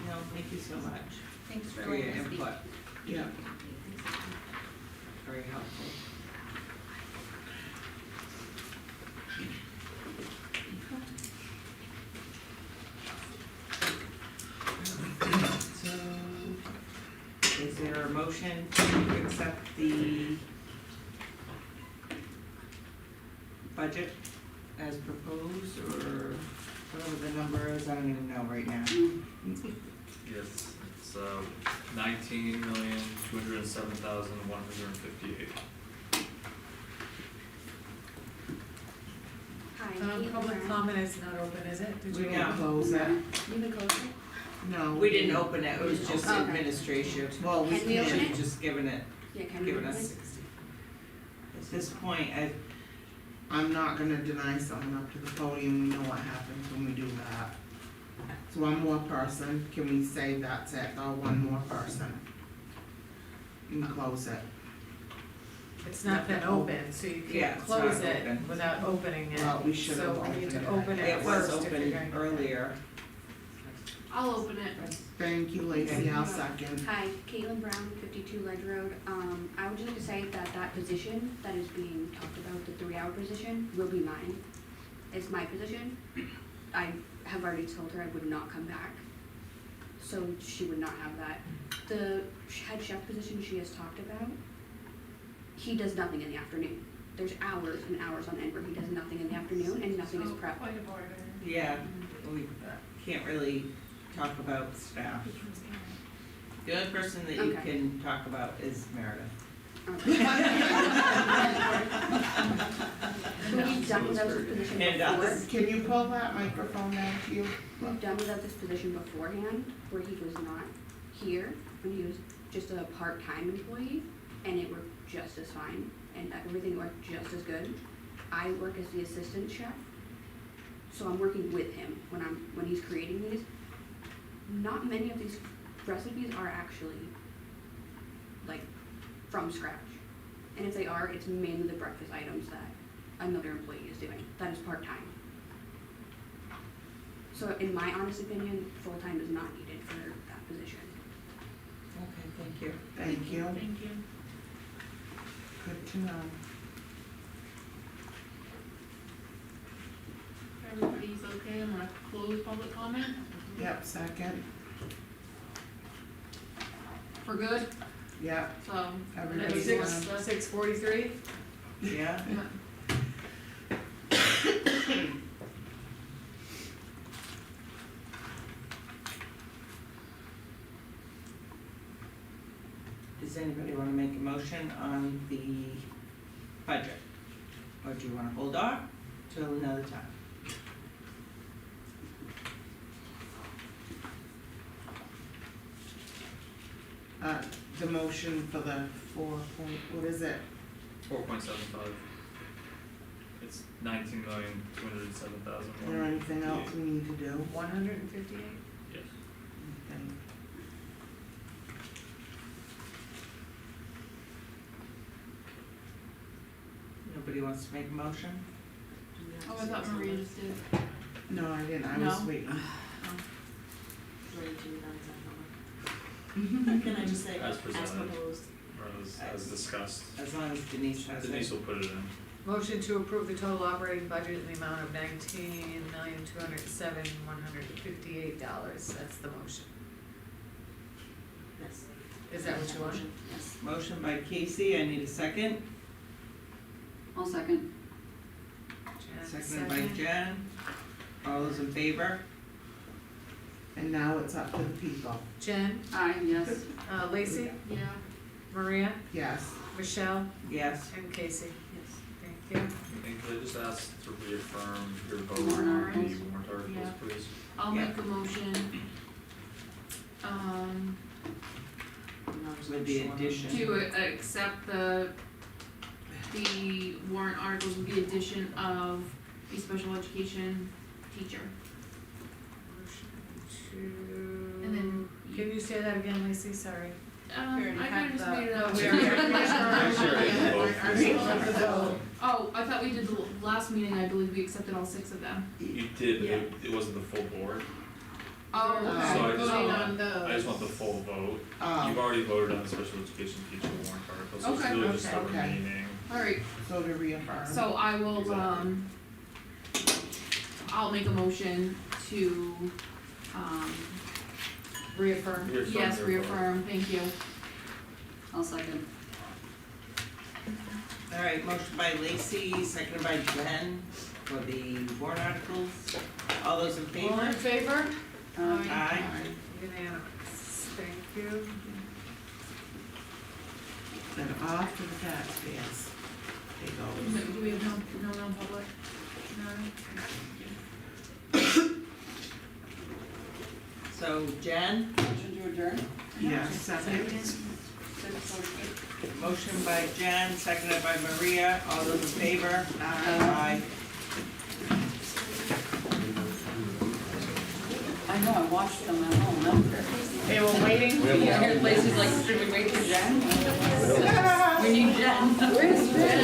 No, thank you so much Thanks for for your letting me speak. input, yeah, very helpful. So, is there a motion to accept the budget as proposed, or whatever the number is, I don't even know right now. Yes, it's 19,207,158. Hi, Caitlin Public Brown. comment is not open, is it? Did we you? didn't close it, You can close it? no. We didn't open it, it was just Okay. administration. Well, we Can we open can't, it? Just giving it, Yeah, can we giving open us it? 60. At this point, I'm not gonna deny someone up to the podium, we know what happens when we do that. So one more person, can we say that's it, or one more person? And close it. It's not been open, so you Yeah, can't it's not close it open. without opening it. Well, we should have So we need opened to it. open it it was first if open you're going to. earlier. I'll open it. Thank you, Lacey, I'll second. Hi, Caitlin Brown, 52 Ledge Road. I would just like to say that that position that is being talked about, the 3-hour position, will be mine. It's my position. I have already told her I would not come back, so she would not have that. The head chef position she has talked about, he does nothing in the afternoon. There's hours and hours on end where he does nothing in the afternoon and nothing is So, prepped. point of order. Yeah, we can't really talk about staff. The only person that you Okay. can talk about is Meredith. Okay. So we've done without this position And before. us. Can you pull that microphone down to you? We've done without this position beforehand, where he was not here, when he was just a part-time employee, and it worked just as fine, and everything worked just as good. I work as the assistant chef, so I'm working with him when he's creating these. Not many of these recipes are actually, like, from scratch. And if they are, it's mainly the breakfast items that another employee is doing, that is part-time. So in my honest opinion, full-time is not needed for that position. Okay, thank you. Thank you, Thank you. good to know. Everybody's okay, I'm gonna close public comment. Yep, second, For good, yep, so. Everybody's next- fine. 6:43? Yeah? Yeah. Does anybody wanna make a motion on the budget? Or do you wanna hold off till another time? the motion for the what is it? 4.75. It's 19,207,000. Is there anything else we need to do? 158? Yes. Okay. Nobody wants to make a motion? Do we Oh, I thought Maria just did. No, I didn't, I was No? waiting. Can I just say, As as presented. proposed? Or as discussed. As long as Denise has it. Denise will put it in. Motion to approve the total operating budget in the amount of $19,207,158, that's the motion. Yes. Is that what you want? Yes. Motion by Casey, I need a second. I'll second. Jen, Seconded by Jen. All those in favor? And now it's up to the people. Jen, Aye, yes. Lacey, Yeah. Maria, Yes. Michelle, Yes. and Casey. Yes. Thank you. And could I just ask to reaffirm your vote Warrant on the articles? warrant articles, Yeah. please? I'll Yeah. make a motion, With the addition. to accept the warrant articles with the addition of a special education teacher. And then Can you say that again, Lacey, sorry? I kinda just made it up. Oh, I thought we did the last meeting, I believe we accepted all 6 of them. You did, but it wasn't the full board. Oh, So I okay, just voting want- on those. I just want the full vote. You've Oh, already voted on the special education teacher warrant article, so it's Okay. really just the Okay. remaining. Alright, so to reaffirm. so I will, Exactly. I'll make a motion to, Reaffirm. yes, reaffirm, thank you. I'll second. Alright, motion by Lacey, seconded by Jen for the warrant articles. All those in All in favor? favor? Aye. Aye. Unanimous, thank you. Then off to the taxpayers. They go. Do we have no non-public? No? So Jen, Motion to adjourn? Yes, second. motion by Jen, seconded by Maria, all those in favor? Aye. I know, I watched them at home, no? They were waiting. Lacey's like, should we wait for Jen? We need Jen. Where's Jen?